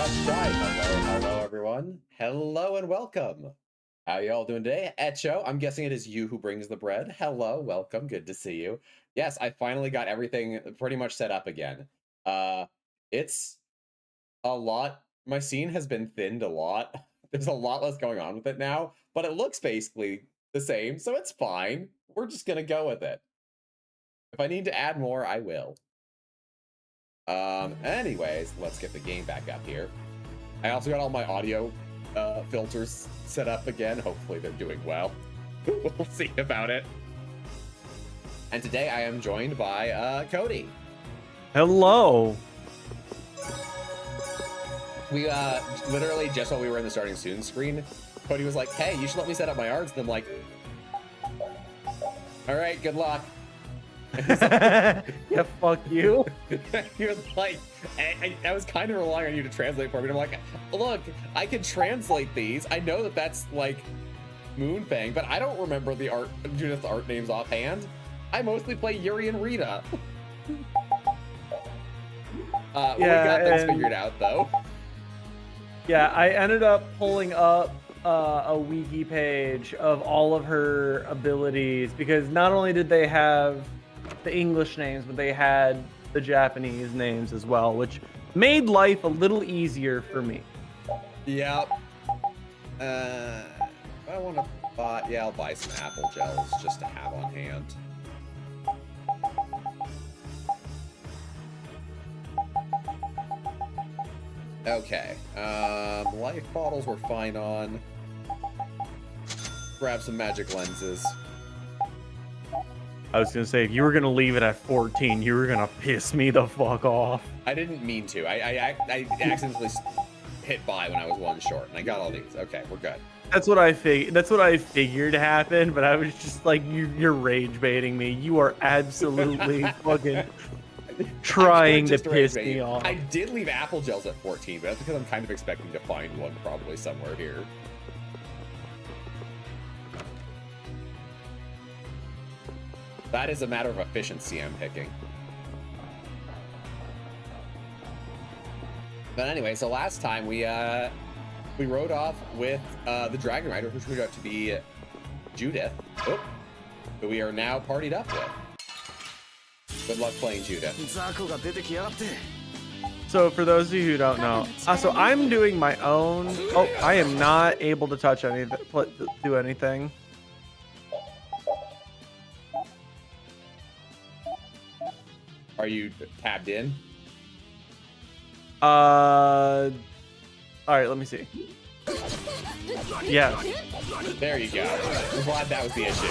Shy. Hello, everyone. Hello and welcome. How y'all doing today? Echo, I'm guessing it is you who brings the bread. Hello, welcome, good to see you. Yes, I finally got everything pretty much set up again. It's a lot. My scene has been thinned a lot. There's a lot less going on with it now, but it looks basically the same, so it's fine. We're just gonna go with it. If I need to add more, I will. Anyways, let's get the game back up here. I also got all my audio filters set up again. Hopefully they're doing well. We'll see about it. And today I am joined by Cody. Hello. We literally just while we were in the starting soon screen, Cody was like, hey, you should let me set up my arts. And I'm like, all right, good luck. Yeah, fuck you. He was like, I was kind of relying on you to translate for me. And I'm like, look, I can translate these. I know that that's like Moonfang, but I don't remember the Judith's art names offhand. I mostly play Yuri and Rita. We got things figured out though. Yeah, I ended up pulling up a wiki page of all of her abilities because not only did they have the English names, but they had the Japanese names as well, which made life a little easier for me. Yep. I want to buy, yeah, I'll buy some apple gels just to have on hand. Okay, life bottles we're fine on. Grab some magic lenses. I was gonna say, if you were gonna leave it at 14, you were gonna piss me the fuck off. I didn't mean to. I accidentally hit buy when I was one short, and I got all these. Okay, we're good. That's what I figured happened, but I was just like, you're rage baiting me. You are absolutely fucking trying to piss me off. I did leave apple gels at 14, but that's because I'm kind of expecting to find one probably somewhere here. That is a matter of efficiency I'm picking. But anyway, so last time we rode off with the Dragon Rider, which turned out to be Judith, who we are now partied up with. Good luck playing Judith. So for those of you who don't know, so I'm doing my own. Oh, I am not able to touch anything, do anything. Are you tabbed in? All right, let me see. Yeah. There you go. I'm glad that was the issue.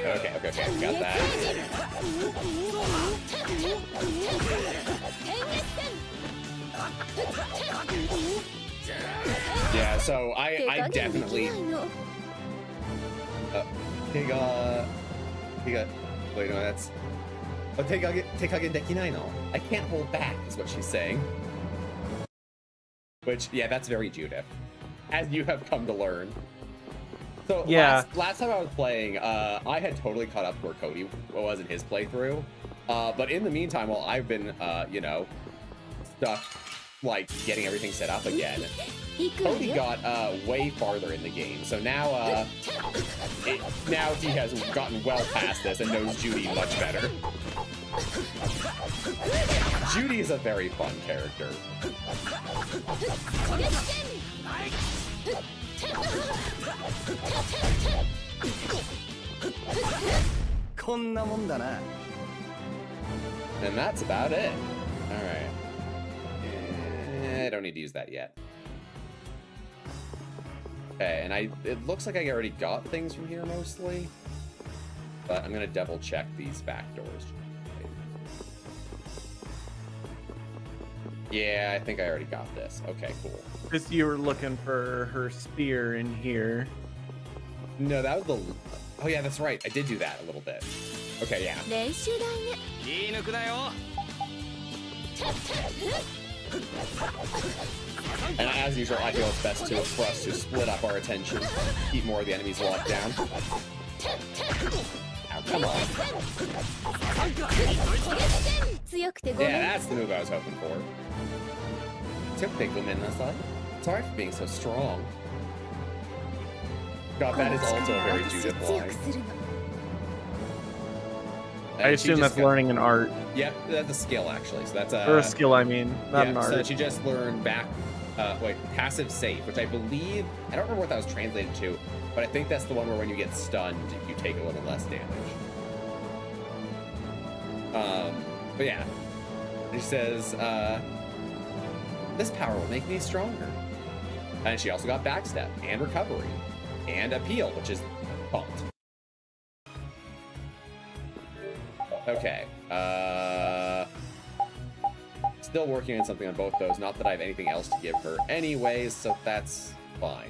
Okay, got that. Yeah, so I definitely wait, no, that's I can't hold back is what she's saying. Which, yeah, that's very Judith, as you have come to learn. So yeah, last time I was playing, I had totally caught up to where Cody was in his playthrough. But in the meantime, while I've been, you know, stuck, like, getting everything set up again, Cody got way farther in the game. So now, now he has gotten well past this and knows Judy much better. Judy is a very fun character. And that's about it. Alright. I don't need to use that yet. Okay, and it looks like I already got things from here mostly. But I'm gonna double check these back doors. Yeah, I think I already got this. Okay, cool. Because you were looking for her spear in here. No, that was the... Oh yeah, that's right. I did do that a little bit. Okay, yeah. And as usual, I feel it's best for us to split up our attention, keep more of the enemies locked down. Ow. come on. Yeah, that's the move I was hoping for. Sorry for being so strong. God, that is also a very Judith line. I assume that's learning an art. Yep, that's a skill actually. So that's a Or a skill, I mean, not an art. So she just learned passive save, which I believe, I don't remember what that was translated to, but I think that's the one where when you get stunned, you take a little less damage. But yeah, she says, this power will make me stronger. And she also got backstep and recovery and appeal, which is pumped. Okay, still working on something on both those. Not that I have anything else to give her anyways, so that's fine.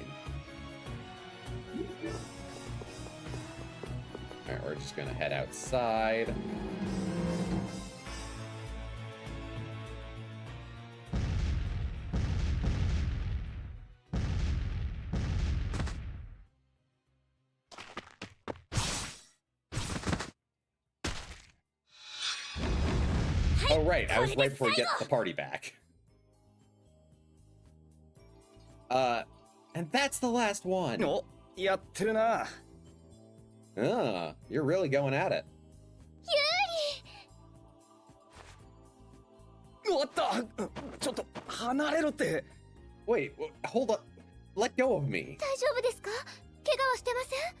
All right, we're just gonna head outside. Oh, right. I was right before we get the party back. And that's the last one. Oh, やってるな。You're really going at it. おっと、ちょっと離れろって。Wait, hold up. Let go of me. 大丈夫ですか？怪我はしてません？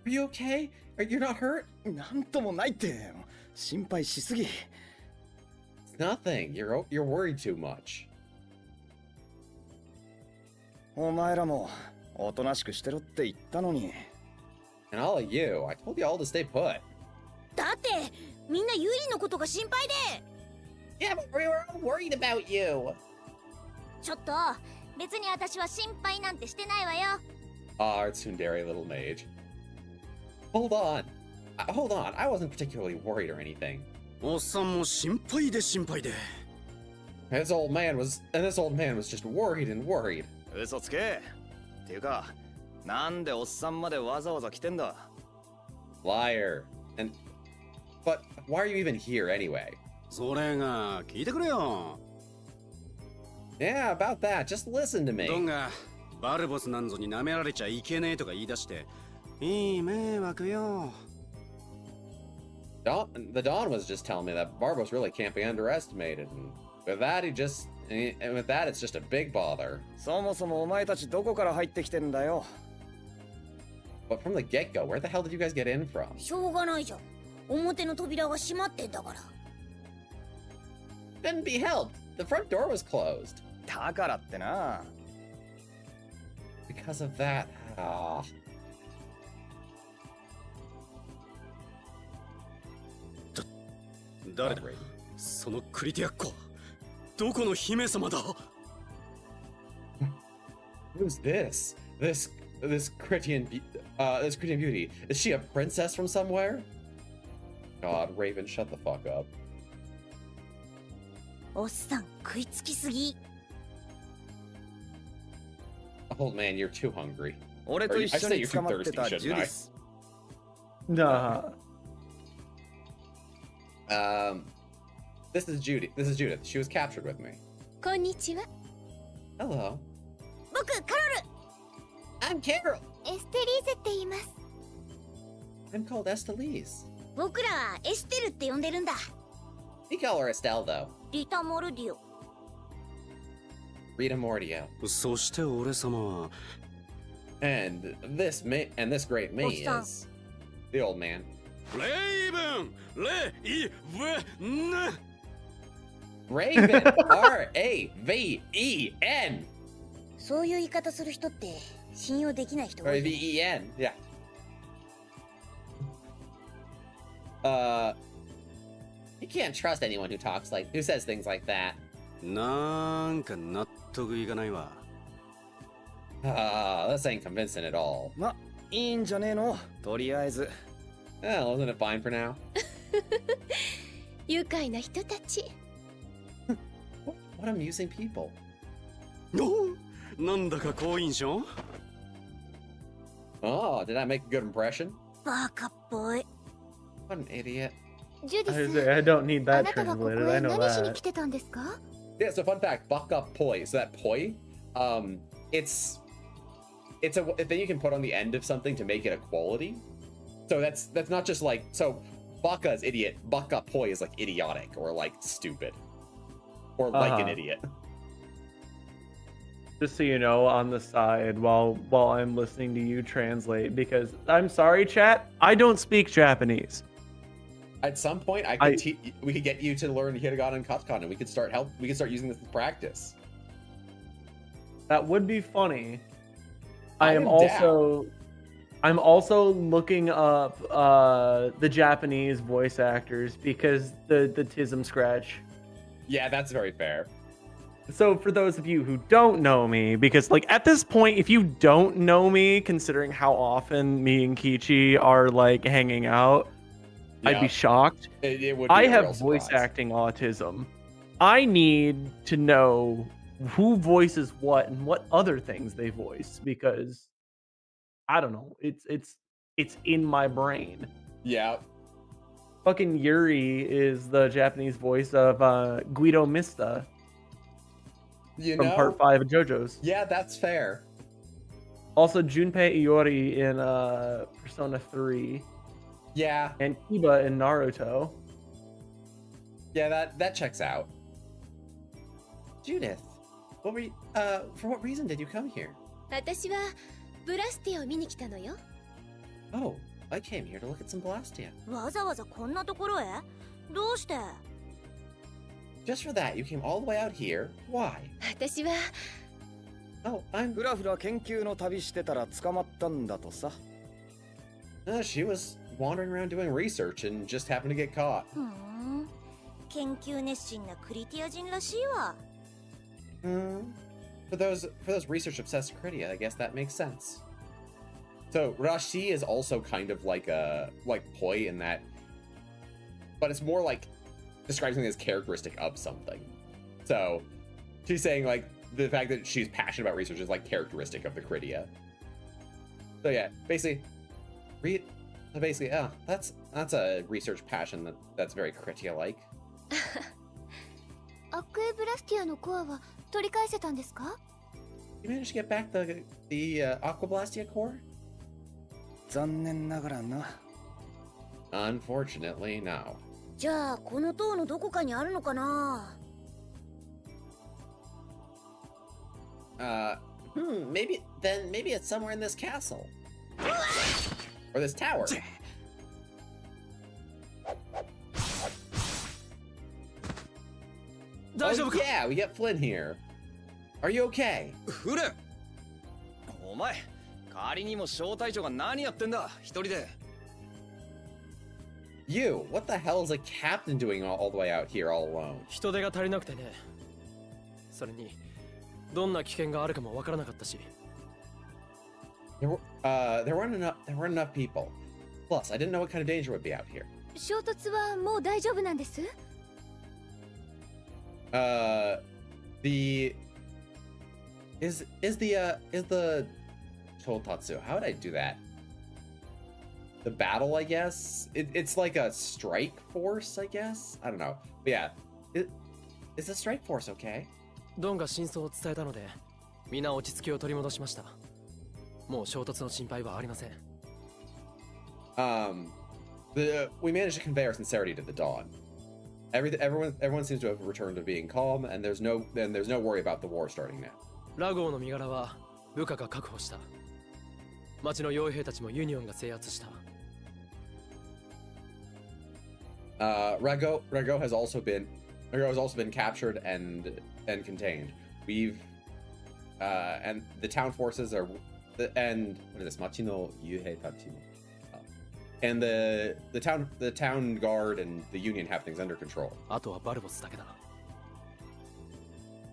Are you okay? You're not hurt? なんともないって。心配しすぎ。 It's nothing. You're worried too much. お前らもおとなしくしてろって言ったのに。 And all of you, I told you all to stay put. だってみんなユリのことが心配で。Yeah, but we were all worried about you. ちょっと別に私は心配なんてしてないわよ。Our tsundere little mage. Hold on. Hold on. I wasn't particularly worried or anything. おっさんも心配で心配で。 This old man was just worried and worried. 嘘つけ。っていうか、なんでおっさんまでわざわざ来てんだ。 Liar. But why are you even here anyway? それが聞いてくれよ。 Yeah, about that. Just listen to me. ドンがバルボスなんぞに舐められちゃいけねえとか言い出して、いい迷惑よ。 The Don was just telling me that Barbos really can't be underestimated, and with that it's just a big bother. そもそもお前たちどこから入ってきてんだよ。 But from the get-go, where the hell did you guys get in from? しょうがないじゃん。表の扉が閉まってんだから。 Couldn't be helped. The front door was closed. だからってな。 Because of that. Ah. 誰だ？そのクリティアッコ。どこの姫様だ？ Who's this? This Critian beauty. Is she a princess from somewhere? God, Raven, shut the fuck up. おっさん食いつきすぎ。 Old man, you're too hungry. 俺と一緒に捕まってたジュディス。 Nah. This is Judith. She was captured with me. こんにちは。 Hello. 僕カロル。 I'm Carol. エステリーゼって言います。 I'm called Estelise. 僕らはエステルって呼んでるんだ。 We call her Estelle, though. リタモルディオ。 Rita Mordio. そして俺様は。 And this great me is the old man. レイブン、レイブン。 Raven. R-A-V-E-N. そういう言い方する人って信用できない人多い。 R-A-V-E-N. Yeah. You can't trust anyone who says things like that. なんか納得いかないわ。This ain't convincing at all. ま、いいんじゃねえの。とりあえず。 Well, isn't it fine for now? 愉快な人たち。What amusing people. お、なんだか好印象？ Oh, did I make a good impression? バカっぽい。What an idiot. ジュデ I ィ say, ス I don't need あ that なたがここ translated. I へ know 何しに that. 来てたんですか？ Yeah, so fun fact, baka poi. So that poi, it's a thing you can put on the end of something to make it a quality. So that's not just like, so baka is idiot, baka poi is like idiotic or like stupid or like an idiot. Just so you know, on the side while I'm listening to you translate, because I'm sorry, chat, I don't speak Japanese. At some point, we could get you to learn hiragana and katakana, and we could start using this in practice. That would be funny. I'm also looking up the Japanese voice actors because the Tism scratch. Yeah, that's very fair. So for those of you who don't know me, because like at this point, if you don't know me, considering how often me and Kichi are like hanging out, I'd be shocked. It would be I a real have voice surprise. acting autism. I need to know who voices what and what other things they voice, because I don't know. It's in my brain. Yeah. Fucking Yuri is the Japanese voice of Guido Mista You from know, Part 5 of JoJo's. yeah, that's fair. Also, Junpei Iori in Persona 3 Yeah, and Kiba in Naruto. yeah, that checks out. Judith, for what reason did you come here? 私はブラスティを見に来たのよ。 Oh, I came here to look at some Blastia. わざわざこんなところへ？どうして？ Just for that, you came all the way out here. Why? 私は Oh, I'm. ふらふら研究の旅してたら捕まったんだとさ。 She was wandering around doing research and just happened to get caught. ふん。研究熱心なクリティア人らしいわ。For those research obsessed Critia, I guess that makes sense. So Rashi is also kind of like poi in that, but it's more like describing something as characteristic of something. So she's saying like the fact that she's passionate about research is like characteristic of the Critia. So yeah, basically, that's a research passion that's very Critia-like. アクエブラスティアのコアは取り返せたんですか？ You managed to get back the Aquablastia core? 残念ながらな。 Unfortunately, no. じゃあこの塔のどこかにあるのかな？ Maybe it's somewhere in this castle. Or this tower. Oh yeah, we get Flynn here. Are you okay? フレンお前、仮にも小隊長が何やってんだ、一人で。You, what the hell is a captain doing all the way out here all alone? 人手が足りなくてね。それにどんな危険があるかもわからなかったし。There weren't enough people. Plus, I didn't know what kind of danger would be out here. 衝突はもう大丈夫なんです？ Is the Chotatsu, how would I do that? The battle, I guess? It's like a strike force, I guess? I don't know. But yeah, is the strike force okay? ドンが真相を伝えたので、皆落ち着きを取り戻しました。もう衝突の心配はありません。We managed to convey our sincerity to the Dawn. Everyone seems to have returned to being calm, and there's no worry about the war starting now. ラゴーの身柄は部下が確保した。町の傭兵たちもユニオンが制圧した。Rago has also been captured and contained. And the town forces are and what is this? Machino Yuhei Tachino. And the town guard and the union have things under control. あとはバルボスだけだ。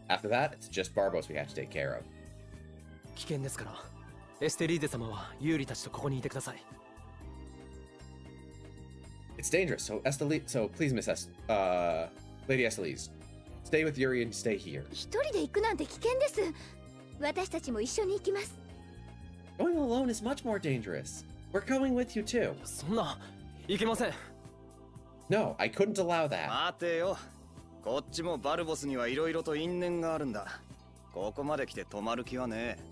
After that, it's just Barbos we have to take care of. 危険ですから、エステリーゼ様はユーリたちとここにいてください。 It's dangerous, so please, Lady Estelise, stay with Yuri and stay here. 一人で行くなんて危険です。私たちも一緒に行きます。 Going alone is much more dangerous. We're going with you too. そんな、いけません。No, I couldn't allow that. 待てよ。こっちもバルボスにはいろいろと因縁があるんだ。ここまで来て止まる気はねえ。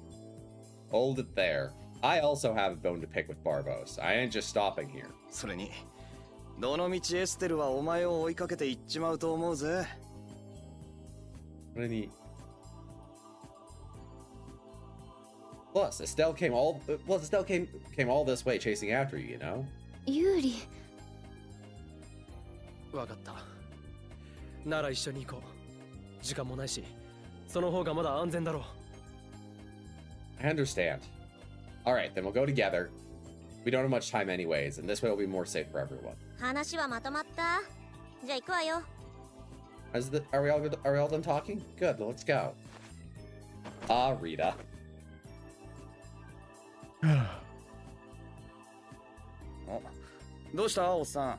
Hold it there. I also have a bone to pick with Barbos. I ain't just stopping here. それに、どのみちエステルはお前を追いかけて行っちまうと思うぜ。Really? Plus, Estelle came all all this way chasing after you, you know? ユーリ。わかった。なら一緒に行こう。時間もないし、その方がまだ安全だろう。I understand. Alright, then we'll go together. We don't have much time anyways, and this way will be more safe for everyone. 話はまとまった。じゃあ行くわよ。Are we all done talking? Good, let's go. Ah, Rita. どうしたおっさん。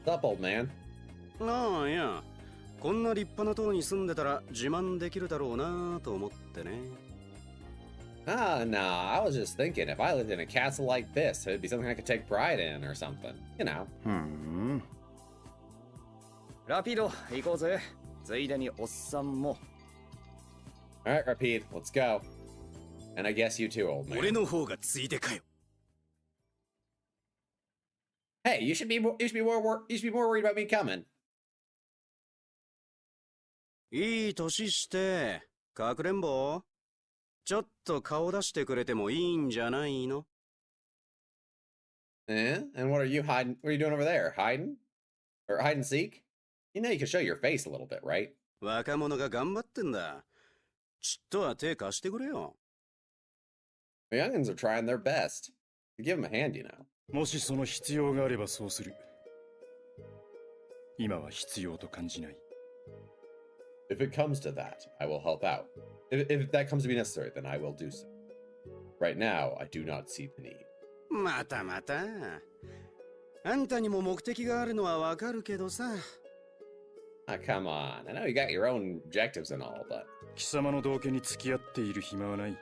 What's up, old man? ああ、いや。こんな立派な塔に住んでたら自慢できるだろうなと思ってね。Ah, nah, I was just thinking if I lived in a castle like this, it'd be something I could take pride in or something. You know. ラピード、行こうぜ。ついでにおっさんも。Alright, Rapide, let's go. And I guess you too, old man. 俺の方がついでかよ。Hey, you should be more worried about me coming. いい年して、かくれんぼちょっと顔出してくれてもいいんじゃないの Eh? And what are you hiding? What are you doing over there? Hiding? Or hide and seek? You know you can show your face a little bit, right? 若者が頑張ってんだ。ちっとは手貸してくれよ。The youngins are trying their best. You give them a hand, you know. もしその必要があればそうする。今は必要と感じない。If it comes to that, I will help out. If that comes to be necessary, then I will do so. Right now, I do not see the need. またまた。あんたにも目的があるのはわかるけどさ。Ah, come on. I know you got your own objectives and all, but... 貴様の道家に付き合っている暇はない。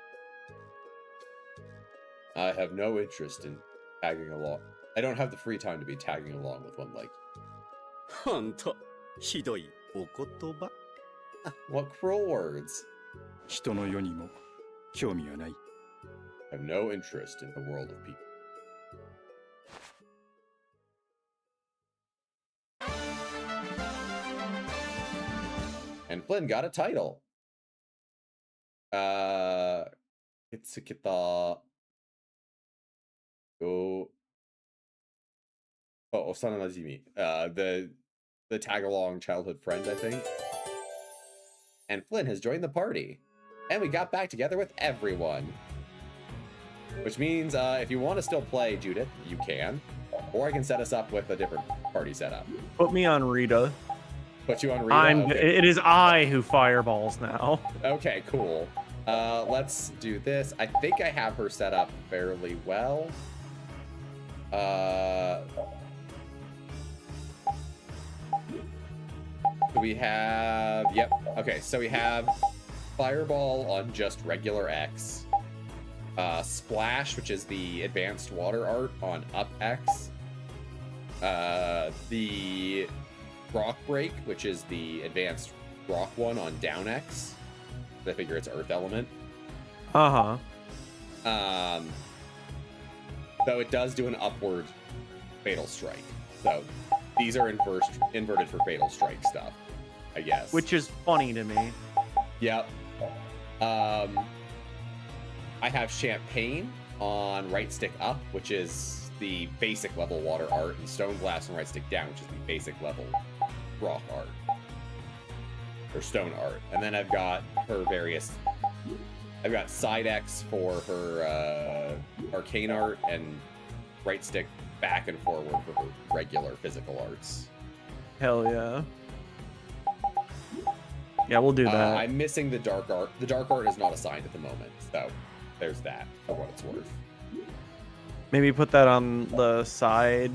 I have no interest in tagging along. I don't have the free time to be tagging along with one like... ほんと、ひどいお言葉。What cruel words. 人の世にも興味はない。I have no interest in the world of people. And Flynn got a title. It's kita. Oh, Osana Najimi. The tag-along childhood friend, I think. And Flynn has joined the party. And we got back together with everyone. Which means if you want to still play Judith, you can. Or I can set us up with a different party setup. Put me on Rita. Put you on Rita? Okay. It is I who fireballs now. Okay, cool. Let's do this. I think I have her set up fairly well. We have... Yep. Okay, so we have Fireball on just regular X. Splash, which is the advanced water art, on up X. The Rock Break, which is the advanced rock one, on down X. I figure it's Earth Element. Uh-huh. Though it does do an upward Fatal Strike. So these are inverted for Fatal Strike stuff, I guess. Which is funny to me. Yep. I have Champagne on right stick up, which is the basic level water art, and Stone Glass on right stick down, which is the basic level rock art. Or stone art. And then I've got her various... I've got side X for her arcane art, and right stick back and forward for her regular physical arts. Hell yeah. Yeah, we'll do that. I'm missing the dark art. The dark art is not assigned at the moment, so there's that for what it's worth. Maybe put that on the side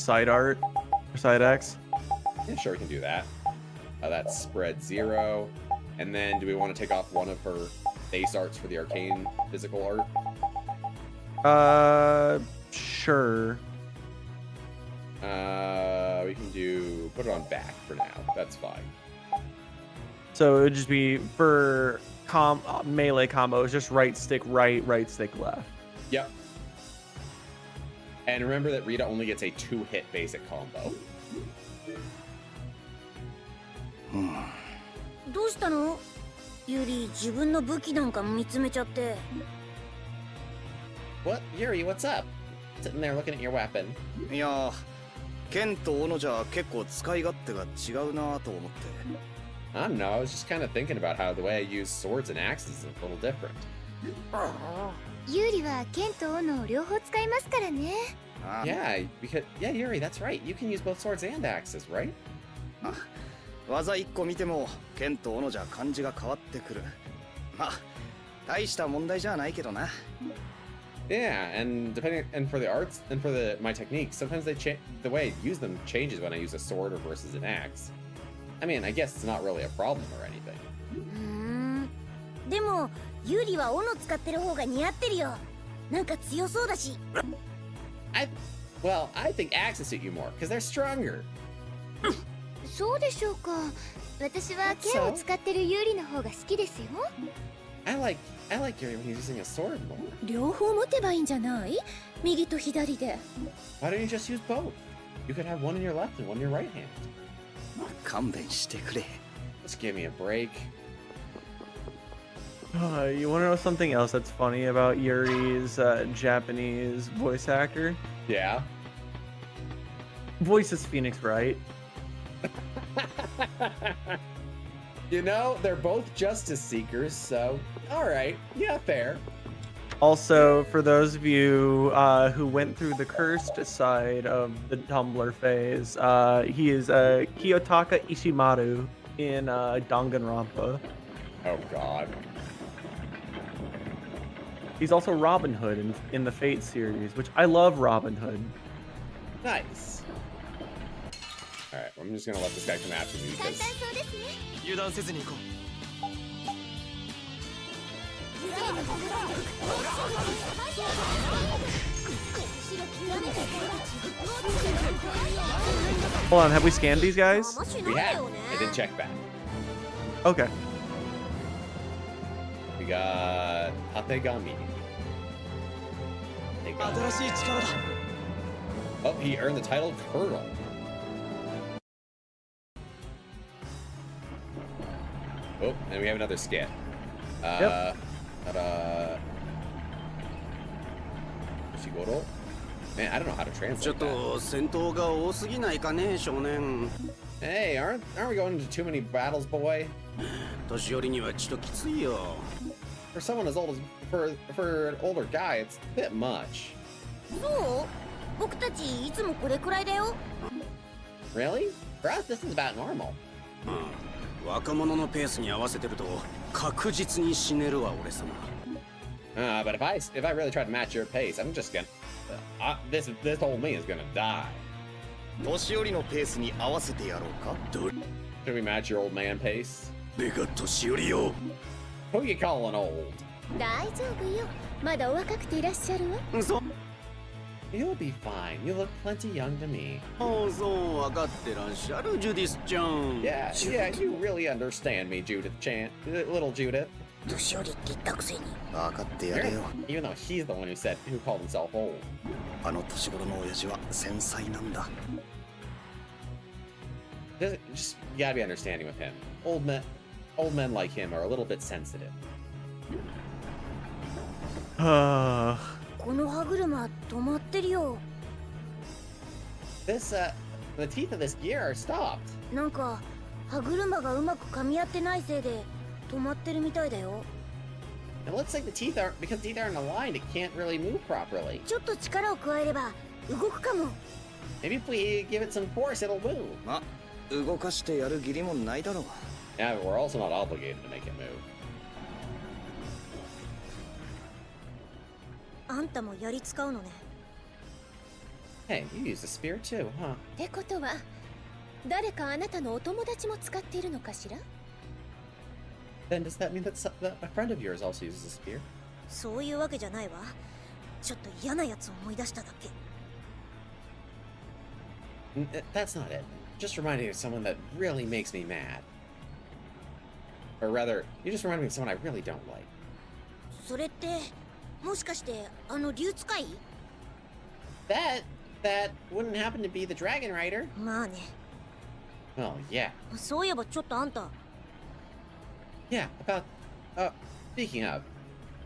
art, or side X. Yeah, sure, we can do that. That's spread 0. And then do we want to take off one of her base arts for the arcane physical art? Sure. We can put it on back for now. That's fine. So it would just be for melee combos, just right stick right, right stick left. Yep. And remember that Rita only gets a 2-hit basic combo. どうしたの？ユリ、自分の武器なんか見つめちゃって。What? Yuri, what's up? Sitting there looking at your weapon. いやー、剣と斧じゃ結構使い勝手が違うなと思って。I don't know, I was just kind of thinking about how the way I use swords and axes is a little different. ユリは剣と斧を両方使いますからね。Yeah, because Yuri, that's right. You can use both swords and axes, right? 技1個見ても剣と斧じゃ感じが変わってくる。まあ、大した問題じゃないけどな。Yeah, and for the arts and for my techniques, sometimes the way I use them changes when I use a sword or versus an axe. I mean, I guess it's not really a problem or anything. でもユリは斧使ってる方が似合ってるよ。なんか強そうだし。I think axes suit you more because they're stronger. そうでしょうか。私は剣を使ってるユリの方が好きですよ。I like Yuri when he's using a sword more. 両方持てばいいんじゃない？右と左で。Why don't you just use both? You could have one in your left and one in your right hand. 勘弁してくれ。Just give me a break. You want to know something else that's funny about Yuri's Japanese voice actor? Yeah. Voice is Phoenix Wright. You know, they're both justice seekers, so all right. Yeah, fair. Also, for those of you who went through the cursed side of the Tumblr phase, he is Kiyotaka Ishimaru in Danganronpa. Oh God. He's also Robin Hood in the Fate series, which I love Robin Hood. Nice. All right, I'm just gonna let this guy come after me because 油断せずに行こう。Hold on, have we scanned these guys? we have. I did check back. Okay. We got Hategami. 新しい力だ。 Oh, he earned the title Colonel. Oh, and we have another skit. Yep. Shigoro? Man, I don't know how to ちょ translate っと戦闘が多すぎないかね、少年。 that. Hey, aren't we going into too many battles, boy? 年寄りにはちょっときついよ。For someone as old as for an older guy, it's a bit much. そう？僕たちいつもこれくらいだよ。 Really? For us, this is about normal. 若者のペースに合わせてると確実に死ねるわ、俺様。But if I really try to match your pace, I'm just gonna this old me is gonna die. 年寄りのペースに合わせてやろうか。 Should we match your old man pace? 俺が年寄りよ。 Who you calling old? 大丈夫よ。まだお若くていらっしゃるわ。そう。 You'll be fine. You look plenty young to me. そう、分かってらっしゃる、ジュディスちゃん。 Yeah, you really understand me, Judith Chan. Little Judith. 年寄りって言ったくせに。分かってやれよ。 Even though he's the one who called himself old. あの年頃の親父は繊細なんだ。Just you gotta be understanding with him. Old men like him are a little bit sensitive. この歯車止まってるよ。 The teeth of this gear are stopped. なんか歯車がうまく噛み合ってないせいで止まってるみたいだよ。 It looks like because teeth aren't aligned, it can't really move properly. ちょっと力を加えれば動くかも。 Maybe if we give it some force, it'll move. ま、動かしてやる義理もないだろう。 Yeah, but we're also not obligated to make it move. あんたも槍使うのね。 Hey, you use the spear too, huh? ってことは誰かあなたのお友達も使っているのかしら？ Then does that mean that a friend of yours also uses a spear? そういうわけじゃないわ。ちょっと嫌なやつを思い出しただけ。That's not it. Just reminding me of someone that really makes me mad. Or rather, you just remind me of someone I really don't like. それってもしかしてあの竜使い？ That wouldn't happen to be the Dragon Rider. まあね。 Well, yeah. そういえばちょっとあんた。 Yeah, about... speaking of,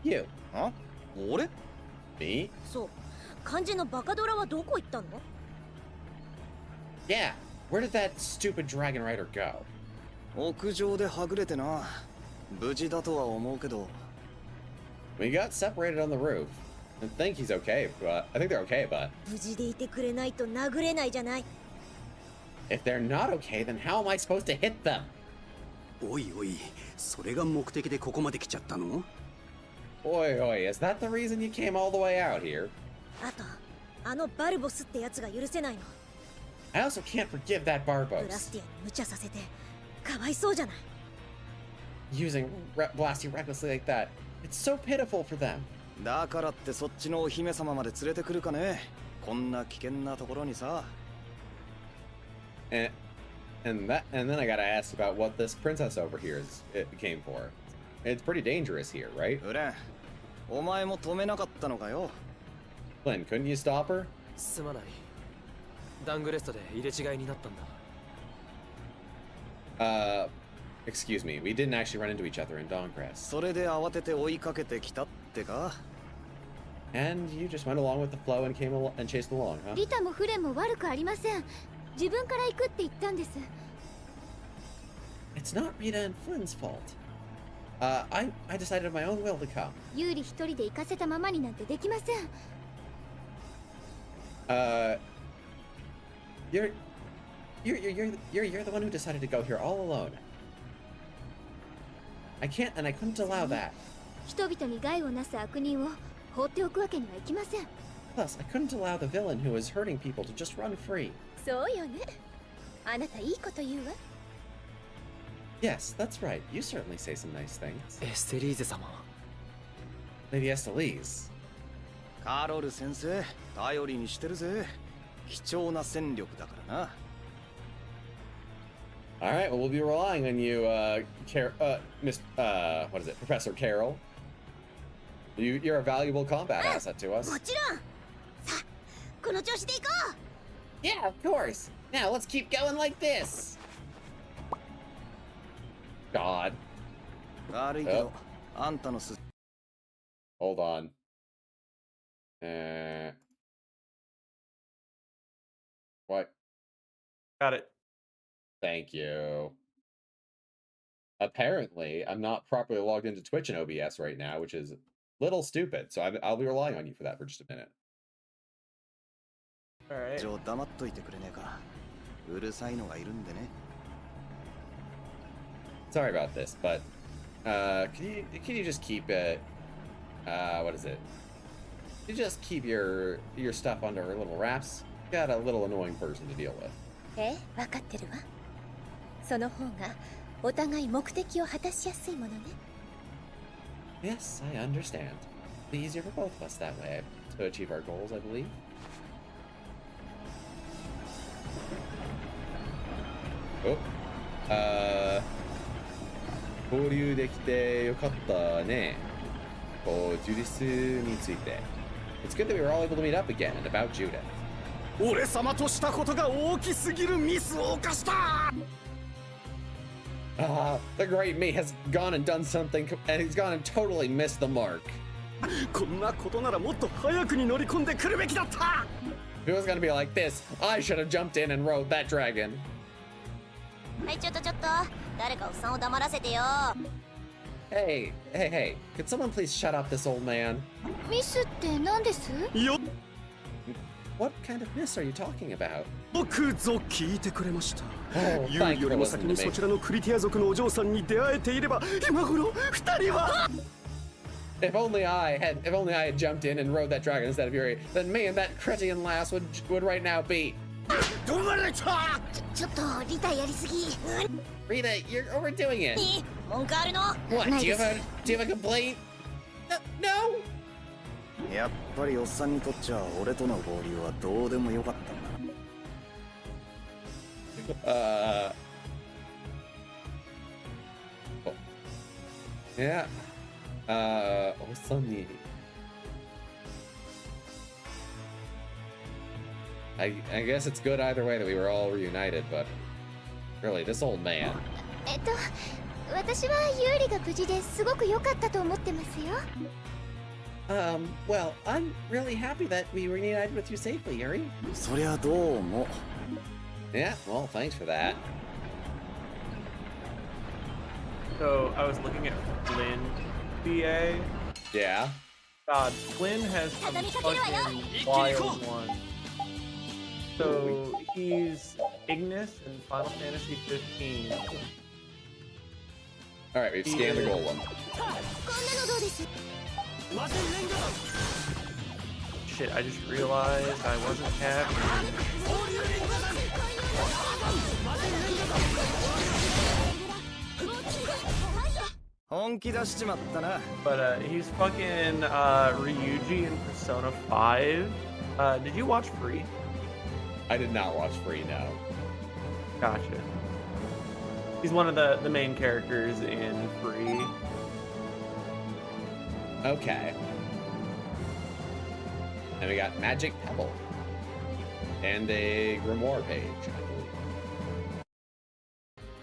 you. あ俺 Me? そう。肝心のバカドラはどこ行ったの？ Yeah. Where did that stupid Dragon Rider go? 屋上ではぐれてな。無事だとは思うけど。 We got separated on the roof. I think he's okay, but... I think they're okay, but... 無事でいてくれないと殴れないじゃない。 If they're not okay, then how am I supposed to hit them? おいおい、それが目的でここまで来ちゃったの？ Oi, oi, is that the reason you came all the way out here? あと、あのバルボスってやつが許せないの。 I also can't forgive that ブラ Barbos. スティアに無茶させて、かわいそうじゃない。 Using Blasty recklessly like that. It's so pitiful for them. だからってそっちのお姫様まで連れてくるかね。こんな危険なところにさ。And then I gotta ask about what this princess over here came for. It's pretty dangerous here, right? ウレン、お前も止めなかったのかよ。 Flynn, couldn't you stop her? すまない。ダングレストで入れ違いになったんだ。Excuse me, we didn't actually run into each other in Dawngrass. それで慌てて追いかけてきたってか。 And you just went along with the flow and and chased along, huh? リタもフレンも悪くありません。自分から行くって言ったんです。 It's not Rita and Flynn's fault. I decided of my own will to come. ユーリ一人で行かせたままになんてできません。You're the one who decided to go here all alone. I can't, and I couldn't allow that. 人々に害をなす悪人を放っておくわけにはいきません。 Plus, I couldn't allow the villain who was hurting people to just run free. そうよね。あなたいいこと言うわ。 Yes, that's right. You certainly say some nice things. エステリーゼ様。 Lady Estelise. カロル先生、頼りにしてるぜ。貴重な戦力だからな。 All right, well, we'll be relying on you, what is it, Professor Carroll. You're a valuable combat asset to us. もちろん。さあ、この調子で行こう。 Yeah, of course. Now let's keep going like this. God. 悪いけど、あんたのす。 Hold on. What? Got it. Thank you. Apparently, I'm not properly logged into Twitch and OBS right now, which is a little stupid. So I'll be relying on you for that for just a minute. All right. じゃあ黙っといてくれねえか。うるさいのがいるんでね。 Sorry about this, but can you just keep it? What is it? You just keep your stuff under little wraps. Got a little annoying person to deal with. わかってるわ。その方がお互い目的を果たしやすいものね。 Yes, I understand. It'll be easier for both of us that way to achieve our goals, I believe. Oh. 交流できてよかったね。こう、ジュディスについて。It's good that we were all able to meet up again and about Judith. 俺様としたことが大きすぎるミスを犯した。 The great me has gone and done something, and he's gone and totally missed the mark. こんなことならもっと早くに乗り込んでくるべきだった。 If it was gonna be like this, I should have jumped in and rode that dragon. はいちょっと誰かおっさんを黙らせてよ。 Hey, could someone please shut up this old man? ミスって何です？よ What kind of miss are you talking about? くぞ聞いてくれました。 Oh, ユ thank ー you よ for りも先 listening に to そ me. ちらのクリティア族のお嬢さんに出会えていれば今頃二人は。 If only I had jumped in and rode that dragon instead of Yuri, then me and that Cretian lass would right now be. 止まれた。ちょっとリタやりすぎ。 Rita, you're overdoing it. 文句あるの？ What? な Do い you です。 have a complaint? No. やっぱりおっさんにとっちゃ俺との合流はどうでもよかったんだ。Oh. Yeah. Osani. I guess it's good either way that we were all reunited, but really, this old man. 私はユーリが無事ですごく良かったと思ってますよ。Well, I'm really happy that we reunited with you safely, Yuri. そりゃどうも。 Yeah, well, thanks for that. So I was looking at Flynn BA. Yeah. God, Flynn has some fucking wild ones. So he's Ignis in Final Fantasy 15. Alright, we've scanned the golem. Shit, I just realized I wasn't captured. 本気出しちまったな。 But he's fucking Ryuji in Persona 5. Did you watch Free? I did not watch Free, no. Gotcha. He's one of the main characters in Free. Okay. And we got Magic Pebble. And a Grimoire page, I believe.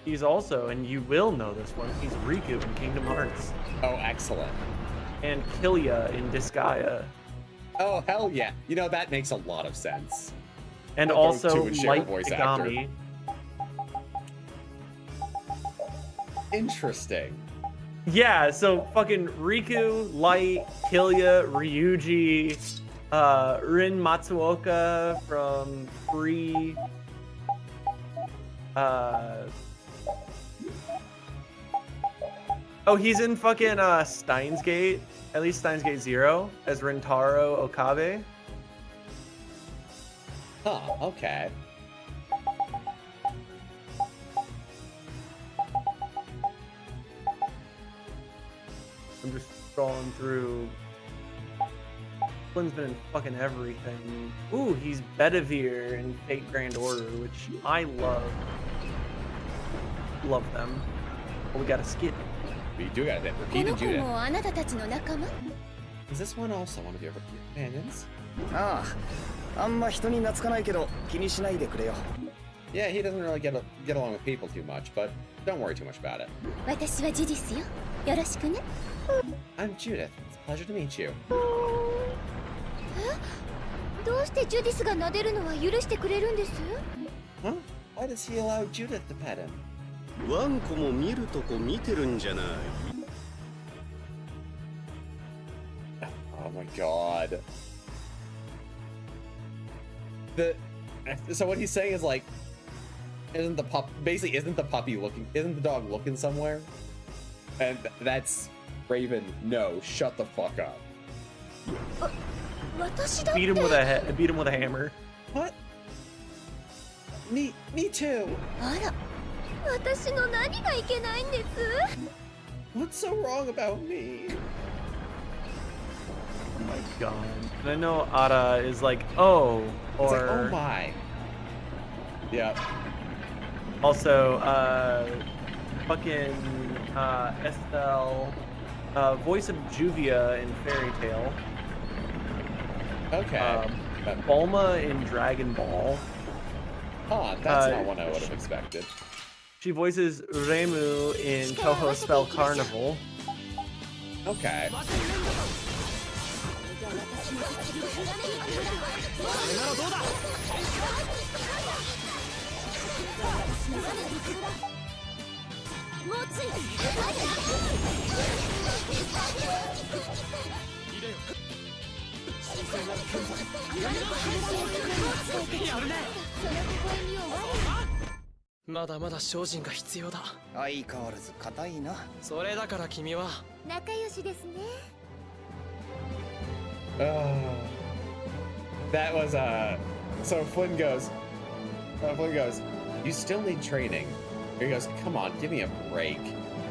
He's also, and you will know this one, he's Riku in Kingdom Hearts. Oh, excellent. And Killia in Disgaea. Oh, hell yeah. You know, that makes a lot of sense. And Those also two would share a Light voice Kagami. Interesting. Yeah, so fucking Riku, Light, Killia, Ryuji, Rin Matsuoka from Free. Oh, he's in fucking Steins Gate, at least Steins Gate 0, as Rintaro Okabe. Huh, okay. I'm just scrolling through. Flynn's been in fucking everything. Ooh, he's Bedivere in Fate Grand Order, which I love. Love them. But we gotta skip. We do got that こ repeated の子 Judah. もあなたたちの仲間？ Is this one also one of your companions? ああ、あんま人に懐かないけど気にしないでくれよ。 Yeah, he doesn't really get along with people too much, but don't worry too much about it. 私はジュディスよ。よろしくね。 I'm Judith. It's a pleasure to meet you. どうしてジュディスが撫でるのは許してくれるんです？ Huh? Why does he allow Judith to pet him? ワンコも見るとこ見てるんじゃない。 Oh my god. So what he's saying is like, isn't the dog looking somewhere? And that's Raven. No, shut the fuck up. 私だって。 Beat him with a hammer. What? Me too. あら、私の何がいけないんです？ What's so wrong about me? Oh my god. And I know Ara is like, oh, It's like, or oh my. Yeah. also, fucking Estelle, voice of Juvia in Fairy Tail. Okay. Bulma in Dragon Ball. Huh, that's not one I would have expected. She voices Remu in Touhou Spell Carnival. Okay. What? まだまだ精進が必要だ。相変わらず硬いな。それだから君は。仲良しですね。That was so Flynn goes, you still need training. He goes, come on, give me a break.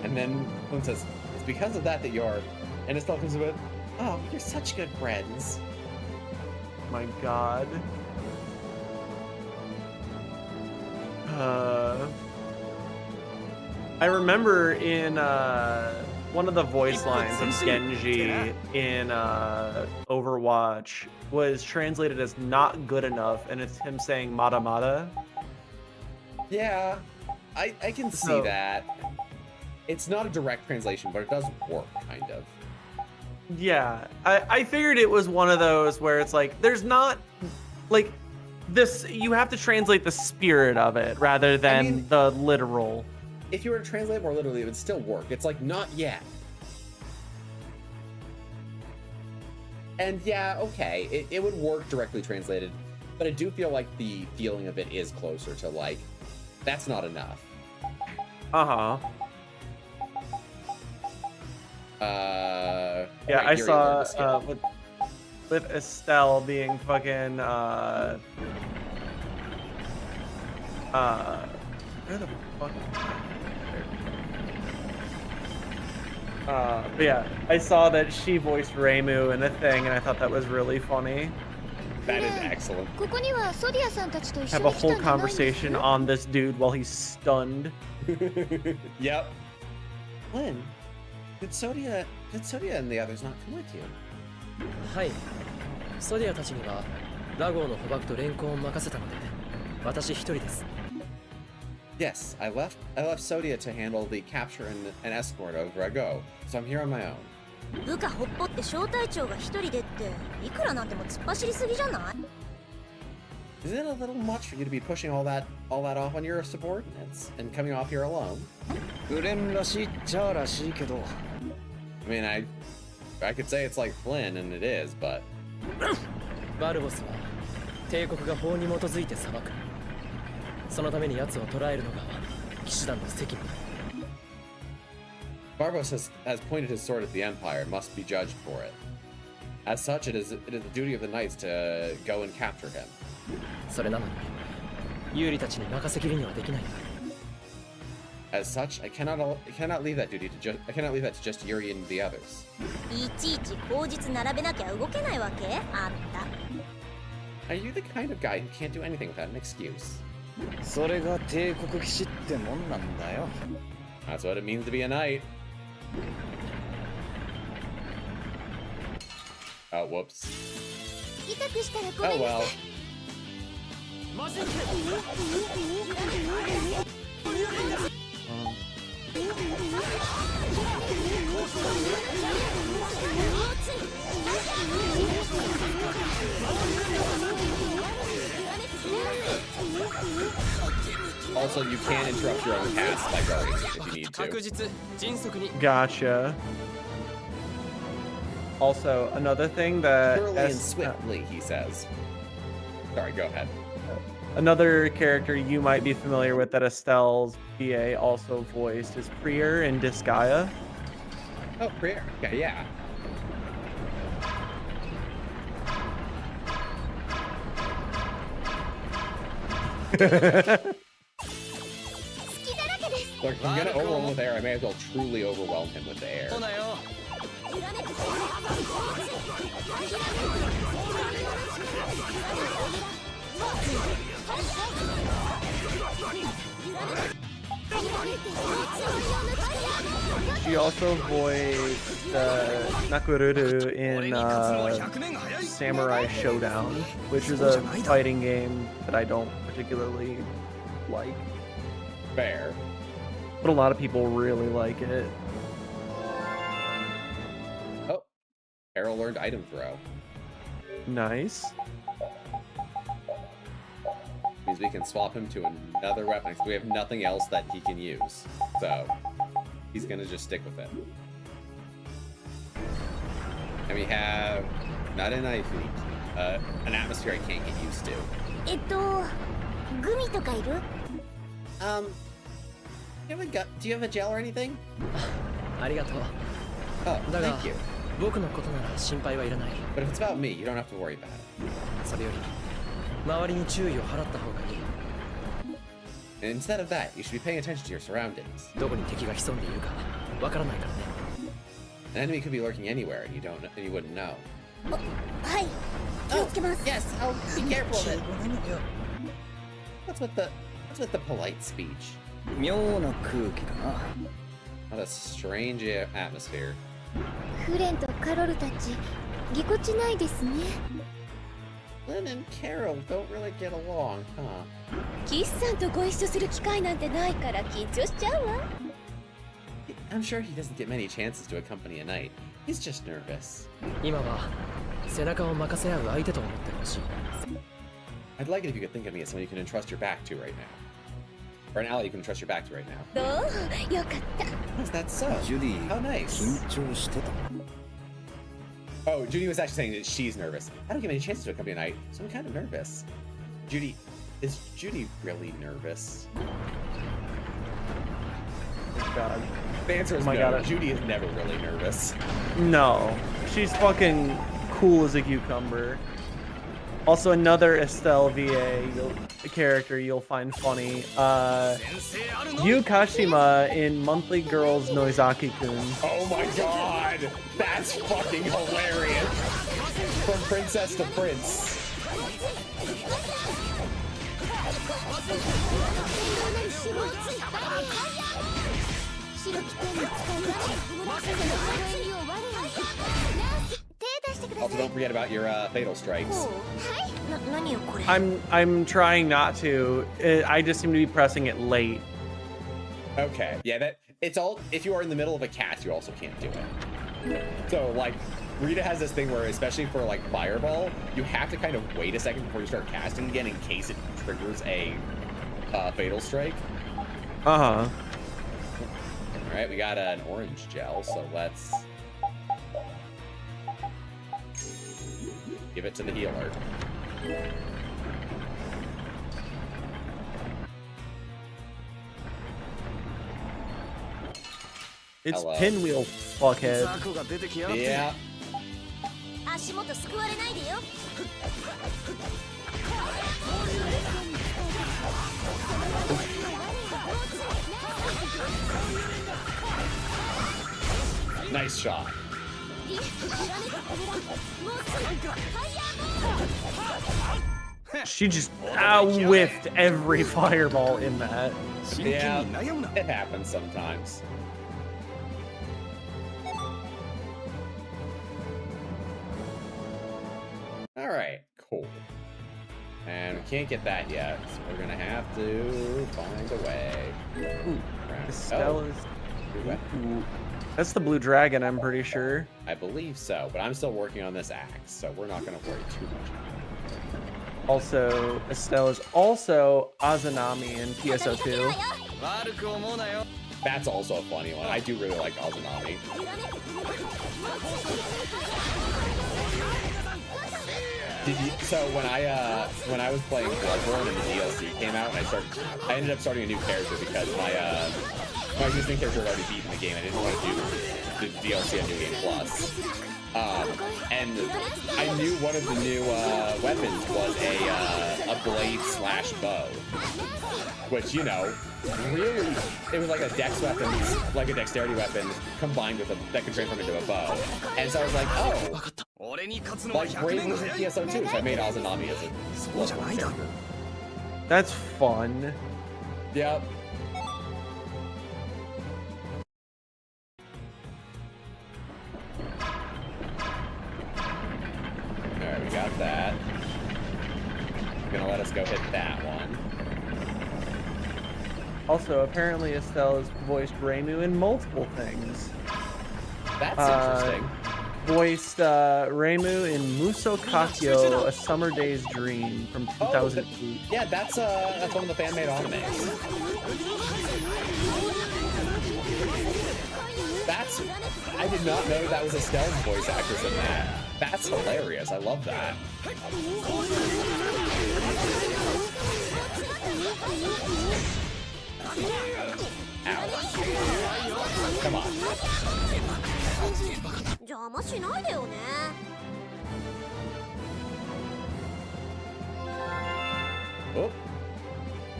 And then Flynn says, it's because of that you're, and Estelle comes with, oh, you're such good friends. My god. I remember in one of the voice lines of Genji in Overwatch was translated as "not good enough," and it's him saying "mada mada." Yeah, I can see So- that. It's not a direct translation, but it does work, kind of. Yeah, I figured it was one of those where it's like there's not like this. You have to translate the spirit of it rather than mean- the literal. If you were to translate it more literally, it would still work. It's like, not yet. And yeah, okay, it would work directly translated, but I do feel like the feeling of it is closer to like, that's not enough. Uh-huh. Yeah, Yeah, I saw with Estelle being fucking where the fuck? But yeah, I saw that she voiced Reimu in a thing, and I thought that was really funny. that is excellent. ここにはソディアさんたちと一緒 Have に a 来た whole んじゃないんです conversation on this dude while he's stunned. Yep. Lynn, did Sodia and the others not come with you? はいソディアたちにはラゴーの捕獲と連行を任せたので私一人です Yes, I left Sodia to handle the capture and escort of Drago, so I'm here on my own. 部下ほっぽって小隊長が一人でっていくらなんでも突っ走りすぎじゃない Isn't it a little much for you to be pushing all that off on your subordinates and coming off here alone? フレンらしいっちゃらしいけど I mean, I could say it's like Flynn, and it is, but バルボスは帝国が法に基づいて裁くそのために奴を捕らえるのが騎士団の責務 Barbos has pointed his sword at the Empire and must be judged for it. As such, it is the duty of the knights to go and capture him. それなのにユーリたちに任せきりにはできないんだ As such, I cannot leave that duty to just Yuri and the others. いちいち口実並べなきゃ動けないわけあんた Are you the kind of guy who can't do anything without an excuse? それが帝国騎士ってもんなんだよ That's what it means to be a knight. Oh, whoops. 痛くしたらご Oh めんなさ well. い Also, you can interrupt your own cast by guarding if you need 確 to. 実迅速に Gotcha. Also, another thing that Surely and Es- swiftly, he says. Sorry, go ahead. another character you might be familiar with that Estelle's PA also voiced is Prier in Disgaea. Oh, prayer. Okay, yeah. Look, if I'm gonna overwhelm with air, I may as well truly overwhelm him with the air. 来なよ She also voiced Nakururu in Samurai Showdown, which is a fighting game that I don't particularly like, Fair. but a lot of people really like it. Oh. Errol learned item throw. Nice. Means we can swap him to another weapon because we have nothing else that he can use. So he's gonna just stick with it. And we have not a knife, an atmosphere I can't get used to. グミとかいる Do you have a gel or anything? ありがとう Oh, だが thank you. 僕のことなら心配はいらない But if it's about me, you don't have to worry about it. それより周りに注意を払った方がいい And instead of that, you should be paying attention to your surroundings. どこに敵が潜んでいるかわからないからね An enemy could be lurking anywhere, and you wouldn't know. はい気をつけます Yes, I'll be careful of it. What's with the polite speech? 妙な空気だな。 What a strange atmosphere. フレンとカロルたちぎこちないですね。 Lynn and Carol don't really get along, huh? キスさんとご一緒する機会なんてないから緊張しちゃうわ。 I'm sure he doesn't get many chances to accompany a knight. He's just nervous. 今は背中を任せ合う相手と思ってほしい。 I'd like it if you could think of me as someone you can entrust your back to right now. Or an ally you can entrust your back to right now. どうよかった。 Is that so? ジュディ How nice. 緊張してた。 Oh, Judy was actually saying that she's nervous. I don't get many chances to accompany a knight, so I'm kind of nervous. Judy, is Judy really nervous? Oh God. The answer is Oh my no. God. Judy is never really nervous. No, she's fucking cool as a cucumber. Also, another Estelle VA character you'll find funny. Yu Kashima in Monthly Girls Noizaki-kun. Oh my god! That's fucking hilarious! From princess to prince. Also, don't forget about your fatal strikes. 何よこれ。 I'm trying not to. I just seem to be pressing it late. Okay, yeah, that it's all. If you are in the middle of a cast, you also can't do it. So, like, Rita has this thing where, especially for like Fireball, you have to kind of wait a second before you start casting again in case it triggers a fatal strike. Uh-huh. All right, we got an orange gel, so let's give it to the healer. It's Hello. Pinwheel, fuckhead. 雑魚が出てきやがって。 Yeah. 足元すくわれないでよ。 Nice shot. She just whiffed every fireball in that. 真剣に悩むな。 It happens sometimes. All right, cool. And we can't get that yet, so we're gonna have to find a way. Ooh, around. Estella's. Blue weapon. Ooh. That's the blue dragon, I'm pretty sure. I believe so, but I'm still working on this axe, so we're not gonna worry too much about it. Also, Estella's also Azanami in PSO2. 悪く思うなよ。 That's also a funny one. I do really like Azanami. So when I was playing Bloodborne and the DLC came out, and I ended up starting a new character because my existing character had already beaten the game. I didn't want to do the DLC on New Game Plus. And I knew one of the new weapons was a blade / bow, which, you know, really, it was like a dex weapon, like a dexterity weapon combined with that could transform into a bow. And so I was like, oh, 俺に勝つのは like 100 Brave 年 was in 早い。 PSO2, so I made Azanami as a Bloodborne character. That's fun. Yep. Alright, we got that. Gonna let us go hit that one. Also, apparently Estelle has voiced Reimu in multiple things. That's interesting. Voiced Reimu in Muso Kakyo, A Summer Day's Dream from 2008. Yeah, that's one of the fan-made animes. I did not know that was Estelle's voice actress in that. That's hilarious. I love that. Ow. Come on. 邪魔しないでよね。 Oh.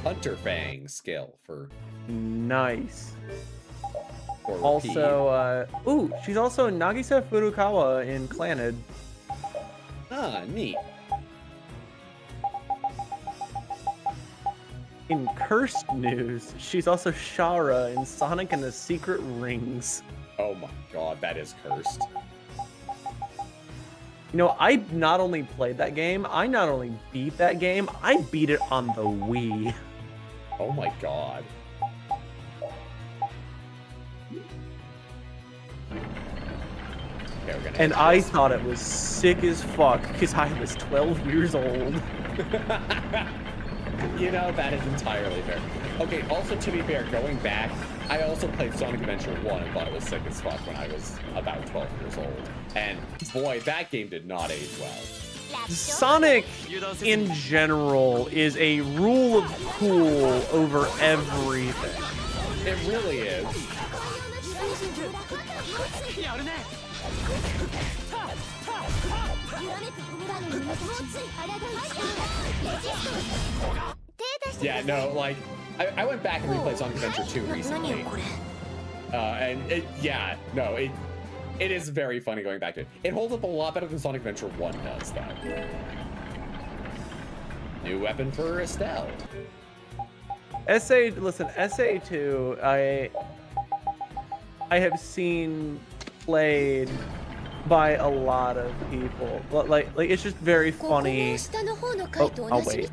Hunter Fang skill for Nice. repeat. Also, ooh, she's also Nagisa Furukawa in Clannad. Ah, neat. In cursed news, she's also Shara in Sonic and the Secret Rings. Oh my god, that is cursed. You know, I not only played that game, I not only beat that game, I beat it on the Wii. Oh my god. Okay, we're gonna And I thought it was sick as fuck because I was 12 years old. You know, that is entirely fair. Okay, also to be fair, going back, I also played Sonic Adventure 1 and thought it was sick as fuck when I was about 12 years old. And boy, that game did not age well. Sonic, in general, is a rule of cool over everything. It really is. Yeah, no, like, I went back and replayed Sonic Adventure 2 recently. Yeah, no, it is very funny going back to it. It holds up a lot better than Sonic Adventure 1 does, though. New weapon for Estelle. Listen, SA2, I have seen played by a lot of people. Like it's just very funny. Oh, I'll wait.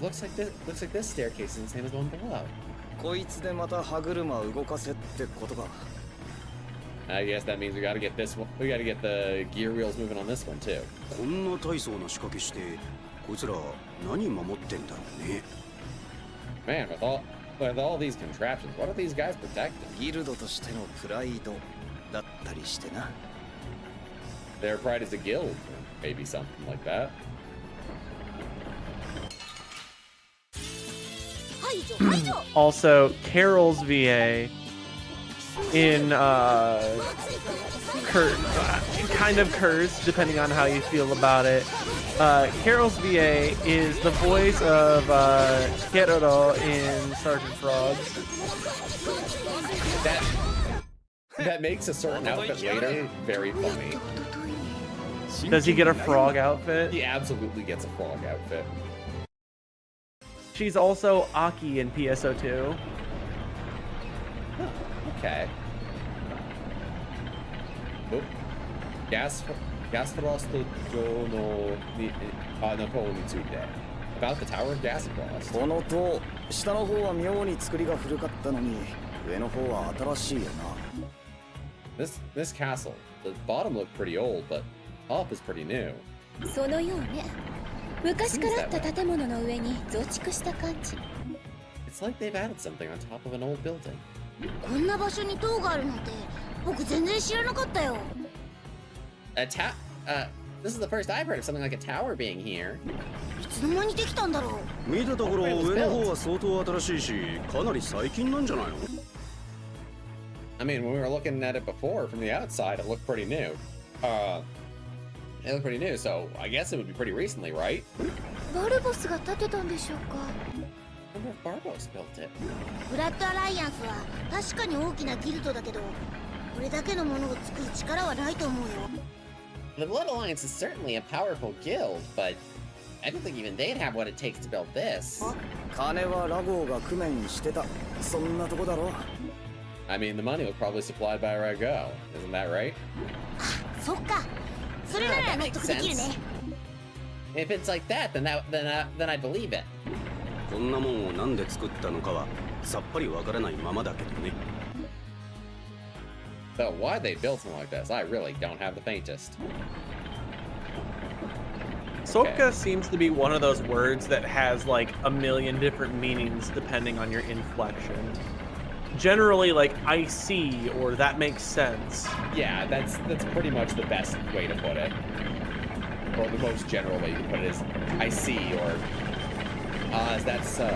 Looks like this staircase is the same as the one below. こいつでまた歯車動かせってことか。 I guess that means we gotta get this one. We gotta get the gear wheels moving on this one too. こんな大層な仕掛けしてこいつら何守ってんだろうね。 Man, with all these contraptions, what are these guys protecting? ギルドとしてのプライドだったりしてな。 Their pride is a guild, or maybe something like that. Also, Carol's VA in kind of cursed, depending on how you feel about it. Carol's VA is the voice of Keroro in Sergeant Frogs. That makes a certain outfit later very funny. Does he get a frog outfit? He absolutely gets a frog outfit. She's also Aki in PSO2. Okay. Oh. Gas frost no about the Tower of Gas Frost. この塔、下の方は妙に作りが古かったのに、上の方は新しいよな。This castle, the bottom looked pretty old, but up is pretty new. そのようね。昔からあった建物の上に増築した感じ。 It's like they've added something on top of an old building. こんな場所に塔があるなんて僕全然知らなかったよ。This is the first I've heard of something like a tower being here. いつの間にできたんだろう。見たところ上の方は相当新しいし、かなり最近なんじゃないの？ I mean, when we were looking at it before from the outside, it looked pretty new. It looked pretty new, so I guess it would be pretty recently, right? バルボスが建てたんでしょうか。 I wonder if Barbos built it. ブラッドアライアンスは確かに大きなギルドだけど、これだけのものを作る力はないと思うよ。 The Blood Alliance is certainly a powerful guild, but I don't think even they'd have what it takes to build this. 金はラゴーが工面してた。そんなとこだろ。 I mean, the money was probably supplied by Rago, isn't that right? そっか。それなら納得できるね。 If it's like that, then I believe it. こんなもんをなんで作ったのかはさっぱりわからないままだけどね。 So why they built something like this, I really don't have the faintest. Sokka seems to be one of those words that has like a million different meanings depending on your inflection. Generally, like I see or that makes sense. Yeah, that's pretty much the best way to put it. Or the most general way you can put it is I see or is that so?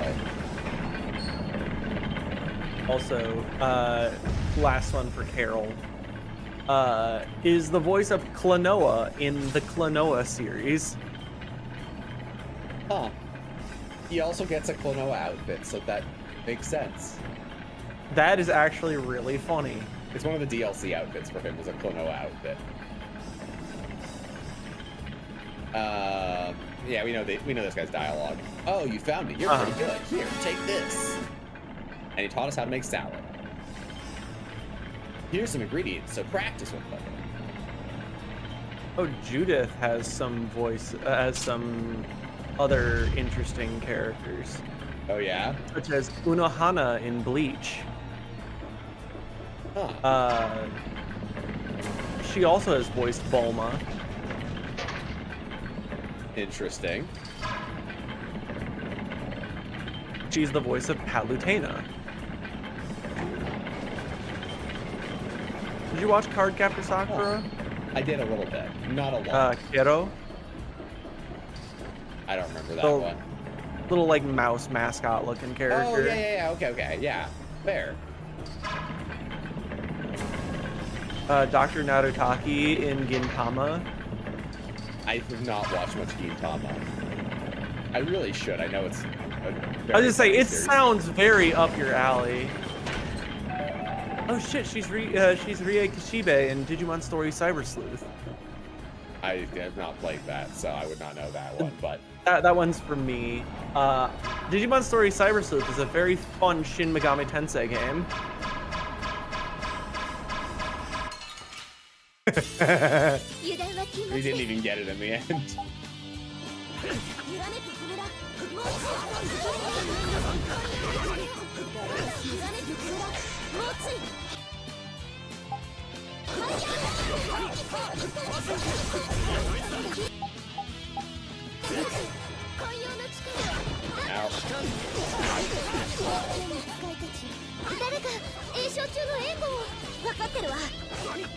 Also, last one for Carol is the voice of Klonoa in the Klonoa series. Huh. He also gets a Klonoa outfit, so that makes sense. That is actually really funny. It's one of the DLC outfits for him was a Klonoa outfit. Yeah, we know this guy's dialogue. Oh, you found me. You're pretty good. Here, take this. And he taught us how to make salad. Here's some ingredients, so practice with them. Oh, Judith has some voice, has some other interesting characters. Oh yeah? Such as Unohana in Bleach. Huh. She also has voiced Bulma. Interesting. She's the voice of Palutena. Did you watch Cardcaptor Sakura? I did a little bit, not a lot. Kero? I don't remember that little, one. Little like mouse mascot looking character. Oh yeah. Okay. Yeah, fair. Dr. Narutaki in Gintama. I have not watched much Gintama. I really should. I know it's. I was just saying, it sounds very up your alley. Oh shit, she's Rie Kishibe in Digimon Story Cyber Sleuth. I have not played that, so I would not know that one. But that one's for me. Digimon Story Cyber Sleuth is a very fun Shin Megami Tensei game. we didn't even get it in the end.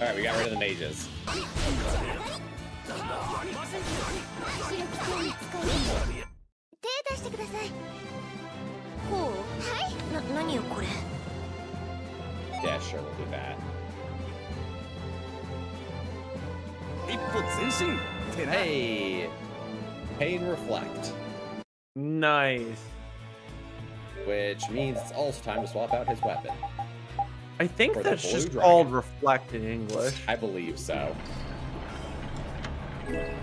Alright, we got rid of the mages. Yeah, sure, we'll do that. Hey! Pain Reflect. Nice. Which means it's also time to swap out his weapon. I think For the that's blue just dragon. called Reflect in English. I believe so. And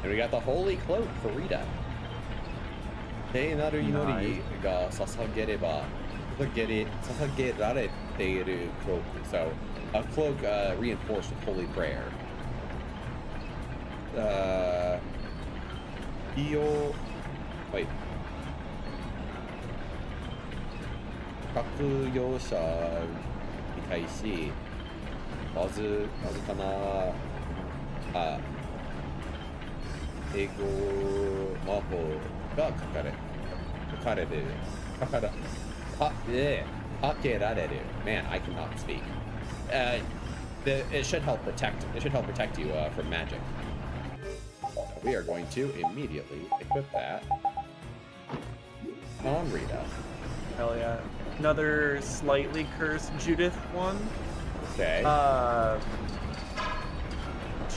we got the Holy Cloak for Rita. Naru Inori ga sasagereba sasagerarete cloak. So, a cloak reinforced with holy prayer. Wait. 各容者に対し、まずかな、英語魔法がかけられる。Man, I cannot speak. It should help protect. It should help protect you from magic. We are going to immediately equip that on Rita. Hell yeah. Another slightly cursed Judith one. Okay.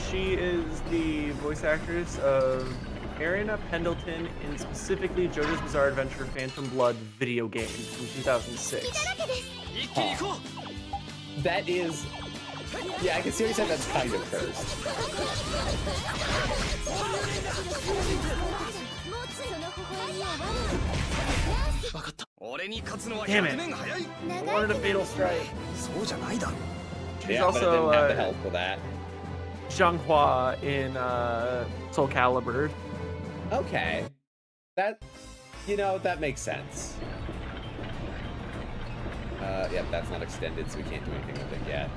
She is the voice actress of Ariana Pendleton in specifically JoJo's Bizarre Adventure Phantom Blood video game from 2006. Huh. That is... Yeah, I can see what you said that's kind of cursed. Damn it. I wanted a Fatal Strike. She's Yeah, also but it didn't have the help for that. Zhanghua in Soul Calibur. Okay. That, that makes sense. Yep, that's not extended, so we can't do anything with it yet.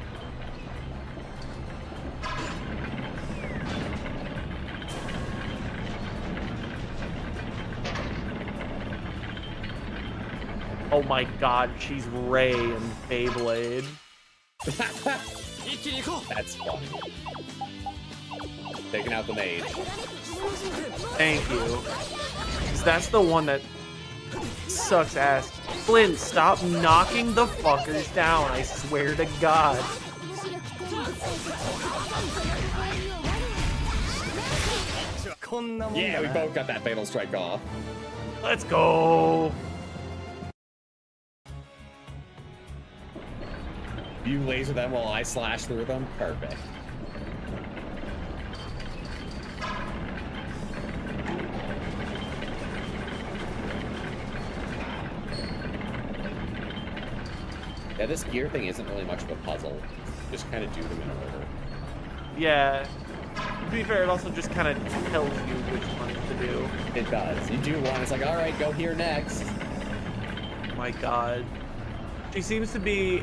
Oh my god, she's Rey in Beyblade. That's funny. Taking out the mage. Thank you. 'Cause that's the one that sucks ass. Flynn, stop knocking the fuckers down, I swear to God. Yeah, we both got that Fatal Strike off. Let's go. You laser them while I slash through them? Perfect. Yeah, this gear thing isn't really much of a puzzle. Just kind of do them in order. Yeah. To be fair, it also just kind of tells you which ones to do. It does. You do one, it's like, all right, go here next. My God. She seems to be,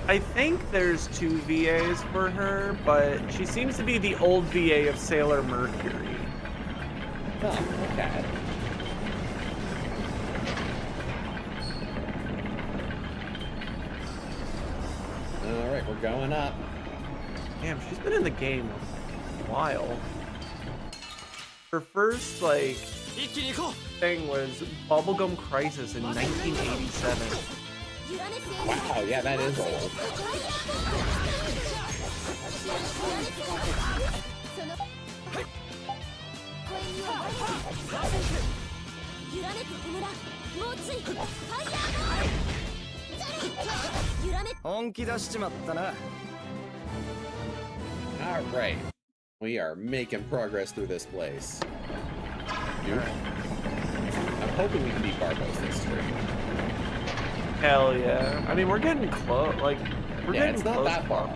I think there's 2 VAs for her, but she seems to be the old VA of Sailor Mercury. Oh, okay. All right, we're going up. Damn, she's been in the game a while. Her first, like, thing was Bubblegum Crisis in 1987. Wow, yeah, that is old. All right, we are making progress through this place. Dude, I'm hoping we can beat Barbos this stream. Hell yeah. I mean, we're getting close. Like, we're getting it's not close. that far.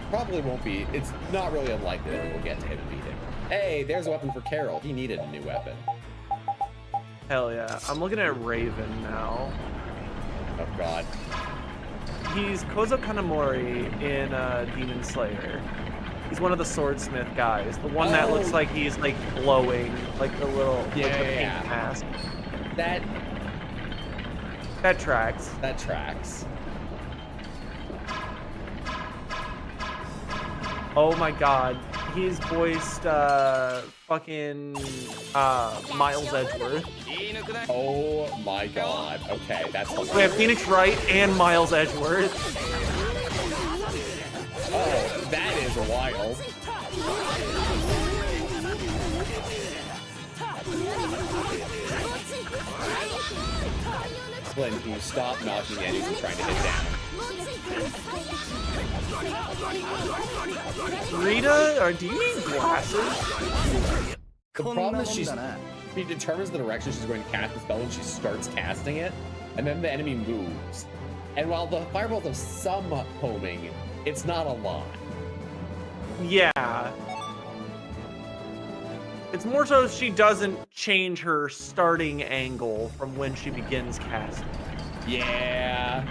Probably won't be. It's not really unlikely that we will get to him and beat him. Hey, there's a weapon for Carol. He needed a new weapon. Hell yeah. I'm looking at Raven now. Oh god. He's Kozo Kanamori in Demon Slayer. He's one of the swordsmith guys. The one that looks like he's like glowing, like the little like the pink mask. That tracks. That tracks. Oh my god. He's voiced fucking Miles Edgeworth. Oh my god. Okay, that's hilarious. We have Phoenix Wright and Miles Edgeworth. Oh, that is wild. Glenn, can you stop knocking enemies and trying to hit down? Rita, or do you need glasses? The problem is she determines the direction she's going to cast the spell when she starts casting it, and then the enemy moves. And while the fireballs have some homing, it's not a lot. Yeah. It's more so she doesn't change her starting angle from when she begins casting. Yeah.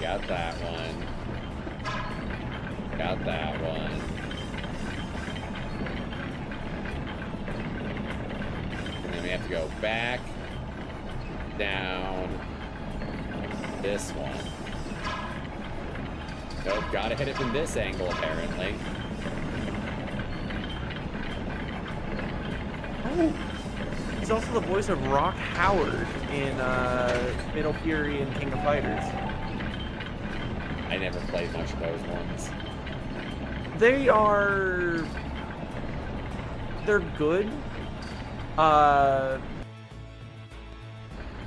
Got that one. Got that one. And then we have to go back, down, this one. Nope, gotta hit it from this angle, apparently. Oh, he's also the voice of Rock Howard in Fatal Fury and King of Fighters. I never played much of those ones. They're good.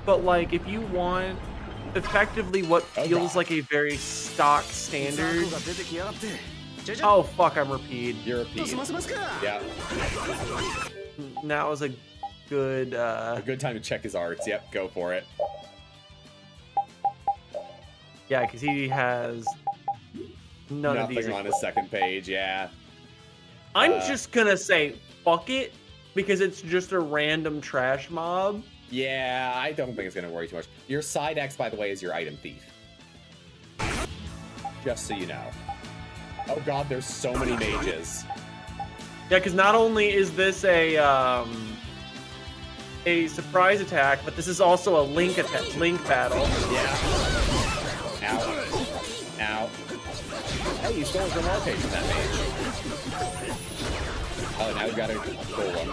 But like if you want effectively what feels like a very stock standard. Oh fuck, I'm repeat. You're repeat. Yeah. Now is a good a good time to check his arts. Yep, go for it. Yeah, because he has none of these. Nothing on his second page, yeah. I'm just gonna say fuck it, because it's just a random trash mob. Yeah, I don't think it's gonna worry too much. Your side X, by the way, is your item thief. Just so you know. Oh god, there's so many mages. Yeah, because not only is this a surprise attack, but this is also a link battle. Yeah. Ow. Ow. Hey, you stole some more page from that mage. Oh, now we gotta pull one.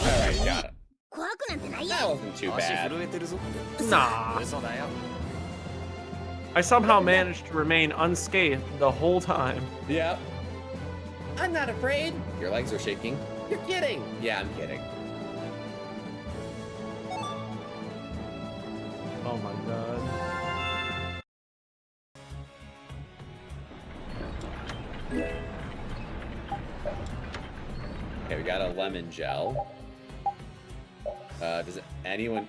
Alright, got it. That wasn't too bad. Nah. I somehow managed to remain unscathed the whole time. Yep. I'm not afraid. Your legs are shaking. You're kidding. Yeah, I'm kidding. Oh my god. Okay, we got a lemon gel. Does anyone...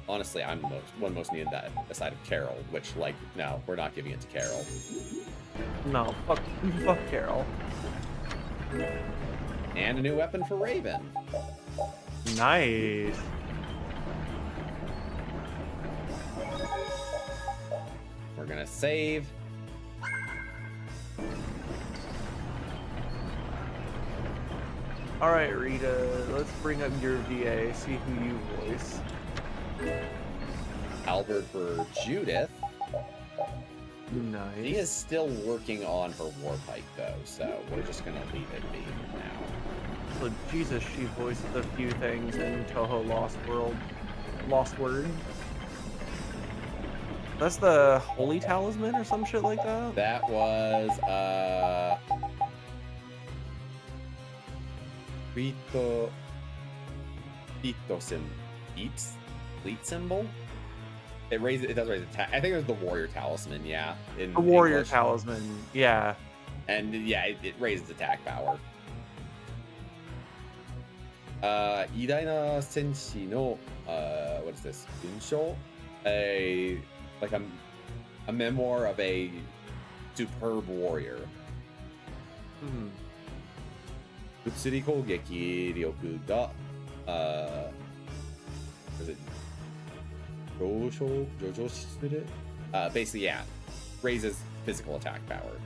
Honestly, I'm the one most needed that aside of Carol, which, like, no, we're not giving it to Carol. No, fuck Carol. And a new weapon for Raven. Nice. We're gonna save. All right, Rita, let's bring up your VA, see who you voice. Albert for Judith. Nice. She is still working on her Warpike, though, so we're just gonna leave it be for now. So Jesus, she voiced a few things in Toho Lost Word. That's the Holy Talisman or some shit like that? That was, Fleet symbol? It does raise attack. I think it was the Warrior Talisman, yeah. In The Warrior English. Talisman, yeah. And yeah, it raises attack power. Idaina Senshi no, what is this? Bunsho? A memoir of a superb warrior. Hmm. 物理攻撃力が、is it 上昇する? Basically, yeah, raises physical attack power.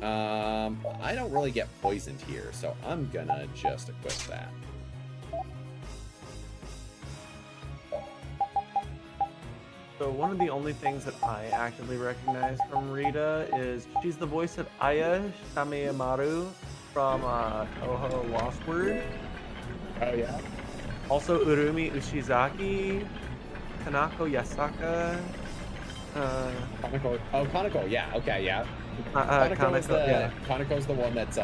I don't really get poisoned here, so I'm gonna just equip that. So one of the only things that I actively recognize from Rita is she's the voice of Aya Shamaemaru from Toho Lost Word. Oh yeah. Also Urumi Ushizaki, Kanako Yasaka, Kaneko. Oh, Kaneko. Yeah. Okay. Yeah. Kaneko, Kaneko's the one that's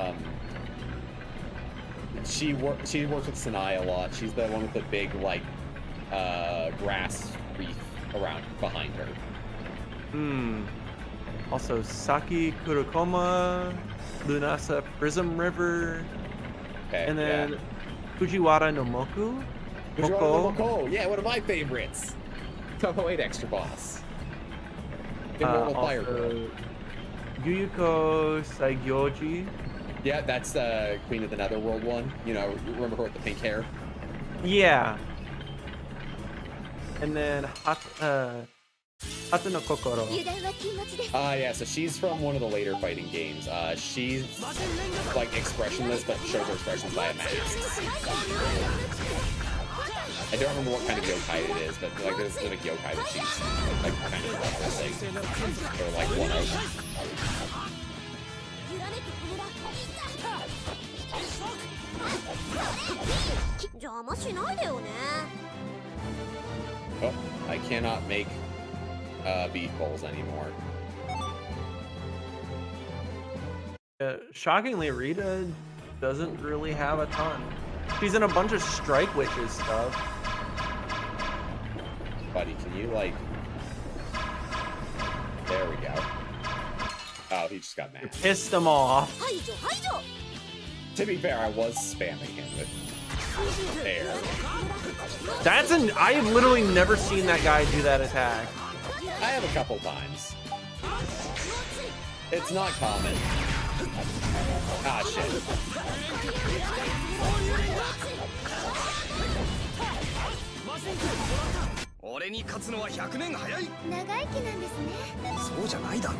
She works with Sanai a lot. She's the one with the big like grass wreath around behind her. Also Saki Kurokoma, Lunasa Prism River, Okay. and then Fujiwara no Moku. Fujiwara Moko. no Moko. Yeah, one of my favorites. Toho 8 extra boss. Immortal Fire Girl. Also Yuyuko Saigyoji. Yeah, that's the Queen of the Netherworld one. You know, remember her with the pink hair? Yeah. And then Hata no Kokoro. Yeah, so she's from one of the later fighting games. She's like expressionless, but shows her expressions by a mask. I don't remember what kind of yokai it is, but like there's a specific yokai that she's like kind of referencing. Or like one of. Oh, I cannot make beef bowls anymore. Shockingly, Rita doesn't really have a ton. She's in a bunch of Strike Witches stuff. Buddy, can you like... There we go. Oh, he just got mad. Pissed him off. To be fair, I was spamming him with air. I've literally never seen that guy do that attack. I have a couple times. It's not common. Ah, shit. 俺に勝つのは100年早い。長生きなんですね。そうじゃないだろ。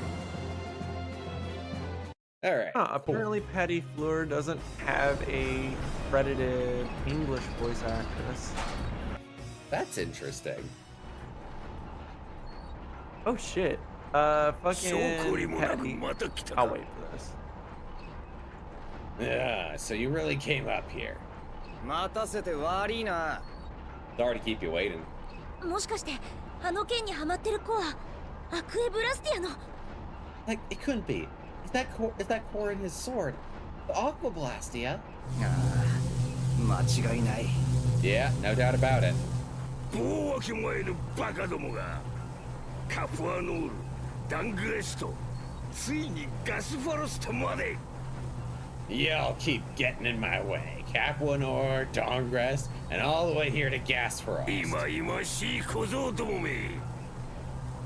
Alright. Apparently Patty Fleur doesn't have a credited English voice actress. That's interesting. Oh shit. Fucking Patty. I'll wait for this. Yeah, so you really came up here. 待たせて悪いな。 Sorry to keep you waiting. もしかしてあの剣にハマってる子はアクエブラスティアの Like, it couldn't be. Is that core in his sword? The Aqua Blastia? 間違いない。 Yeah, no doubt about it. 棒分け前のバカどもがカプアノール、ダングレスト、ついにガスファロストまで。 Y'all keep getting in my way. Capwanor, Dongrest, and all the way here to Gasfrost. 今々しい小僧どもめ。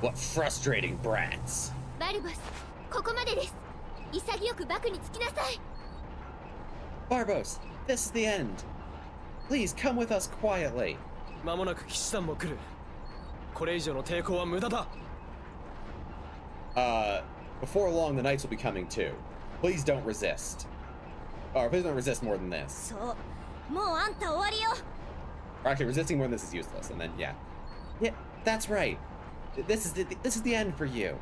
What frustrating brats. バルボス、ここまでです。潔くバクにつきなさい。 Barbos, this is the end. Please come with us quietly. 間もなく騎士団も来る。これ以上の抵抗は無駄だ。Before long, the knights will be coming too. Please don't resist. Or please don't resist more than this. そう、もうあんた終わりよ。 Or actually, resisting more than this is useless. And then, yeah. Yeah, that's right. This is the end for you.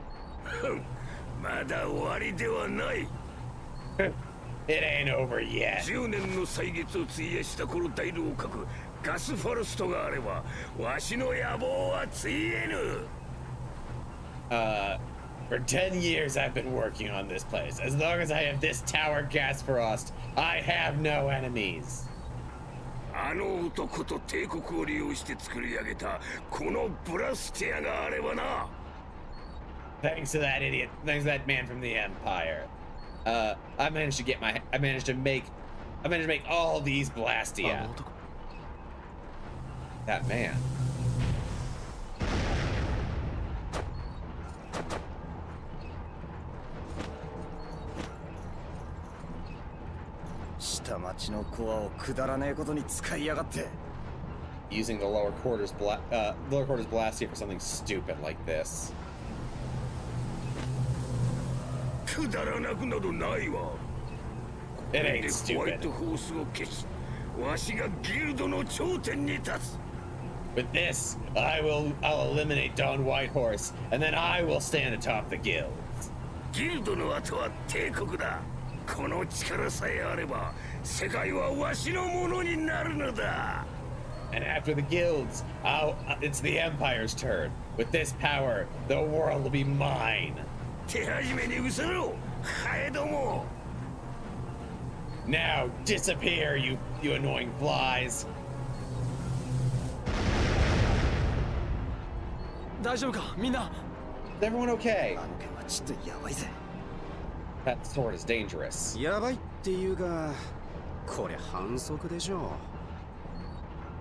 まだ終わりではない。 It ain't over yet. 10年の歳月を費やしたこの大老閣ガスファルストがあればわしの野望はついえぬ。 For 10 years I've been working on this place. As long as I have this tower Gasfrost, I have no enemies. あの男と帝国を利用して作り上げたこのブラスティアがあればな。 Thanks to that idiot, thanks to that man from the Empire. I managed to make all these Blastia. That man. 下町のコアをくだらねえことに使いやがって。 Using the lower quarters Blastia for something stupid like this. くだらなくなどないわ。 It ain't でホワイ stupid. トホースを消し、わしがギルドの頂点に立つ。 With this, I'll eliminate Don Whitehorse, and then I will stand atop the guilds. ギルドの後は帝国だ。この力さえあれば、世界はわしのものになるのだ。 And after the guilds, it's the Empire's turn. With this power, the world will be mine. 手始めに失せろ、ハエども。 Now disappear, you annoying flies. 大丈夫か、みんな。 Is everyone okay? あの剣はちょっとやばいぜ。 That sword is dangerous. やばいっていうが、こりゃ反則でしょ。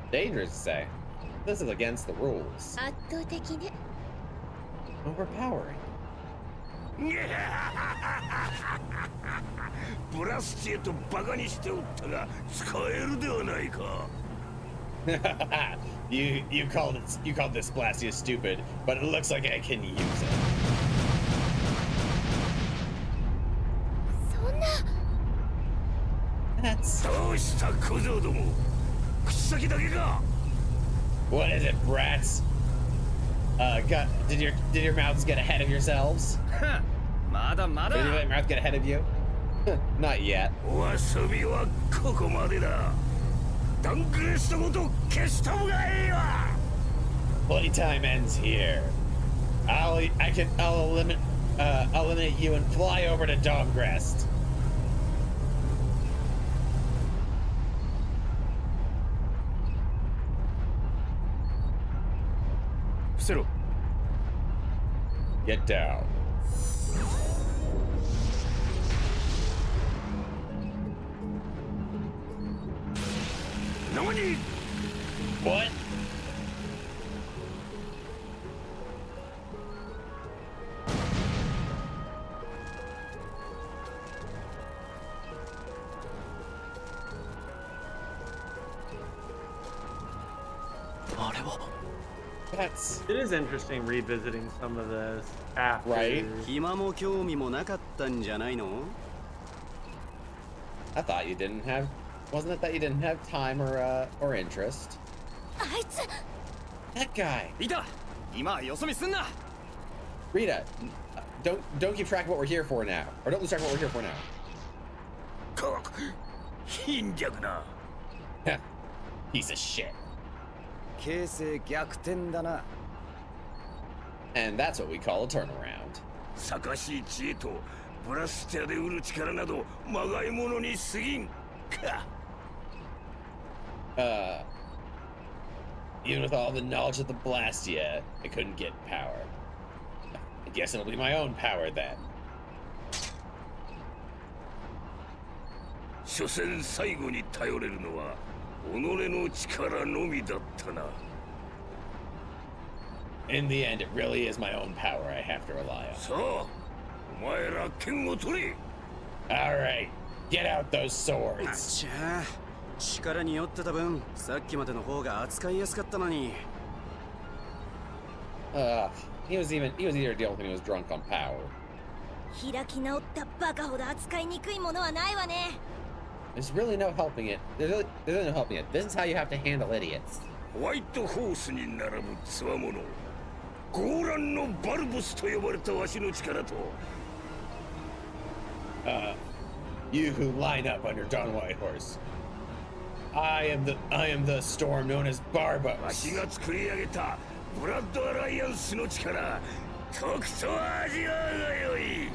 Dangerous to say. This is against the rules. 圧倒的ね。 Overpowering. ブラスチェとバカにしておったが使えるではないか。you called this Blastia stupid, but it looks like I can use it. そんな。That's どうした小僧ども。口先だけか。 what is it, brats? Did your mouths get ahead of yourselves? まだま Did だ。 your mouth get ahead of you? Not yet. お遊びはここまでだ。ダングレストごと消した方がええわ。 Playtime ends here. I'll eliminate you and fly over to Dongrest. 伏せろ。 Get down. 何？ What? あれは。 That's It is interesting revisiting some of this after. Right. 暇も興味もなかったんじゃないの？ I thought you didn't have. Wasn't it that you didn't have time or interest? あいつ、 That guy. いた。今よそ見すんな。 Rita, don't keep track of what we're here for now, or don't lose track of what we're here for now. か、貧弱な。 Piece of shit. 形勢逆転だな。 And that's what we call a turnaround. さかしい知恵とブラステアで売る力などまがいものに過ぎんか。Even with all the knowledge of the Blastia, I couldn't get power. I guess it'll be my own power then. 所詮最後に頼れるのは己の力のみだったな。In the end, it really is my own power I have to rely on. さあ、お前ら剣を取れ。 Alright, get out those あ swords. ちゃ力に酔ってた分さっきまでの方が扱いやすかったのに。He was easier to deal with when he was drunk on power. 開き直ったバカほど扱いにくいものはないわね。 There's really no helping it. There's really no helping it. This is how you have to handle idiots. ホワイトホースに並ぶつわもの。ゴーランのバルボスと呼ばれたわしの力と。You who line up under Don Whitehorse. I am the storm known as わ Barbos. しが作り上げたブラッドアライアンスの力。とくと味わうがよい。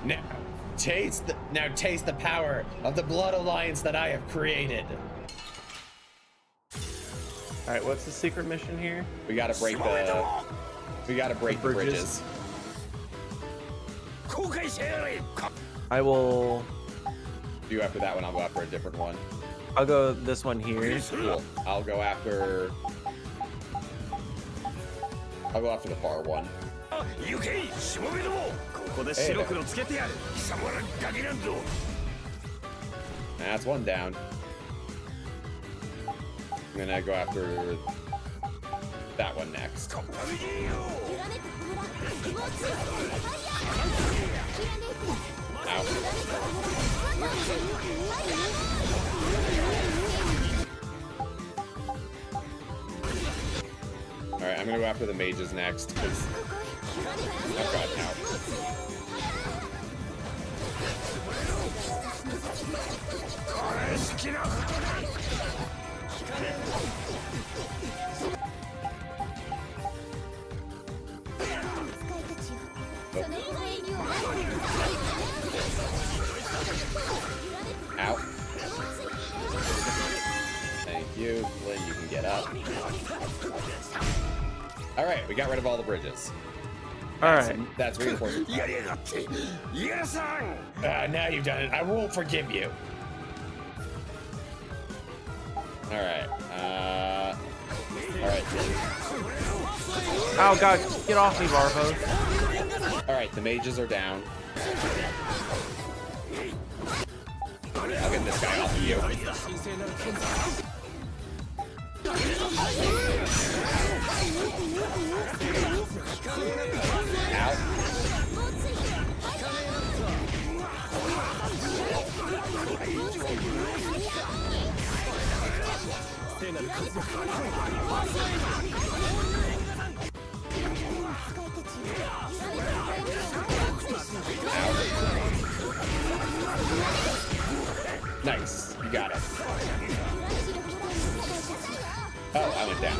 Now taste the power of the blood alliance that I have created. All right, what's the secret mission here? We gotta break the bridges. 後悔しやがれ。 I will. You after that one, I'll go after a different one. I'll go this one here. Cool. I'll go after the far one. 行け、しもべども。ここで白黒つけてやる。貴様らだけなんぞ。 That's one down. I'm gonna go after that one next. Alright, I'm gonna go after the mages next, because I've got out. Out. Thank you. Lynn, you can get up. Alright, we got rid of all the bridges. All right. That's reinforcement. やりやがって。やさん。 Now you've done it. I won't forgive you. Alright. Alright. Oh god, get off me, Barbos. Alright, the mages are down. I'll get this guy off of you. Out. Nice, you got it. Oh, I went down.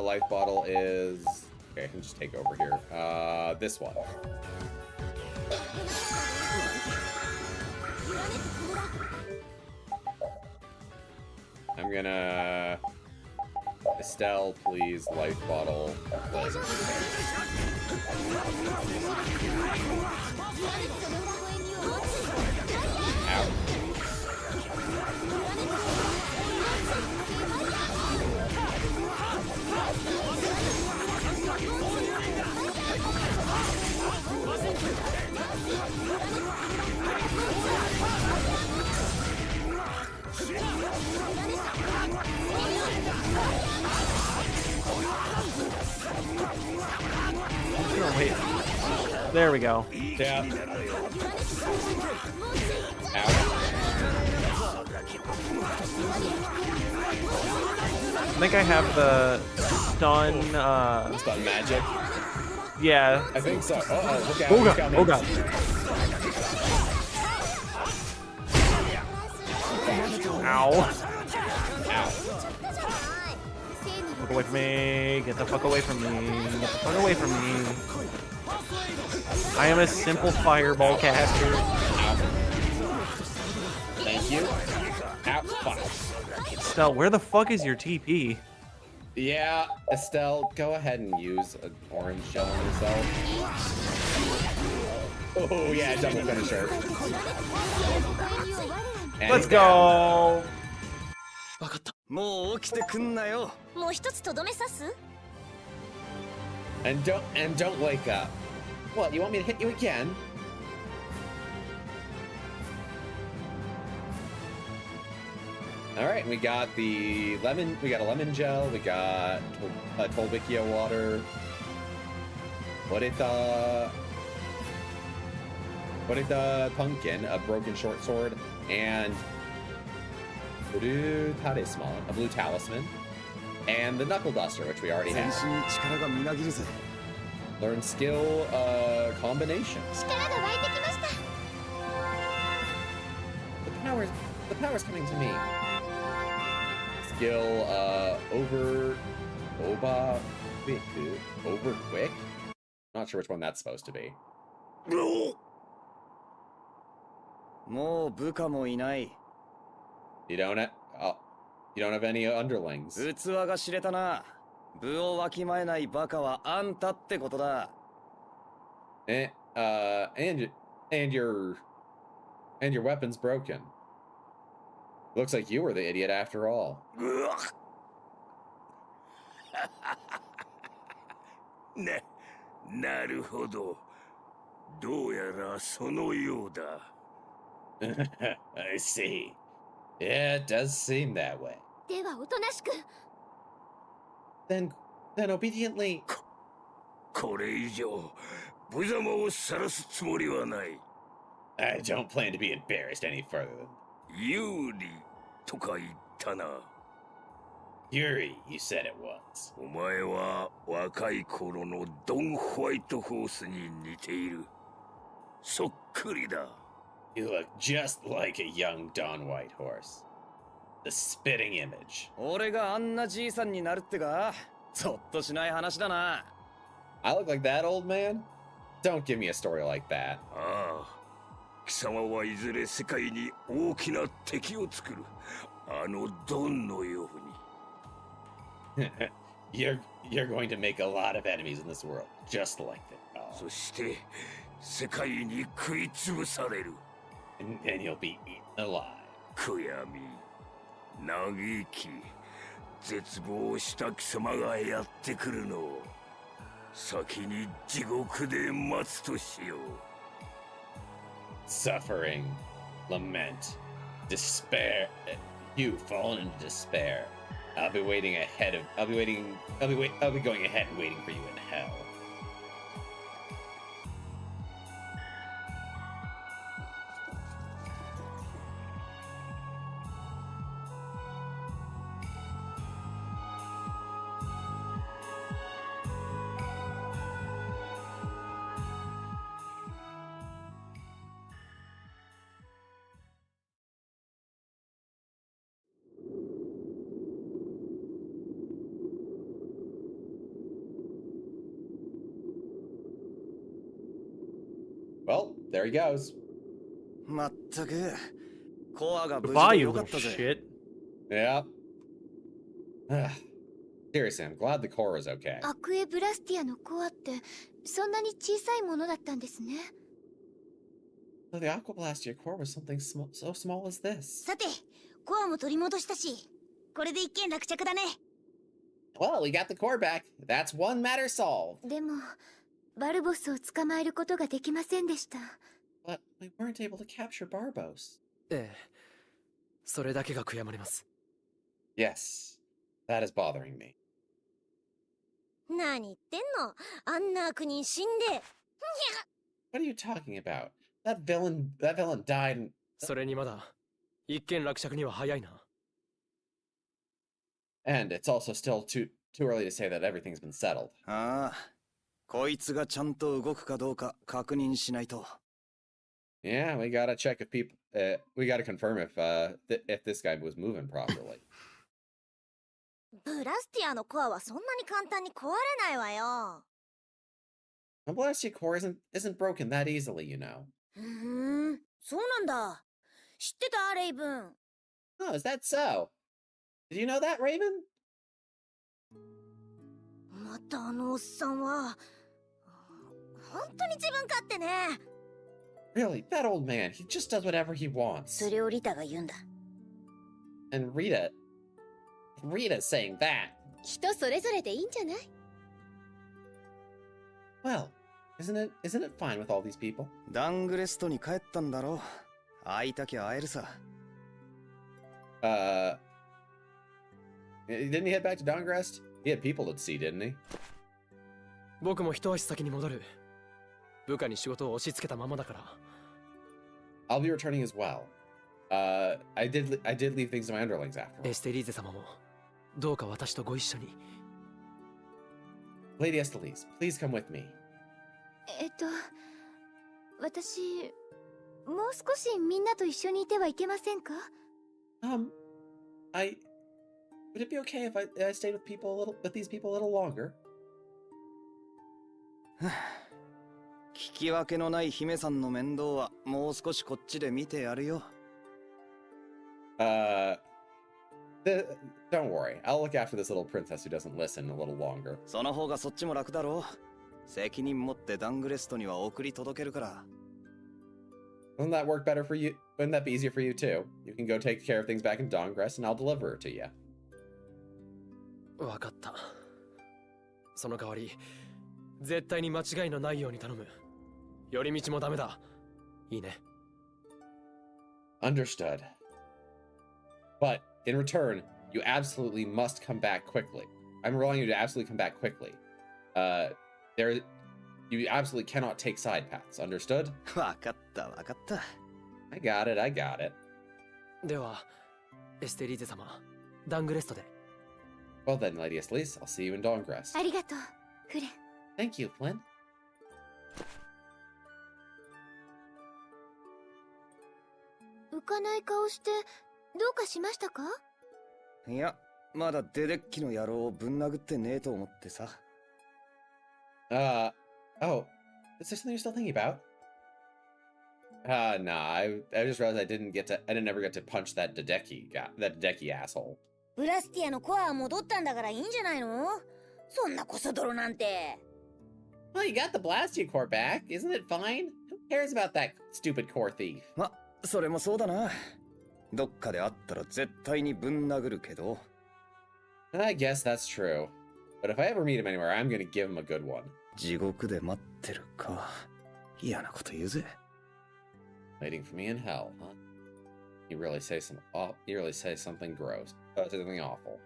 Life bottle is... Okay, I can just take over here. This one. I'm gonna... Estelle, please. Life bottle. Pleasant. Out. No, wait. There we go. Yeah. Out. I think I have the stun. Stun magic. Yeah. I think so. Uh-oh, look out. Oh he's god. coming. Oh god. Ow. Ow. fuck away from me. Get the fuck away from me. Get the fuck away from me. I am a simple fireball caster. Thank you. Ow, fuck. Estelle, where the fuck is your TP? Yeah, Estelle, go ahead and use an orange gel on yourself. Oh, yeah, double finisher. And Let's he's down. go. 分かった。もう起きてくんなよ。もう一つとどめ刺す？ And don't wake up. What, you want me to hit you again? Alright, we got a lemon gel, we got Tolbikia water. What did the pumpkin, a broken short sword, and a blue talisman, and the knuckle duster, which we already 全 have. 身に力がみなぎるぜ。 Learn skill combination. 力が湧いてきました。 The power's coming to me. Skill over quick. Not sure which one that's supposed to be. もう部下もいない。 You don't have any underlings. 器が知れたな。部をわきまえないバカはあんたってことだ。And your weapon's broken. Looks like you were the idiot after all. なるほど。どうやらそのようだ。I see. Yeah, it does seem that way. ではおとなしく。 Then obediently. これ以上、無様を晒すつもりはない。I don't plan to be embarrassed any further. 有利とか言ったな。Yuri, you said it was. お前は若い頃のドン・ホワイトホースに似ている。そっくりだ。You look just like a young Don Whitehorse. The spitting image. 俺があんなじいさんになるってか、ぞっとしない話だな。I look like that, old man? Don't give me a story like that. ああ。貴様はいずれ世界に大きな敵を作る。あのドンのように。You're going to make a lot of enemies in this world, just like that. そして世界に食いつぶされる。And then you'll be eaten alive. 悔やみ、嘆き、絶望した貴様がやってくるのを先に地獄で待つとしよう。Suffering, lament, despair. You've fallen into despair. I'll be going ahead and waiting for you in hell. Well, there he goes. まったく、コアが無事 Goodbye, で you よかっ little たぜ。 shit. Yeah. Seriously, I'm glad the core is okay. アクエブラスティアのコアってそんなに小さいものだったんですね。So the Aquablastia core was something so small as this. さて、コアも取り戻したし、これで一件落着だね。Well, we got the core back. That's one matter solved. でもバルボスを捕まえることができませんでした。But we weren't able to capture Barbos. ええ。それだけが悔やまれます。Yes, that is bothering me. 何言ってんの？あんな悪人死んで。What are you talking about? That villain died in... それにまだ一件落着には早いな。And it's also still too early to say that everything's been settled. ああ、こいつがちゃんと動くかどうか確認しないと。Yeah, we gotta check if people... we gotta confirm if this guy was moving properly. ブラスティアのコアはそんなに簡単に壊れないわよ。 The Blastia core isn't broken that easily, you know. そうなんだ。知ってたレイブン。 Oh, is that so? Did you know that, Raven? またあのおっさんは本当に自分勝手ね。 Really, that old man, he just does whatever he wants. それをリタが言うんだ。 And Rita's saying that. 人それぞれでいいんじゃない？ Well, isn't it fine with all these people? ダングレストに帰ったんだろ。会いたきゃ会えるさ。Didn't he head back to Dongrest? He had people to see, didn't he? 僕も一足先に戻る。部下に仕事を押し付けたままだから。I'll be returning as well. I did leave things to my underlings after. エステリーゼ様もどうか私とご一緒に。Lady Estelise, please come with me. 私、もう少しみんなと一緒にいてはいけませんか？ Would it be okay if I stayed with these people a little longer? 聞き分けのない姫さんの面倒はもう少しこっちで見てやるよ。Don't worry. I'll look after this little princess who doesn't listen a little longer. その方がそっちも楽だろう。責任持ってダングレストには送り届けるから。Wouldn't that work better for you? Wouldn't that be easier for you too? You can go take care of things back in Dongrest and I'll deliver her to you. わかった。その代わり、絶対に間違いのないように頼む。寄り道もダメだ。いいね。Understood. But in return, you absolutely must come back quickly. I'm relying on you to absolutely come back quickly. You absolutely cannot take side paths. Understood? わかったわかった。I got it. では、エステリーゼ様、ダングレストで。Well then, Lady Estelise, I'll see you in Dongrest. ありがとう、フレン。 Thank you, Flynn. 浮かない顔してどうかしましたか？いや、まだデデッキの野郎をぶん殴ってねえと思ってさ。Oh, is there something you're still thinking about? Nah, I just realized I didn't ever get to punch that Dedeki asshole. ブラスティアのコアは戻ったんだからいいんじゃないの？そんなコソ泥なんて。 Well, you got the Blastia core back. Isn't it fine? Who cares about that stupid core thief? ま、それもそうだな。どっかで会ったら絶対にぶん殴るけど。I guess that's true. But if I ever meet him anywhere, I'm gonna give him a good one. 地獄で待ってるか。嫌なこと言うぜ。Waiting for me in hell, huh? You really say something gross. Something awful.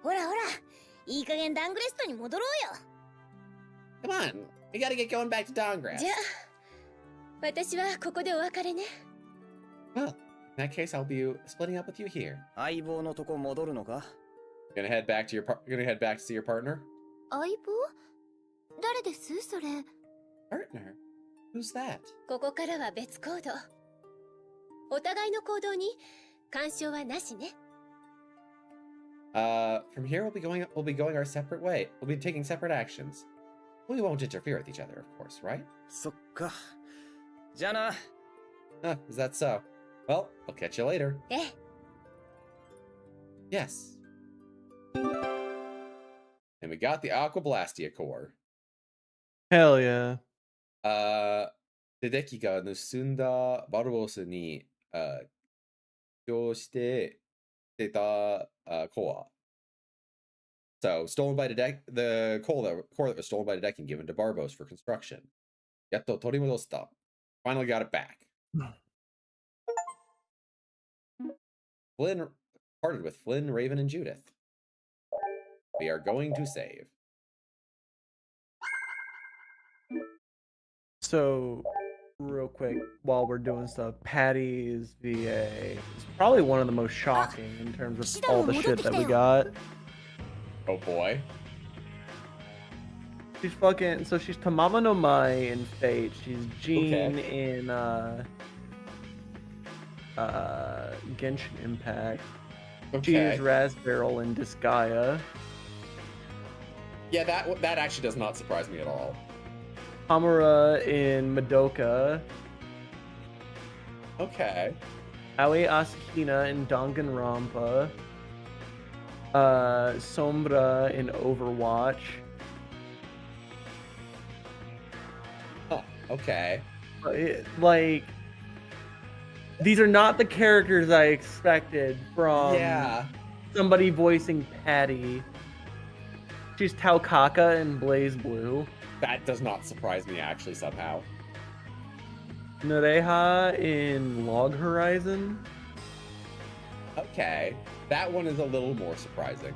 ほらほら、いい加減ダングレストに戻ろうよ。 Come on, we gotta get going back to Dongrest. じゃあ、私はここでお別れね。 Well, in that case, I'll be splitting up with you here. 相棒のとこ戻るのか？ Gonna head back to see your partner? 相棒？誰です？それ。Partner? Who's that? ここからは別行動。お互いの行動に干渉はなしね。From here we'll be going our separate way. We'll be taking separate actions. We won't interfere with each other, of course, right? そっか。じゃあな。Is that so? Well, I'll catch you later. ええ。 Yes. And we got the Aqua Blastia core. Hell yeah. デデキが盗んだバルボスに、使用してた、core. So, stolen by the core that was stolen by Dedeki and given to Barbos for construction. やっと取り戻した. Finally got it back. Flynn parted with Flynn, Raven, and Judith. We are going to save. So, real quick, while we're doing stuff, Patty's VA is probably one of the most shocking in terms of all the shit that we got. Oh boy. She's fucking, so she's Tamama no Mai in Fate. She's Jean in Genshin Impact. She Okay. is Raspberry in Disgaea. Yeah, that actually does not surprise me at all. Hamura in Madoka. Okay. Aoi Asakina in Danganronpa. Sombra in Overwatch. Huh. Okay. Like, these are not the characters I expected from Yeah. somebody voicing Patty. She's Taukaka in Blaze Blue. That does not surprise me actually somehow. Noreha in Log Horizon. Okay. That one is a little more surprising.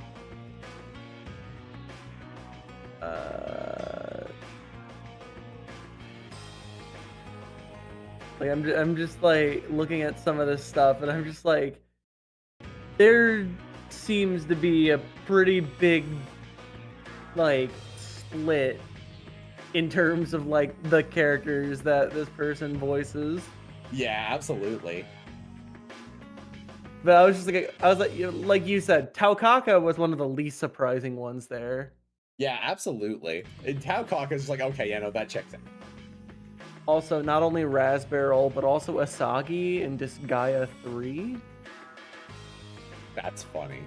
Like I'm just like looking at some of this stuff, and I'm just like, there seems to be a pretty big like split in terms of like the characters that this person voices. Yeah, absolutely. But I was just like you said, Taukaka was one of the least surprising ones there. Yeah, absolutely. And Tao Kaka's just like, okay, yeah, no, that checks out. Also, not only Raspberry, but also Asagi in Disgaea 3. That's funny.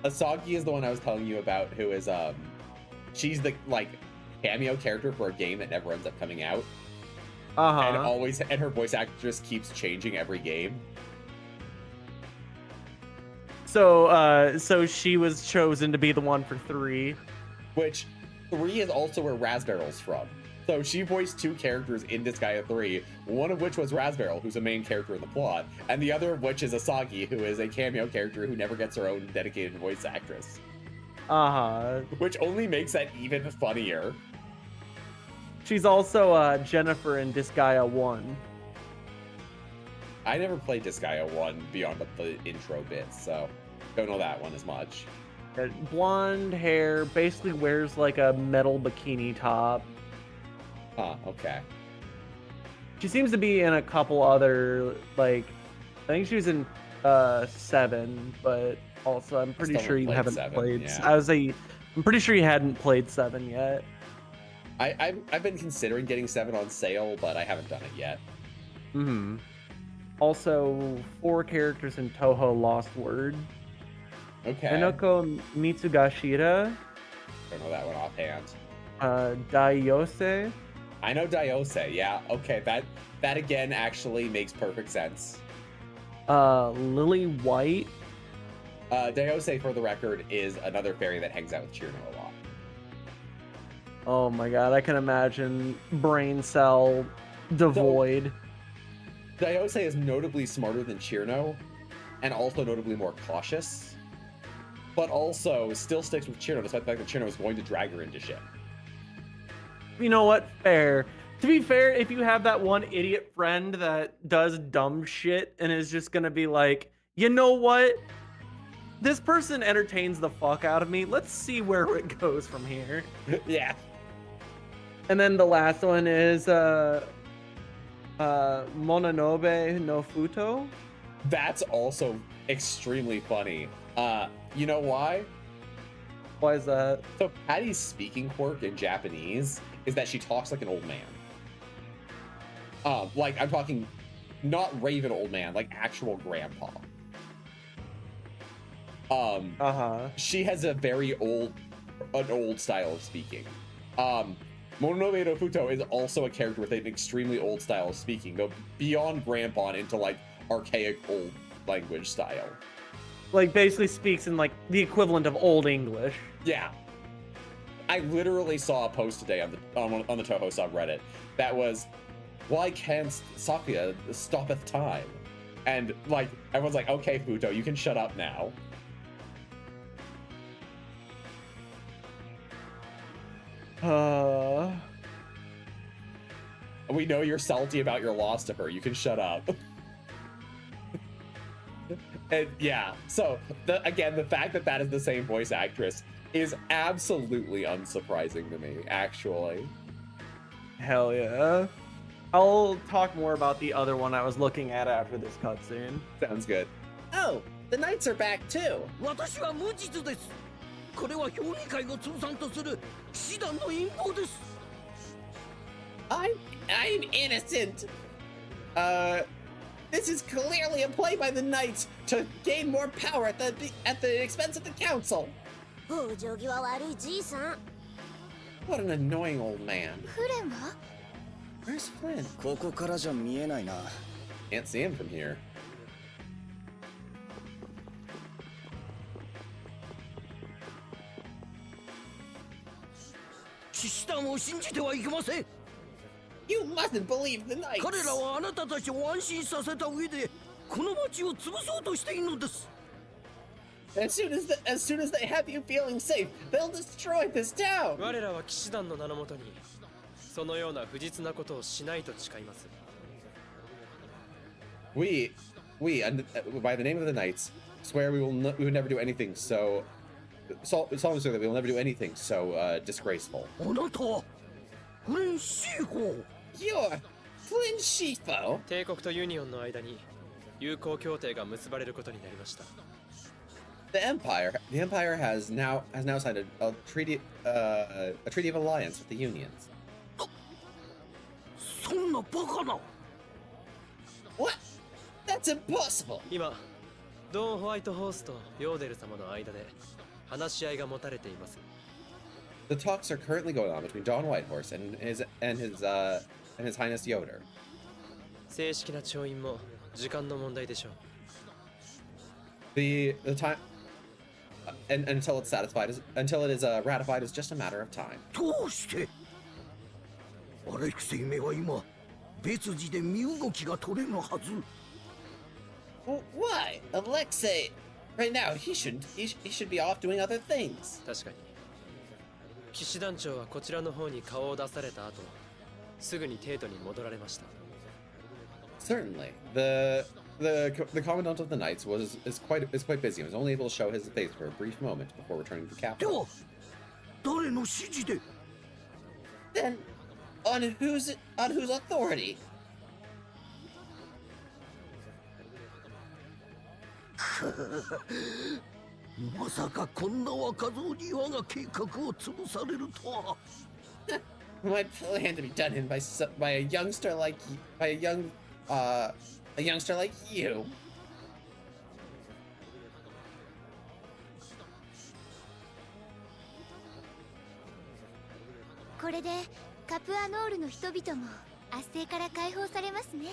Asagi is the one I was telling you about, who is she's the like cameo character for a game that never ends up coming out. And her voice actress keeps changing every game. So she was chosen to be the one for 3. Which 3 is also where Raspberry's from. So she voiced 2 characters in Disgaea 3, one of which was Raspberry, who's a main character in the plot, and the other of which is Asagi, who is a cameo character who never gets her own dedicated voice actress. Which only makes that even funnier. She's also Jennifer in Disgaea 1. I never played Disgaea 1 beyond the intro bits, so don't know that one as much. Blonde hair, basically wears like a metal bikini top. Huh, okay. She seems to be in a couple other, like, I think she was in 7, but also I'm pretty sure you haven't played. Yeah. I'm pretty sure you hadn't played 7 yet. I've been considering getting 7 on sale, but I haven't done it yet. Also, 4 characters in Toho Lost Word. Okay. Enoko Mitsugashira. Don't know that one offhand. Daiyose. I know Daiyose, yeah. Okay, that again actually makes perfect sense. Lily White. Daiyose, for the record, is another fairy that hangs out with Chirno a lot. Oh my god, I can imagine brain cell devoid. So, Daiyose is notably smarter than Chirno, and also notably more cautious, but also still sticks with Chirno despite the fact that Chirno is going to drag her into shit. You know what? Fair. To be fair, if you have that one idiot friend that does dumb shit and is just gonna be like, you know what? This person entertains the fuck out of me. Let's see where it goes from here. Yeah. And then the last one is Mononobe no Futo. That's also extremely funny. You know why? Why is that? So Patty's speaking quirk in Japanese is that she talks like an old man. Like I'm talking not Raven old man, like actual grandpa. She has a very old style of speaking. Mononobe no Futo is also a character with an extremely old style of speaking, though beyond grandpa and into like archaic old language style. Like basically speaks in like the equivalent of Old English. Yeah. I literally saw a post today on the Toho subreddit that was, "Why can't Sakuya stoppeth time?" And like everyone's like, "Okay, Futo, you can shut up now." We know you're salty about your loss to her. You can shut up. And yeah, so the fact that is the same voice actress is absolutely unsurprising to me, actually. Hell yeah. I'll talk more about the other one I was looking at after this cutscene. Sounds good. Oh, the knights are back too. 私は無実です。これは評議会を通算とする騎士団の陰謀です。I'm innocent. This is clearly a play by the knights to gain more power at the expense of the council. お行儀は悪いじいさん。 What an annoying old man. フレンは Where's Flynn? ここからじゃ見えないな。 Can't see him from here. 騎士団を信じてはいけません。 You mustn't believe the knights. 彼らはあなたたちを安心させた上でこの町を潰そうとしているのです。 As soon as they have you feeling safe, they'll destroy this town. 我らは騎士団の名のもとにそのような不実なことをしないと誓います。 We, by the name of the knights, swear we would never do anything so solemnly swear that we will never do anything so disgraceful. あなたはフレンシーホー。 You're Flynn Shifo. 帝国とユニオンの間に友好協定が結ばれることになりました。 The Empire has now signed a treaty of alliance with the unions. そんなバカな。 What? That's impossible. 今ドン・ホワイトホースとヨーデル様の間で話し合いが持たれています。 The talks are currently going on between Don Whitehorse and his Highness Yoder. 正式な調印も時間の問題でしょう。 The time and until it is ratified is just a matter of time. どうしてアレクセイめは今別次で身動きが取れぬはず。 Why, Alexei? Right now, he should be off doing other things. 確かに騎士団長はこちらの方に顔を出された後すぐに帝都に戻られました。 Certainly, the commandant of the knights is quite busy and was only able to show his face for a brief moment before returning to the で capital. は誰の指示で。 Then, on whose authority? まさかこんな若造に我が計画を潰されるとは。 My plan to be done in by a youngster like you. これでカプアノールの人々も圧政から解放されますね。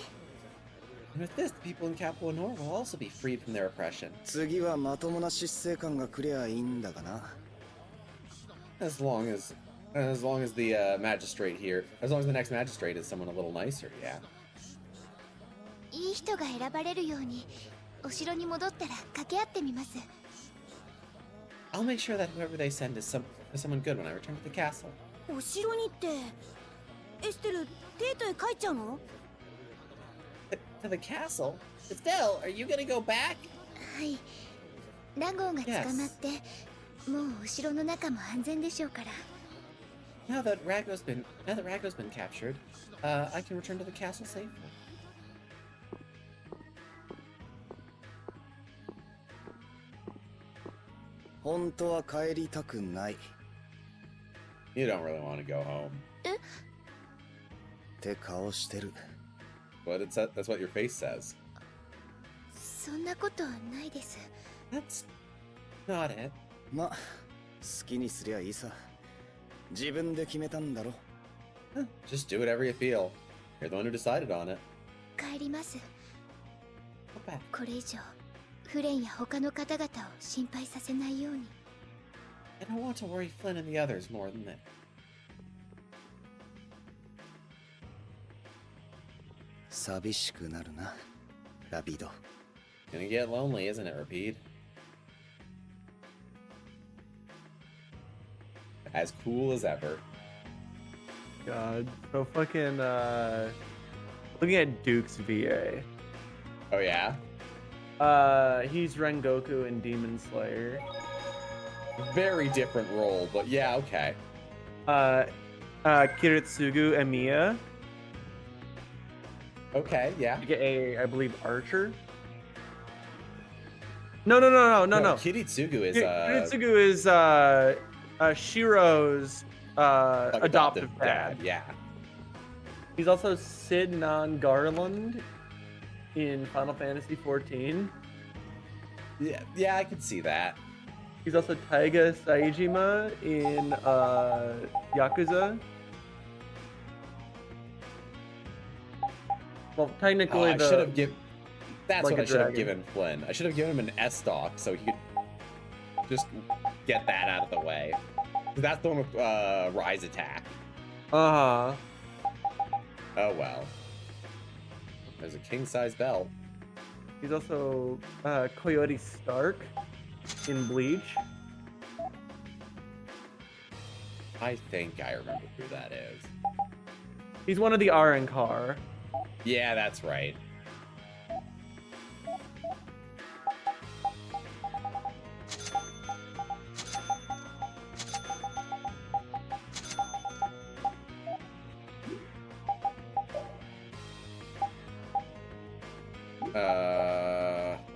And with this, the people in Capua Nor will also be freed from their oppression. 次はまともな執政官が来りゃいいんだがな。 As long as the magistrate here, as long as the next magistrate is someone a little nicer, yeah. いい人が選ばれるようにお城に戻ったら掛け合ってみます。 I'll make sure that whoever they send is someone good when I return to the castle. お城にってエステルテートへ帰っちゃうの？ To the castle? Estelle, are you gonna go back? はい。ラゴーが捕まって、もうお城の中も安全でしょうから。 Now that Rago's been captured, I can return to the castle safely. 本当は帰りたくない。 You don't really want to go home. って顔してる。 But that's what your face says. そんなことないです。 That's not it. ま、好きにすりゃいいさ。自分で決めたんだろ。 Just do whatever you feel. You're the one who decided on it. 帰ります。 Go back. これ以上フレンや他の方々を心配させないように。 I don't want to worry Flynn and the others more than that. 寂しくなるな、ラビド。 Gonna get lonely, isn't it, Rapide? As cool as ever. God, so fucking looking at Duke's VA. Oh yeah? He's Rengoku in Demon Slayer. Very different role, but yeah, okay. Kiritsugu Emiya. Okay, yeah. I believe Archer. No. Kiritsugu is Kiritsugu is Shiro's like adoptive dad. Yeah. He's also Sid Non-Garland in Final Fantasy XIV. Yeah, I can see that. He's also Taiga Saejima in Yakuza. Well, technically, I should have given. That's like what a I should have dragon. given Flynn. I should have given him an S-Doc so he could just get that out of the way. 'Cause that's the one with Rise Attack. Uh-huh. Oh well. There's a king-size belt. He's also Coyote Stark in Bleach. I think I remember who that is. He's one of the Arrancar. Yeah, that's right.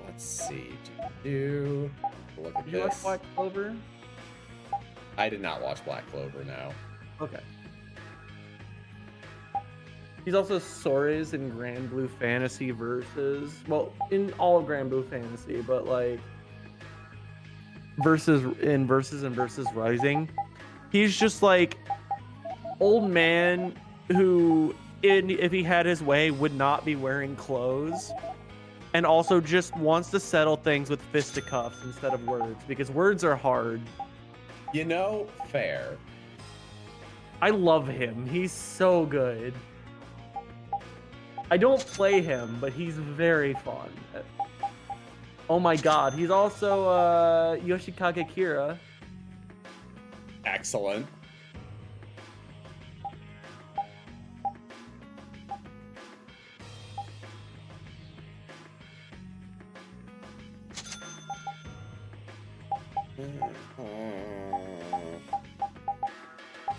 Let's see. Look at Did you watch this. Black Clover? I did not watch Black Clover, no. Okay. He's also Sores in Grand Blue Fantasy Versus. Well, in all of Grand Blue Fantasy, but like Versus and Versus Rising. He's just like old man who, if he had his way, would not be wearing clothes. And also just wants to settle things with fisticuffs instead of words, because words are hard. You know, fair. I love him. He's so good. I don't play him, but he's very fun. Oh my god, he's also Yoshikage Kira. Excellent.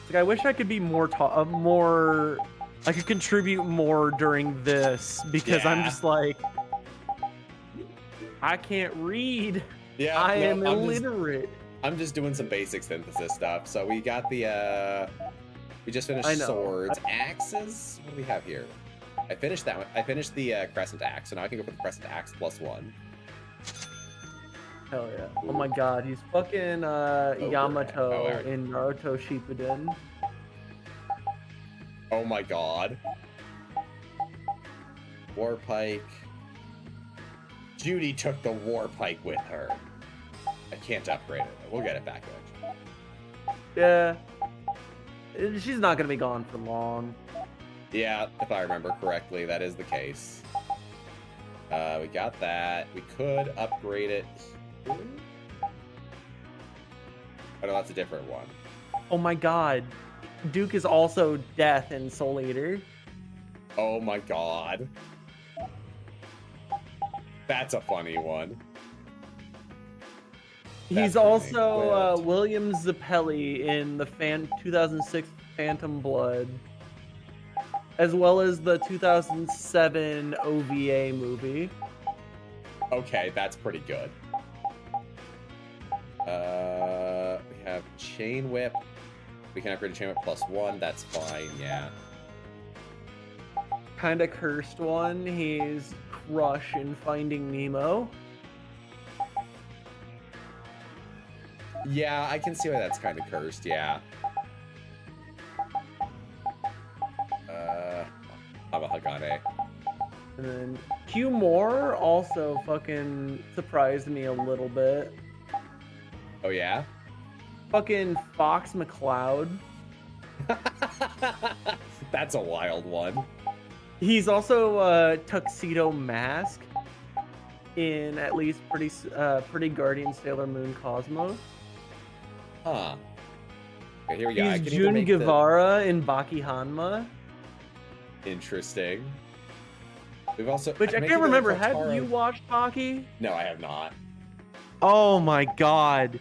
Like, I wish I could be more more. I could contribute more during this because I'm Yeah. just like, I can't read. Yeah, I no, am illiterate. I'm just doing some basic synthesis stuff. So we got the we just finished I know. swords, axes. What do we have here? I finished that one. I finished the crescent axe, so now I can go for the crescent axe +1. Hell yeah! Oh my god, he's fucking Yamato alright. in Naruto Shippuden. Oh my god. Warpike. Judy took the Warpike with her. I can't upgrade it. We'll get it back eventually. Yeah, she's not gonna be gone for long. Yeah, if I remember correctly, that is the case. We got that. We could upgrade it. Oh no, that's a different one. Oh my god, Duke is also Death in Soul Eater. Oh my god. That's a funny one. He's That's also equipped. William Zappelli in the 2006 Phantom Blood, as well as the 2007 OVA movie. Okay, that's pretty good. We have Chain Whip. We can upgrade a Chain Whip +1. That's fine, yeah. Kinda cursed one. He's Crush in Finding Nemo. Yeah, I can see why that's kind of cursed, yeah. Amahagane. And then Q Moore also fucking surprised me a little bit. Oh, yeah? Fucking Fox McCloud. That's a wild one. He's also Tuxedo Mask in at least Pretty Guardian Sailor Moon Cosmos. Huh. Okay, here we go. I He's can either Jun make the- Guevara in Baki Hanma. Interesting. We've also... Which I can can't make remember. either Have Kotaro- you watched Baki? No, I have not. Oh my god.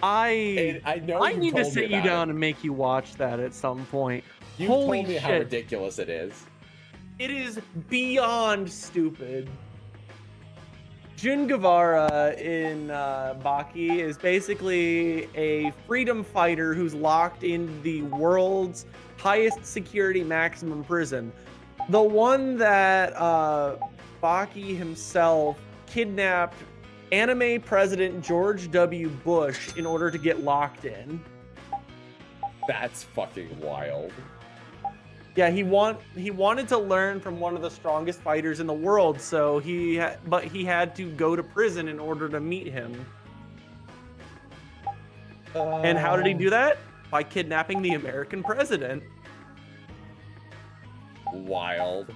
I know you need to told me sit you about down it. and make you watch that at some point. You Holy told me shit. how ridiculous it is. It is beyond stupid. Jun Guevara in Baki is basically a freedom fighter who's locked in the world's highest security maximum prison. The one that Baki himself kidnapped anime president George W. Bush in order to get locked in. That's fucking wild. Yeah, he wanted to learn from one of the strongest fighters in the world, so he had to go to prison in order to meet him. And how did he do that? By kidnapping the American president. Wild.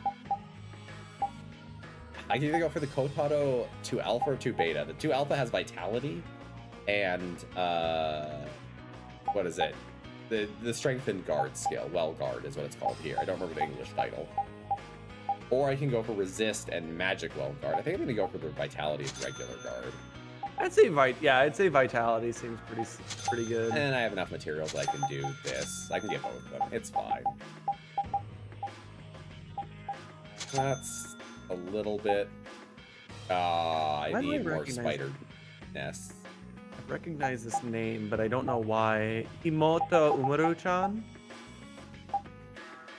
I can either go for the Kotaro 2 Alpha or 2 Beta. The 2 Alpha has Vitality and what is it? The Strengthened Guard skill. Well Guard is what it's called here. I don't remember the English title. Or I can go for Resist and Magic Well Guard. I think I'm gonna go for the Vitality and Regular Guard. I'd say Vitality seems pretty good. And I have enough materials that I can do this. I can get both of them. It's fine. That's a little bit. I Why do I need more recognize spider nests. I recognize this name, but I don't know why. Imoto Umaru-chan?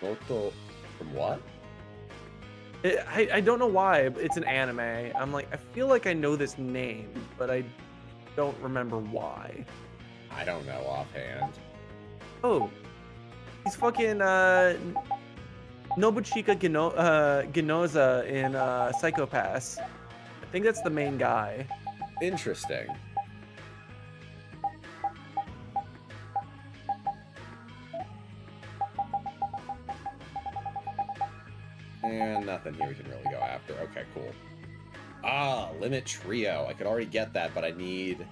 Moto from what? I don't know why. It's an anime. I'm like, I feel like I know this name, but I don't remember why. I don't know offhand. Oh, he's fucking Nobuchika Ginoza in Psycho-Pass. I think that's the main guy. Interesting. And nothing here we can really go after. Okay, cool. Ah, Limit Trio. I could already get that, but I need...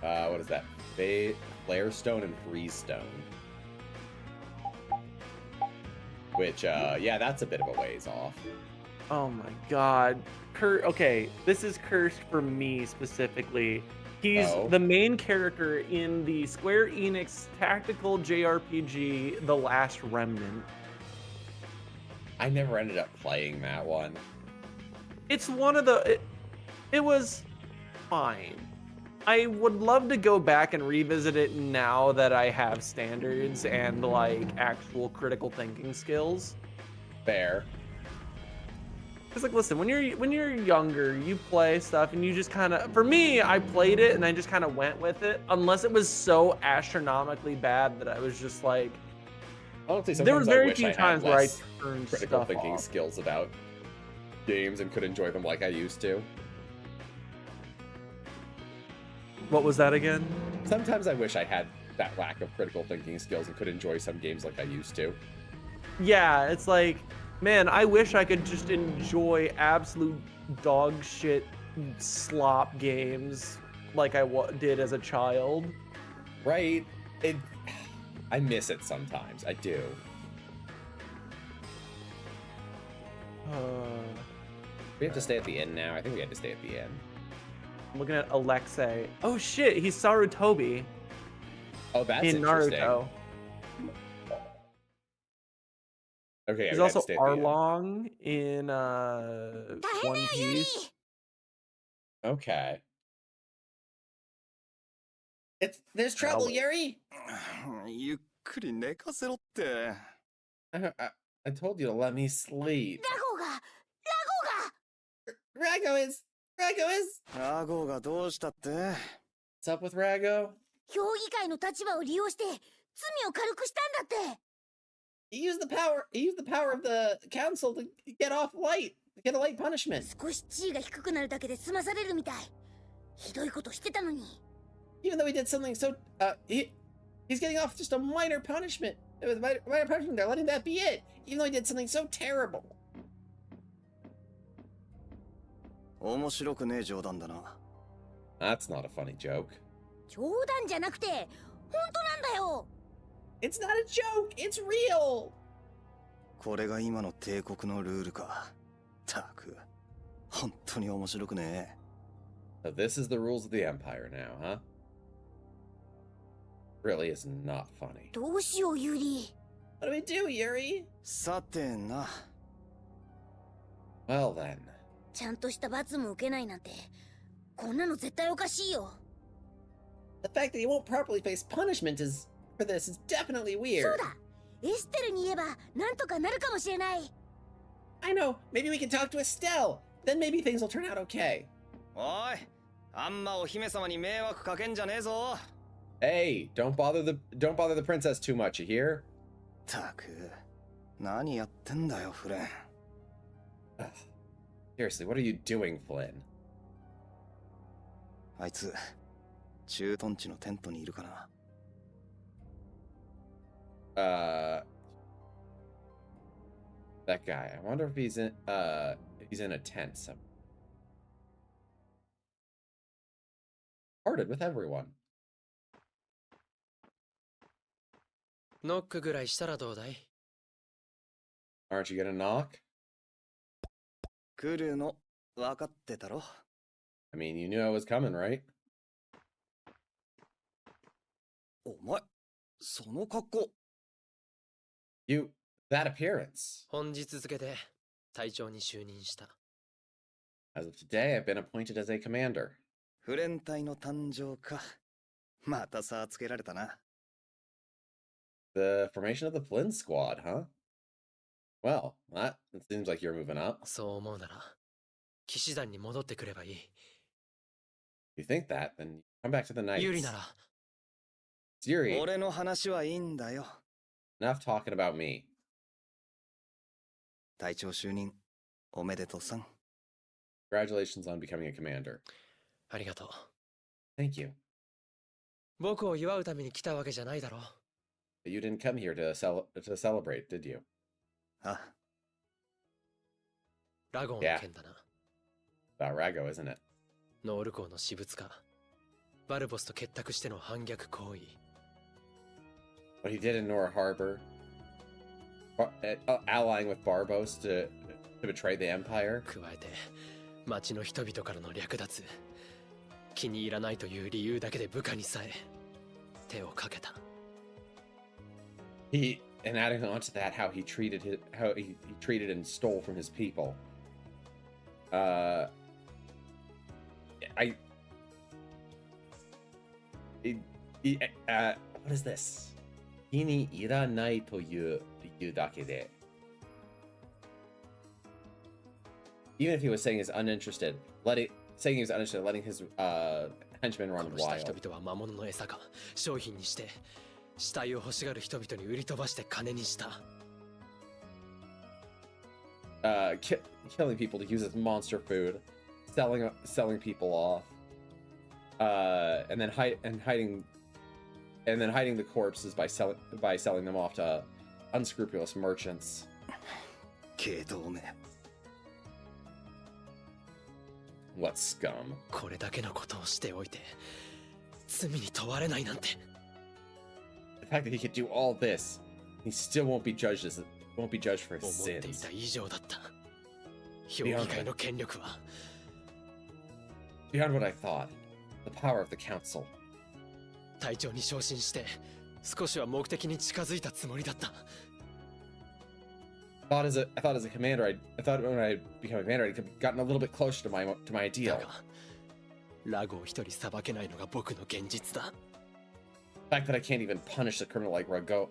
what is that? Flare Stone and Freeze Stone. Which, yeah, that's a bit of a ways off. Oh my god. Okay, this is cursed for me specifically. He's the main character in the Square Enix tactical JRPG, The Last Remnant. I never ended up playing that one. It's one of the... It was fine. I would love to go back and revisit it now that I have standards and, like, actual critical thinking skills. Fair. Because, like, listen, when you're younger, you play stuff and you just kind of... For me, I played it and I just kind of went with it. Unless it was so astronomically bad that I was just like... Honestly, there were sometimes very I wish few I had times where I less turned critical stuff thinking off. skills about games and could enjoy them like I used to. What was that again? Sometimes I wish I had that lack of critical thinking skills and could enjoy some games like I used to. Yeah, it's like, man, I wish I could just enjoy absolute dog shit slop games like I did as a child. Right? I miss it sometimes. I do. We have to stay at the inn now. I think we had to stay at the inn. I'm looking at Alexei. Oh shit, he's Sarutobi Oh, that's in interesting. Naruto. Okay, yeah, He's we had to also stay at the inn. Arlong in One Piece. Okay. There's trouble, Yuri. ゆっくり寝かせろって。 I told you to let me sleep. ラゴが Rago is. ラゴがどうしたって？ What's up with Rago? 評議会の立場を利用して罪を軽くしたんだって。 He used the power of the council to get off light, get a light punishment. 少し地位が低くなるだけで済まされるみたい。ひどいことしてたのに。 Even though he did something so, he's getting off just a minor punishment. It was minor punishment. They're letting that be it. Even though he did something so terrible. 面白くねえ冗談だな。 That's not a funny joke. 冗談じゃなくて本当なんだよ。 It's not a joke. It's real. これが今の帝国のルールか。たく、本当に面白くねえ。 So this is the rules of the Empire now, huh? Really is not funny. どうしようユリ。 What do we do, Yuri? さてな。 Well then, ちゃんとした罰も受けないなんて、こんなの絶対おかしいよ。The fact that he won't properly face punishment is for this is definitely そう weird. だ、エステルに言えばなんとかなるかもしれない。I know. Maybe we can talk to Estelle. Then maybe things will turn out okay. おい、あんまお姫様に迷惑かけんじゃねえぞ。Hey, don't bother the princess too much. You hear? たく、何やってんだよ、フレン。Seriously, what are you doing, Flynn? あいつ、駐屯地のテントにいるかな。That guy. I wonder if he's in a tent somewhere. Parted with everyone. ノックぐらいしたらどうだい？ Aren't you gonna knock? 来るの、分かってたろ。I mean, you knew I was coming, right? お前、その格好。That appearance. 本日付で隊長に就任した。As of today, I've been appointed as a commander. フレン隊の誕生か。また差つけられたな。The formation of the Flynn squad, huh? Well, it seems like you're moving up. そう思うなら、騎士団に戻ってくればいい。If you think that, then come back to the knights. 有利なら、Yuri, 俺の話はいいんだよ。enough talking about me. 隊長就任、おめでとうさん。Congratulations on becoming a commander. ありがとう。Thank you. 僕を祝うために来たわけじゃないだろう。But you didn't come here to celebrate, did you? あ、ラゴンの件だな。About Rago, isn't it? ノール港の私物化。バルボスと結託しての反逆行為。What he did in Nora Harbor, allying with Barbos to betray the Empire. 加えて、町の人々からの略奪。気に入らないという理由だけで部下にさえ手をかけた。And adding on to that, how he treated and stole from his people. What is this? 気に入らないという理由だけで. Even if he was saying he's uninterested, letting his henchmen run 殺した人 wild. 々は魔物の餌か商品にして死体を欲しがる人々に売り飛ばして金にした。Killing people to use as monster food, selling people off, and then hiding the corpses by selling them off to unscrupulous merchants. 系統め。What scum? これだけのことをしておいて罪に問われないなんて。The fact that he could do all this, he still won't be judged for his 思ってい sins. た以上だった。評議会の権力は Beyond what I thought, the power of the council. 隊長に昇進して少しは目的に近づいたつもりだった。I thought as a commander, I thought when I became a commander, I'd gotten a little bit closer to my だ ideal. がラゴを一人裁けないのが僕の現実だ。 The fact that I can't even punish a criminal like Rago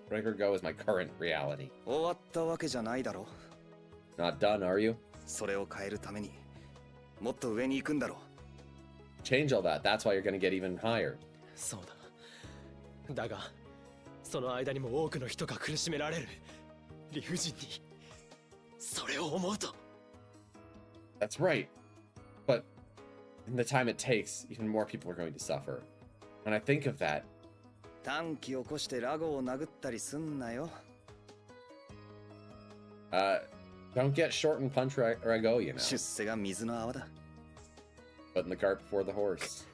is my current reality. 終わったわけじゃないだろ。 Not done, are you? それを変えるためにもっと上に行くんだろ。 Change all that. That's why you're gonna get even higher. そうだ。だがその間にも多くの人が苦しめられる。理不尽に。それを思うと。 That's right. But in the time it takes, even more people are going to suffer. When I think of that, 短気起こしてラゴを殴ったりすんなよ。don't get short and punch Rago, you know. 出世が水の泡だ。 Putting the cart before the horse.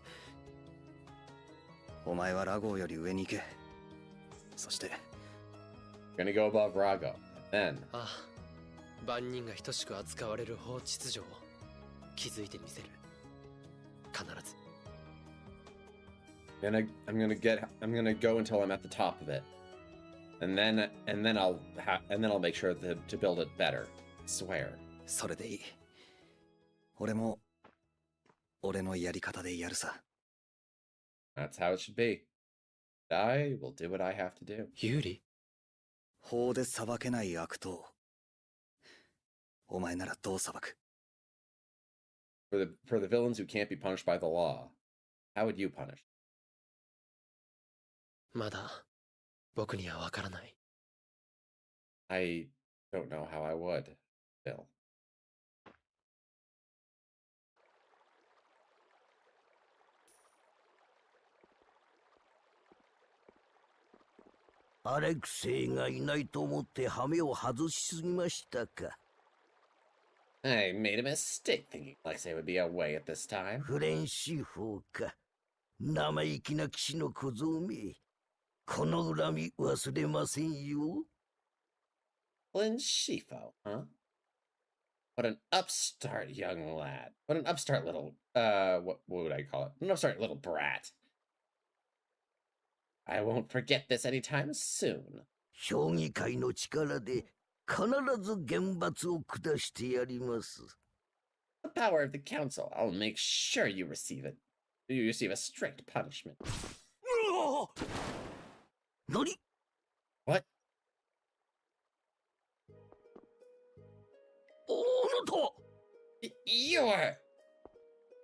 お前はラゴより上に行け。そして You're gonna go above Rago. Then, ああ、万人が等しく扱われる法秩序を築いてみせる。必ず。I'm gonna go until I'm at the top of it, and then I'll make sure to build it better. I swear. それでいい。俺も俺のやり方でやるさ。 That's how it should be. I will do what I have to do. ユーリ、法で裁けない悪党。お前ならどう裁く？ For the villains who can't be punished by the law, how would you punish? まだ僕にはわからない。I don't know how I would, Bill. Alexei がいないと思ってハメを外しすぎましたか。 I made a mistake thinking Alexei would be away at this time. フレンシーフォーか。生意気な騎士の小僧め。この恨み忘れませんよ。 Flynn Shifo, huh? What an upstart young lad. What an upstart little, what would I call it? An upstart little brat. I won't forget this anytime soon. 評議会の力で必ず厳罰を下してやります。 The power of the council. I'll make sure you receive it. You receive a strict punishment. 何？ What? あなたは You're...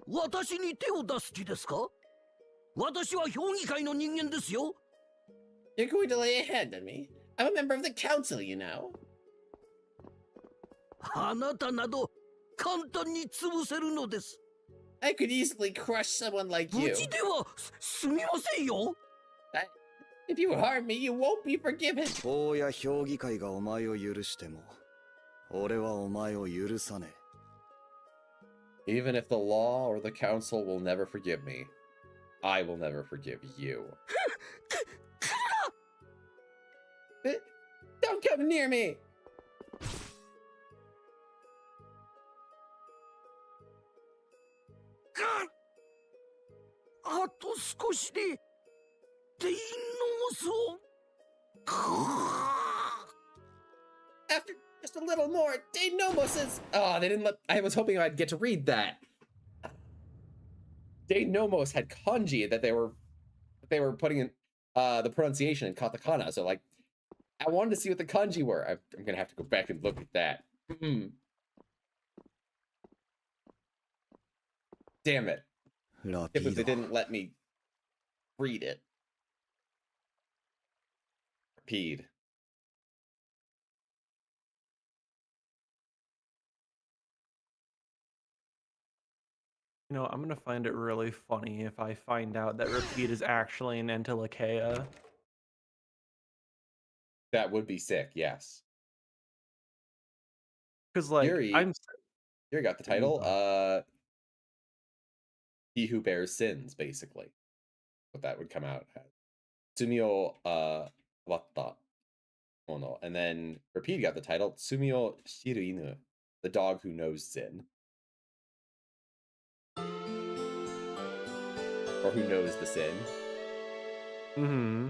私に手を出す気ですか？私は評議会の人間ですよ。 You're going to lay a hand on me? I'm a member of the council, you know. あなたなど簡単に潰せるのです。 I could easily crush someone like 無 you. 事ではすみませんよ。 If you harm me, you won't be forgiven. 法や評議会がお前を許しても、俺はお前を許さねえ。Even if the law or the council will never forgive me, I will never forgive you. Don't come near me! あと少しでデインノースを。 After just a little more, Dane Nomos's... Oh, they didn't let... I was hoping I'd get to read that. Dane Nomos had kanji that they were putting in the pronunciation in katakana. So, like, I wanted to see what the kanji were. I'm going to have to go back and look at that. Damn it. え。ラ It ピ was, they ード。 didn't let me read it. Repeat. You know, I'm gonna find it really funny if I find out that Repeat is actually an Antilochea. That would be sick, yes. Because, like, Yuri, I'm Yuri got the title. He who bears sins, basically. What that would come out as. Tsumio watta mono. And then Repeat got the title Tsumio shiru inu, the dog who knows sin. Or who knows the sin. Mm-hmm.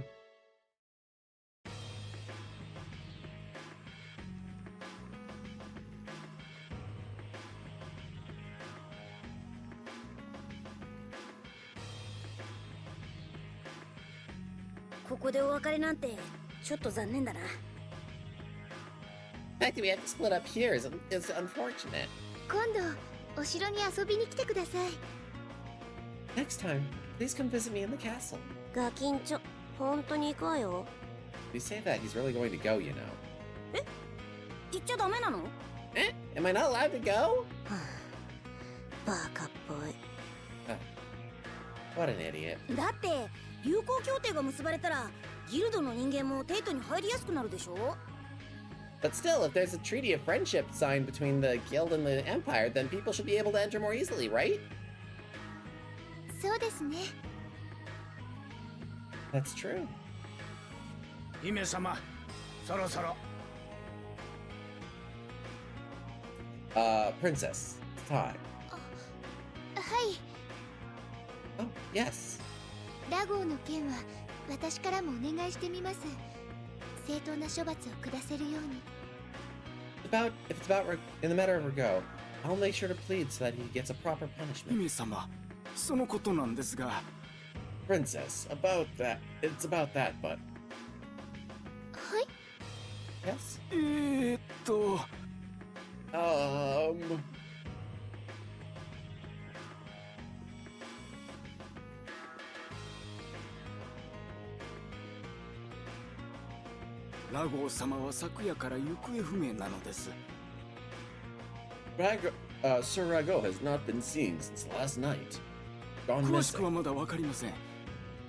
The fact that we have to split up here is unfortunate. 今度お城に遊びに来てください。 Next time, please come visit me in the castle. ガキンチョ、本当に行くわよ。 You say that, he's really going to go, you know. 行っちゃダメなの？ Eh? Am I not allowed to go? バカっぽい。 What an idiot. だって友好協定が結ばれたらギルドの人間もテイトに入りやすくなるでしょ？ But still, if there's a treaty of friendship signed between the guild and the empire, then people should be able to enter more easily, right? そうですね。 That's true. 姫様、そろそろ。 Princess, it's time. はい。 Oh, yes. ラゴーの件は私からもお願いしてみます。正当な処罰を下せるように。If it's about in the matter of Rago, I'll make sure to plead so that he gets a proper punishment. 姫様、そのことなんですが。 Princess, about that. It's about that, but はい。 yes. Um... ラゴー様は昨夜から行方不明なのです。 Sir Rago has not been seen since last night. Gone 詳しくは missing. まだわかりません。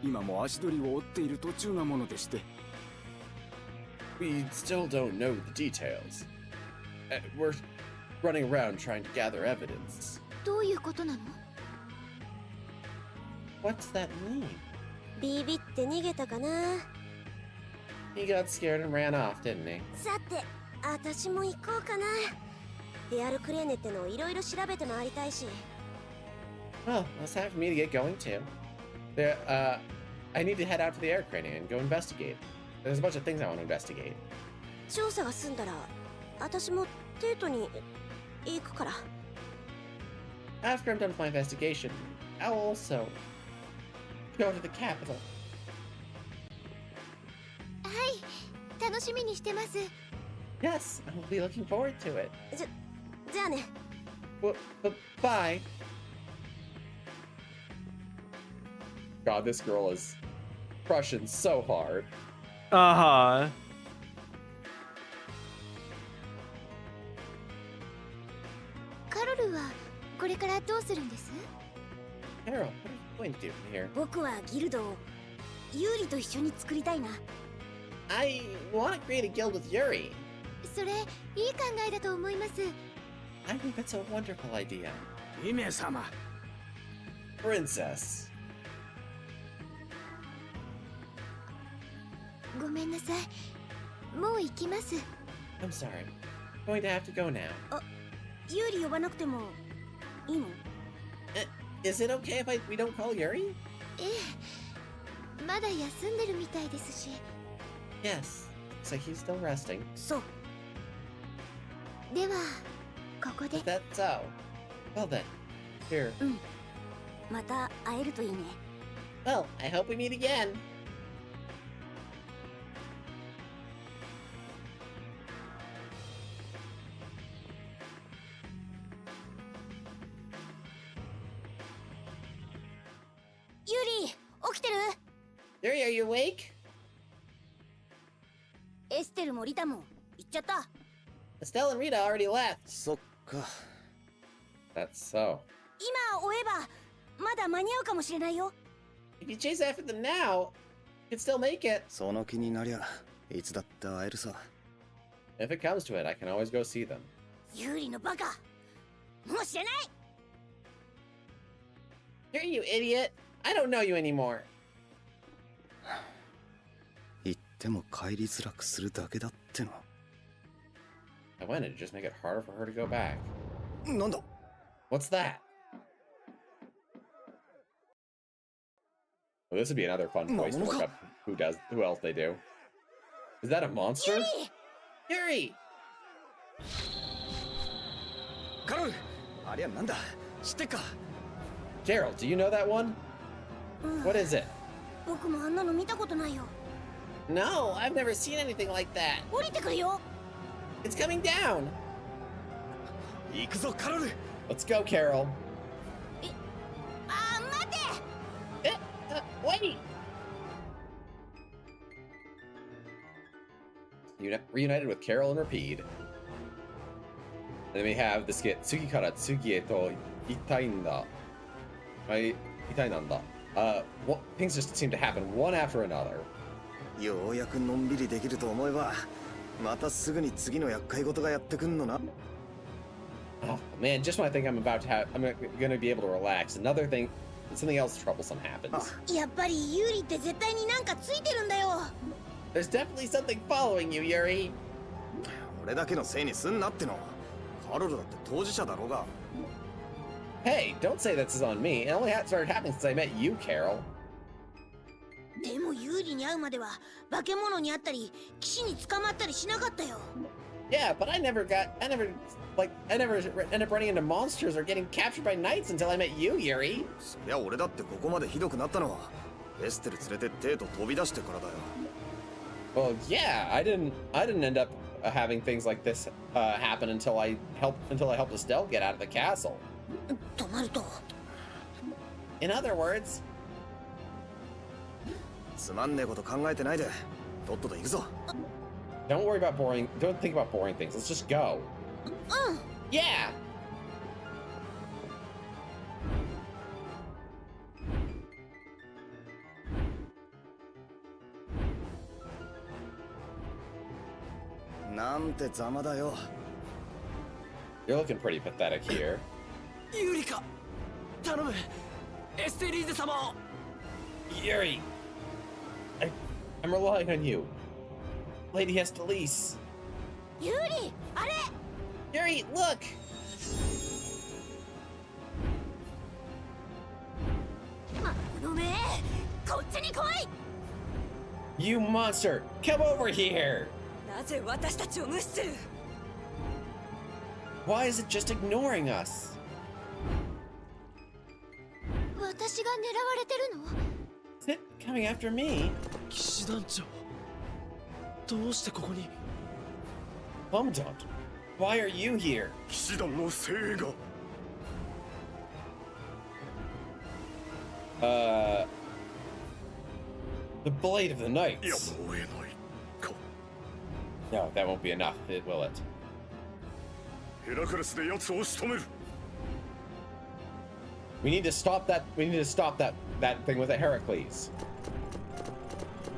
今も足取りを追っている途中なものでして。 We still don't know the details. We're running around trying to gather evidence. どういうことなの？ What's that mean? ビビって逃げたかな。 He got scared and ran off, didn't he? さて、私も行こうかな。デアルクレーネってのをいろいろ調べて回りたいし。 Well, it's time for me to get going too. I need to head out to the air crane and go investigate. There's a bunch of things I want to investigate. 調査が済んだら、私もデートに行くから。 After I'm done with my investigation, I'll also go to the capital. はい、楽しみにしてます。 Yes, I'll be looking forward to it. じゃあね。 Bye. God, this girl is crushing so hard. Uh-huh. カロルはこれからどうするんです？ Carol, what are you going to do from here? 僕はギルドをユーリと一緒に作りたいな。 I want to create a guild with Yuri. それいい考えだと思います。 I think that's a wonderful idea. 姫様。 Princess. ごめんなさい。もう行きます。 I'm sorry. Going to have to go now. ユーリ呼ばなくてもいいの？ Is it okay if we don't call Yuri? ええ、まだ休んでるみたいですし。 Yes. Looks like he's still resting. そう。では、ここで。 Is that so? Well then. Here. うん。また会えるといいね。 Well, I hope we meet again. Yuri, 起きてる？ Yuri, are you awake? エステルもリタも行っちゃった。 Estelle and Rita already left. そっか。 That's so. 今追えばまだ間に合うかもしれないよ。 If you chase after them now, you can still make it. その気になりゃいつだって会えるさ。 If it comes to it, I can always go see them. ユーリのバカ。もう知らない。 Here, you idiot. I don't know you anymore. 行っても帰りづらくするだけだっての。 I went to just make it harder for her to go back. なんだ？ What's that? Well, this would be another fun voice to look up who else they do. Is that a monster? Yuri! カロル、ありゃなんだ？知ってっか？ Gerald, do you know that one? What is it? 僕もあんなの見たことないよ。 No, I've never seen anything like that. 降りてくるよ。 It's coming down. 行くぞ、カロル。 Let's go, Carol. 待て。 Wait! Reunited with Carol and Rapide. And then we have the skit Tsugi kara Tsugi e to Itainda. Itainanda. Things just seem to happen one after another. ようやくのんびりできると思えば、またすぐに次の厄介事がやってくんのな。 Oh man, just when I think I'm gonna be able to relax, something else troublesome happens. やっぱりユーリって絶対になんかついてるんだよ。 There's definitely something following you, Yuri. 俺だけのせいにすんなっての。カロルだって当事者だろうが。 Hey, don't say this is on me. It only started happening since I met you, Carol. でもユーリに会うまでは化け物に会ったり騎士に捕まったりしなかったよ。Yeah, but I never end up running into monsters or getting captured by knights until I met you, Yuri. そりゃ俺だってここまでひどくなったのはエステル連れてデート飛び出してからだよ。 Well, yeah, I didn't end up having things like this happen until I helped Estelle get out of the castle. となると In other words, つまんねえこと考えてないでとっとと行くぞ。 don't think about boring things. Let's just go. Yeah. You're looking pretty pathetic here. ユリカ頼むエステリーゼ様を Yuri, I'm relying on you. Lady Estelice. ユーリあれ Yuri, look! この目こっちに来い You monster! Come over here! なぜ私たちを無視する Why is it just ignoring us? 私が狙われてるの？ Is it coming after me? 騎士団長どうしてここに Commandant, why are you here? 騎士団の精鋭が The Blade of the や Knights. むを得ないか。 No, that won't be enough, will it? ヘラクレスで奴を仕留める。 We need to stop that thing with the Heracles.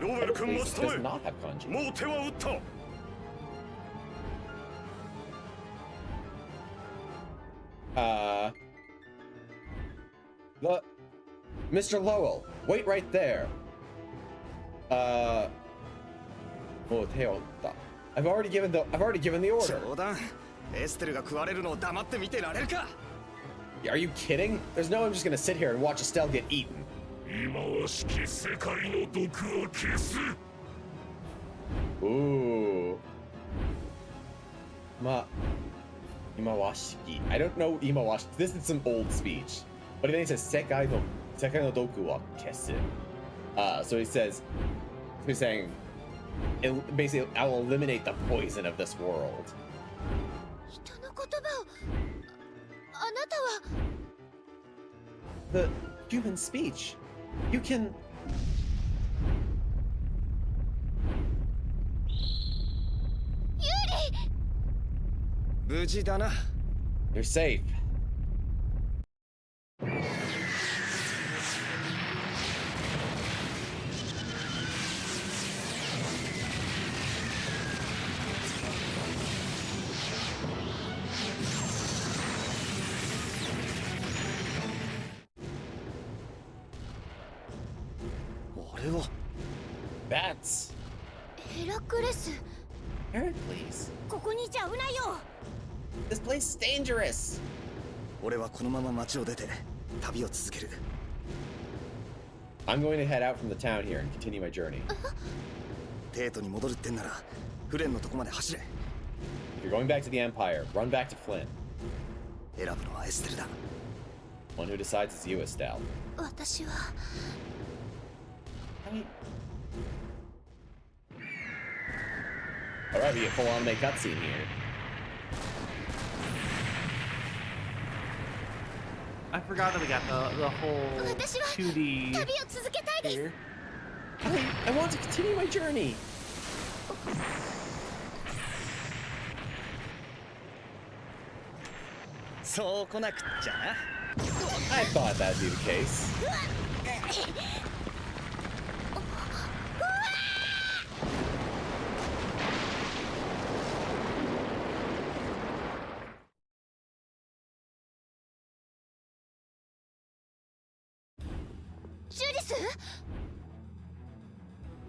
ローベル君 Heracles 待ち does 止め。 not have kanji. もう手は打った。 Mr. Lowell, wait right there. Oh, I've already given the order. 冗談。エステルが食われるのを黙って見てられるか。 Are you kidding? There's no I'm just gonna sit here and watch Estelle get eaten. 忌まわしき世界の毒を消す。 Ooh. Imawashiki. I don't know Imawashiki. This is some old speech. But then he says Sekai no doku wa kesu. So he's saying basically I will eliminate the poison of this world. 人の言葉をあなたは The human speech. You can 無事だな。 You're safe. Bats. ヘラクレス。 Heracles. ここにいちゃ危ないよ This place is dangerous. 俺はこのまま町を出て旅を続ける。 I'm going to head out from the town here and continue my journey. テートに戻るってんならフレンのとこまで走れ。 If you're going back to the Empire, run back to Flynn. 選ぶのはエステルだ。 One who decides is you, Estelle. 私は Alright, we get full anime cutscene here. I forgot that we got the whole 私は 2D 旅を続けたいです。 here. I want to continue my journey. そう来なくっちゃな。 I thought that'd be the case.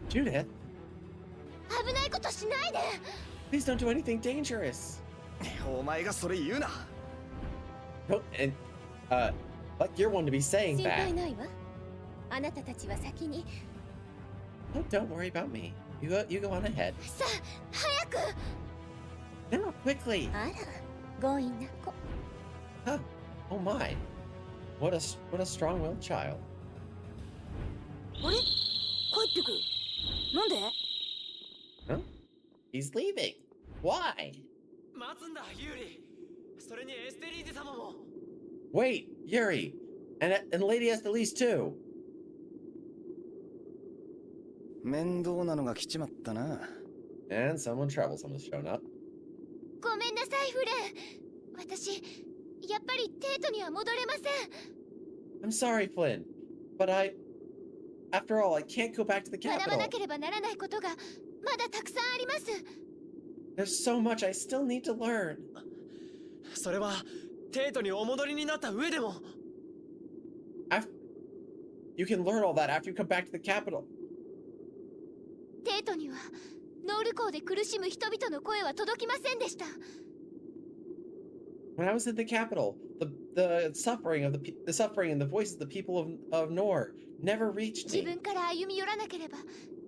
Judith, 危ないことしないで。 please don't do anything dangerous. お前がそれ言うな。 No, and, like you're one to be saying 心配 that. ないわ。あなたたちは先に。 Oh, don't worry about me. You go on ahead. さあ、早く。Now, quickly! あら、強引な子。 Huh. Oh my. What a strong-willed child. あれ帰ってくる。なんで？ Huh? He's leaving. Why? 待つんだユーリ。それにエステリーゼ様も。 Wait, Yuri, and Lady Esthelise too. 面倒なのが来ちまったな。 And someone troublesome has shown up. ごめんなさい、フレン。私、やっぱりテートには戻れません。 I'm sorry, Flynn, but after all, I can't go back to the 学ばな capital. ければならないことがまだたくさんあります。 There's so much I still need to learn. それはテートにお戻りになった上でも。 You can learn all that after you come back to the capital. テートにはノール港で苦しむ人々の声は届きませんでした。 When I was in the capital, the suffering and the voices of the people of Nor never reached 自 me. 分から歩み寄らなければ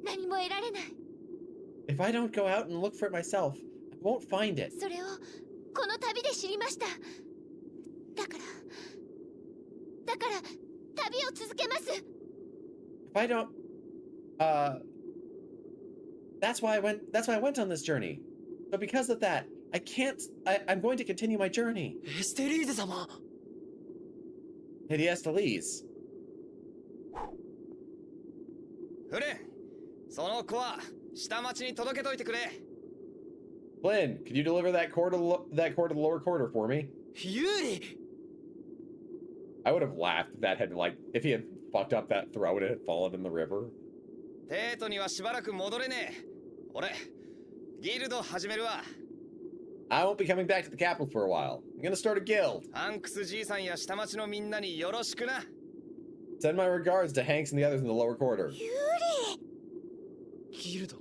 何も得られない。 If I don't go out and look for it myself, I won't find it. それをこの旅で知りました。だから旅を続けます。 If I don't, that's why I went on this journey. So because of that, I'm going to continue my journey. エステリーゼ様。 Lady Esthelise. フレン、その子は下町に届けといてくれ。 Flynn, could you deliver that cord to the lower quarter for me? ユーリ。 I would have laughed if he had fucked up that throw and it had fallen in the river. テートにはしばらく戻れねえ。俺、ギルド始めるわ。 I won't be coming back to the capital for a while. I'm gonna start a guild. アンクスじいさんや下町のみんなによろしくな。 Send my regards to Hanks and the others in the lower quarter. ユーリ。ギルド。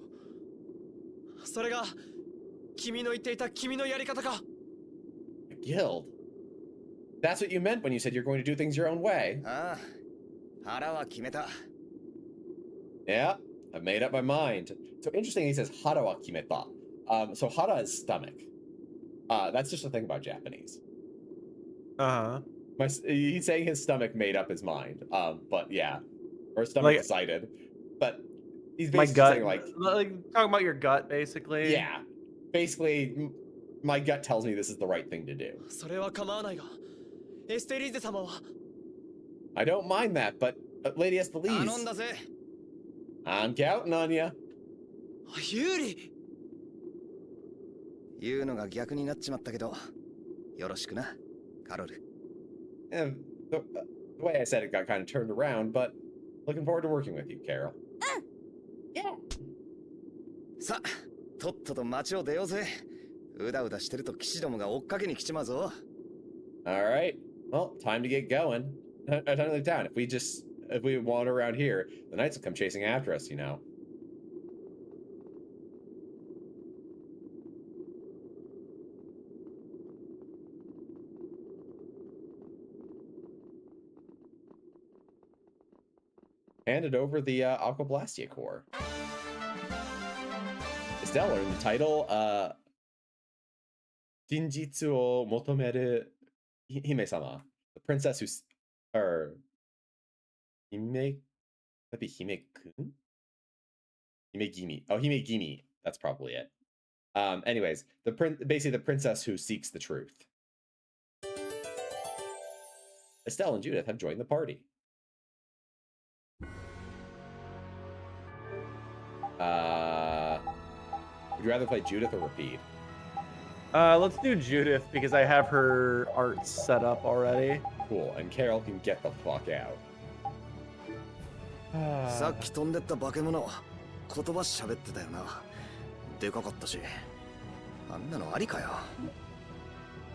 それが君の言っていた君のやり方か。 A guild? That's what you meant when you said you're going to do things your own way. ああ、腹は決めた。 Yeah, I've made up my mind. So interesting, he says hara wa kimeta. So hara is stomach. That's just a thing about Japanese. He's saying his stomach made up his mind. But yeah, or his stomach decided. But he's basically saying like talking about your gut, basically. Yeah, basically, my gut tells me this is the right thing to do. それは構わないが、エステリーゼ様は。 I don't mind that, but Lady Esthelise. 頼んだぜ。 I'm counting on you. ユーリ。言うのが逆になっちまったけど、よろしくな、カロル。And the way I said it got kind of turned around, but looking forward to working with you, Carol. Yeah. さあ、とっとと街を出ようぜ。うだうだしてると騎士どもが追っかけに来ちまうぞ。All right. Well, time to get going. Time to leave town. If we wander around here, the knights will come chasing after us, you know. Handed over the Aquablastia core. Estelle earned the title, Jinjitsu o Motomeru Hime-sama. The princess who's... Or... Hime... That'd be Hime-kun? Hime-gimi. Oh, Hime-gimi. That's probably it. Anyways, basically the princess who seeks the truth. Estelle and Judith have joined the party. Would you rather play Judith or Rapide? Let's do Judith because I have her art set up already. Cool, and Carol can get the fuck out. さっき飛んでった化け物、言葉喋ってたよな。でかかったし。あんなのありかよ。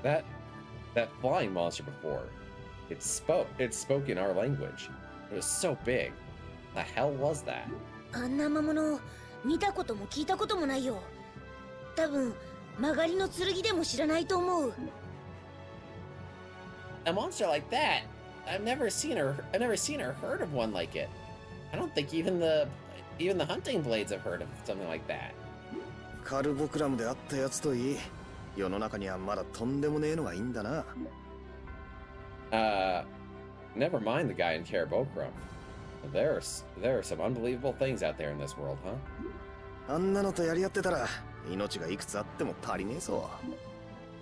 That flying monster before, it spoke in our language. It was so big. The hell was that? あんな魔物見たことも聞いたこともないよ。多分曲がりの剣でも知らないと思う。A monster like that? I've never seen or heard of one like it. I don't think even the hunting blades have heard of something like that. カルボクラムで会ったやつといい、世の中にはまだとんでもねえのがいいんだな。Never mind the guy in Karabokram. There are some unbelievable things out there in this world, huh? あんなのとやり合ってたら命がいくつあっても足りねえぞ。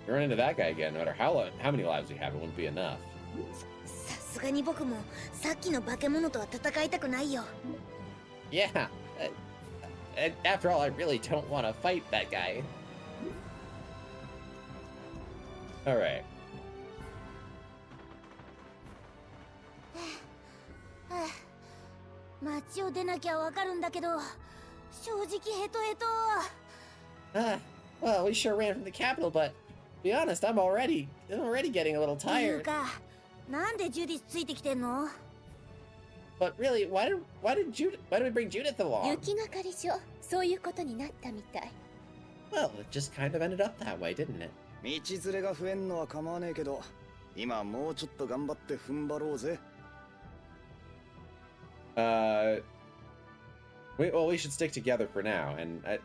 You run into that guy again, no matter how many lives you have, it wouldn't be enough. さすがに僕もさっきの化け物とは戦いたくないよ。Yeah. After all, I really don't want to fight that guy. All right. 街を出なきゃわかるんだけど、正直ヘトヘト。Well, we sure ran from the capital, but to be honest, I'm already getting a little っていう tired. か、なんでジュディスついてきてんの？ But really, why did we bring Judith along? 雪係所、そういうことになったみたい。 Well, it just kind of ended up that way, didn't it? 道連れが増えんのは構わねえけど、今もうちょっと頑張って踏ん張ろうぜ。We should stick together for now, and I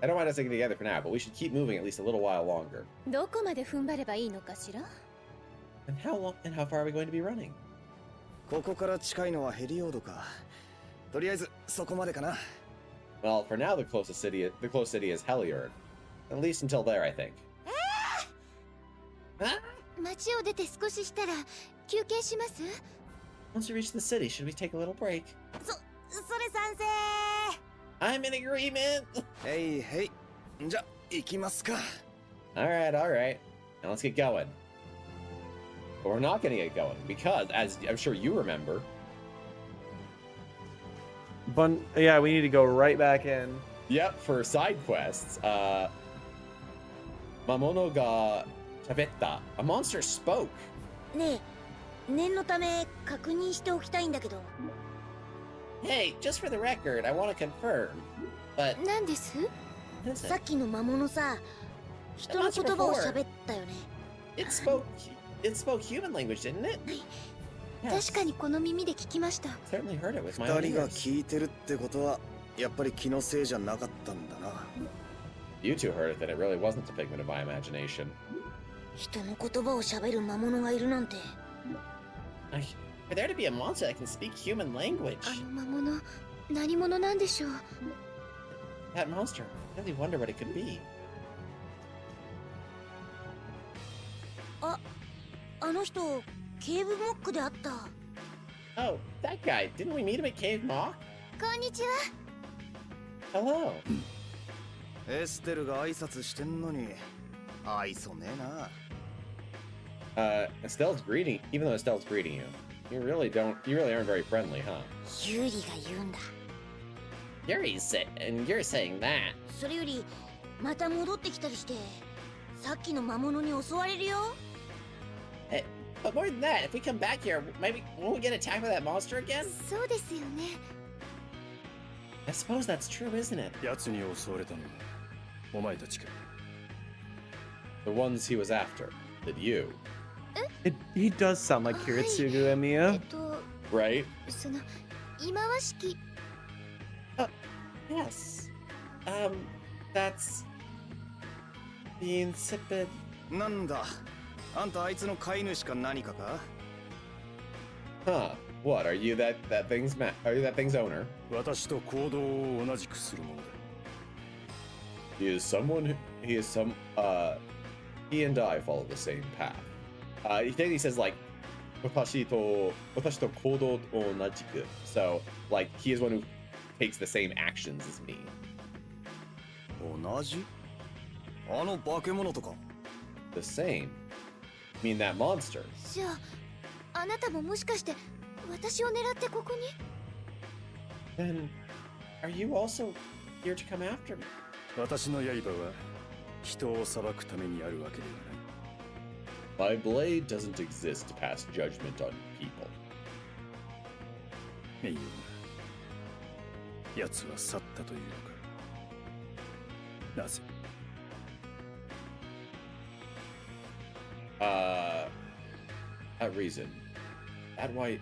don't mind us sticking together for now, but we should keep moving at least a little while longer. どこまで踏ん張ればいいのかしら？ And how far are we going to be running? ここから近いのはヘリオードか。とりあえずそこまでかな。Well, for now, the closest city is Heliord. At least until there, I think. 街を出て少ししたら休憩します？ Once we reach the city, should we take a little break? それ賛成。 I'm in agreement! へいへい。じゃ、行きますか。Alright. Now let's get going. But we're not gonna get going, because, as I'm sure you remember... Yeah, we need to go right back in. Yep, for side quests, Mamono ga tabetta. A monster spoke. ねえ、念のため確認しておきたいんだけど。 Hey, just for the record, I want to confirm, but... 何です？ Listen, さっきの魔物さ、人の言葉を喋ったよね。it spoke human language, didn't it? 確かにこの耳で聞きました。 Certainly heard it with my 二 own 人が ears. 聞いてるってことは、やっぱり気のせいじゃなかったんだな。You two heard it, then it really wasn't a figment of my imagination. 人の言葉を喋る魔物がいるなんて。 For there to be a monster that can speak human language. あの魔物、何者なんでしょう？ That monster, I really wonder what it could be. あの人、ケーブモックであった。 Oh, that guy. Didn't we meet him at Cave Mock? こんにちは。 Hello. エステルが挨拶してんのに、愛想ねえな。Estelle's greeting, even though Estelle's greeting you, you really aren't very friendly, huh? ユーリが言うんだ。 And you're saying that. それより、また戻ってきたりして、さっきの魔物に襲われるよ。 But more than that, if we come back here, maybe won't we get attacked by that monster again? そうですよね。 I suppose that's true, isn't it? 奴に襲われたのはお前たちか。 The ones he was after. Did you? He does sound like Kiritsugu Emiya. Right? その忌まわしき Yes. That's... the insipid... なんだ、あんたあいつの飼い主か何かか？ Huh. What, are you that thing's owner? 私と行動を同じくするものだ。He and I follow the same path. He says like, 私と行動を同じく. So, like, he is one who takes the same actions as me. 同じ？あの化け物とか？ The same? You mean that monster? じゃあ、あなたももしかして私を狙ってここに？ Then, are you also here to come after me? 私の刃は人を裁くためにあるわけではない。 My blade doesn't exist to pass judgment on people. 名誉な奴は去ったというのか。なぜ？ That reason. That why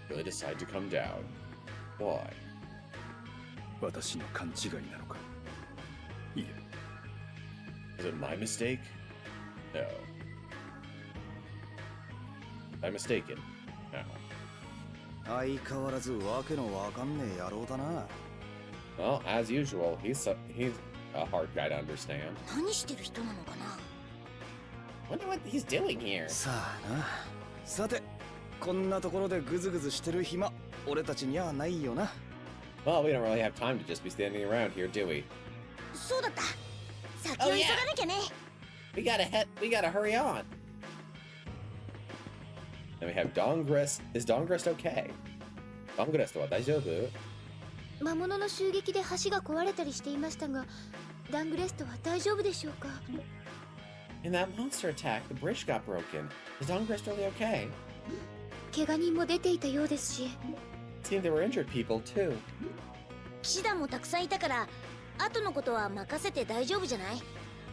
really decide to come down. Why? 私の勘違いなのか。いや、Is it my mistake? No. I'm mistaken. No. 相変わらずわけのわかんねえ野郎だな。 Well, as usual, he's a hard guy to understand. 何してる人なのかな。 Wonder what he's doing here. さあな。さて、こんなところでグズグズしてる暇、俺たちにはないよな。 Well, we don't really have time to just be standing around here, do we? そうだった。先を急がなきゃね。We gotta hurry on. Then we have Dongrist. Is Dongrist okay? Dongrist は大丈夫？魔物の襲撃で橋が壊れたりしていましたが、ダングレストは大丈夫でしょうか。 In that monster attack, the bridge got broken. Is Dongrist really okay? 怪我人も出ていたようですし。 It seemed there were injured people too. 騎士団もたくさんいたから、後のことは任せて大丈夫じゃない？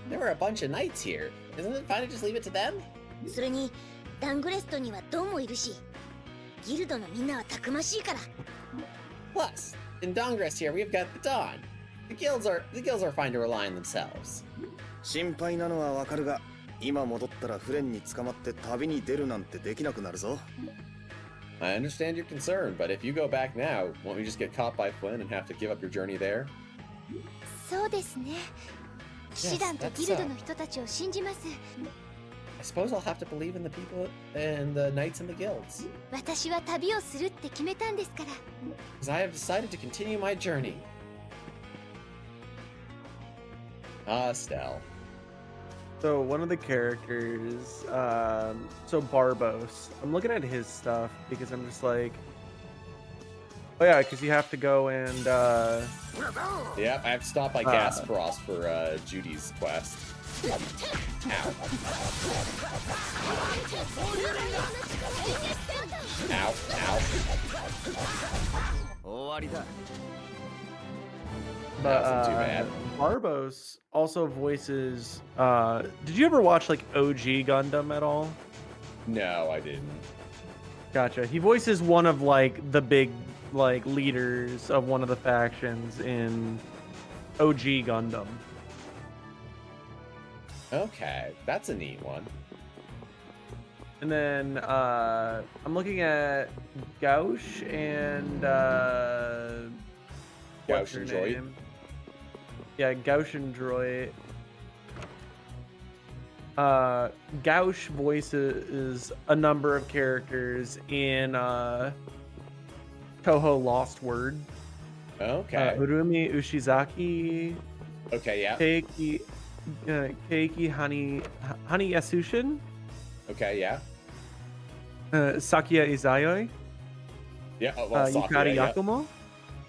There were a bunch of knights here. Isn't it fine to just leave it to them? それにダングレストにはドンもいるし、ギルドのみんなはたくましいから。 Plus, in Dongrist here, we've got the Dawn. The guilds are fine to rely on themselves. 心配なのはわかるが、今戻ったらフレンに捕まって旅に出るなんてできなくなるぞ。 I understand your concern, but if you go back now, won't you just get caught by Flynn and have to give up your journey there? そうですね。騎士団とギルドの人たちを信じます。 I suppose I'll have to believe in the people and the knights and the guilds. 私は旅をするって決めたんですから。 Because I have decided to continue my journey. Ah, Stell. So one of the characters, so Barbos, I'm looking at his stuff because I'm just like, oh yeah, because you have to go and Yep, I have to stop by Gasfrost for Judy's quest. Ow. Ow, ow. 終わりだ。 but That wasn't too bad. Barbos also voices. Did you ever watch like OG Gundam at all? No, I didn't. Gotcha. He voices one of like the big like leaders of one of the factions in OG Gundam. Okay, that's a neat one. And then I'm looking at Gauch and what's Gauch her and Droid? name? Yeah, Gauch and Droid. Gauch voices a number of characters in Toho Lost Word. Okay. Urumi Ushizaki, Okay, yeah. Keiki Hani Yasushin, Okay, yeah. Sakia Izayoi, Yeah, oh, well, Sakura, Yukari yeah. Yakumo.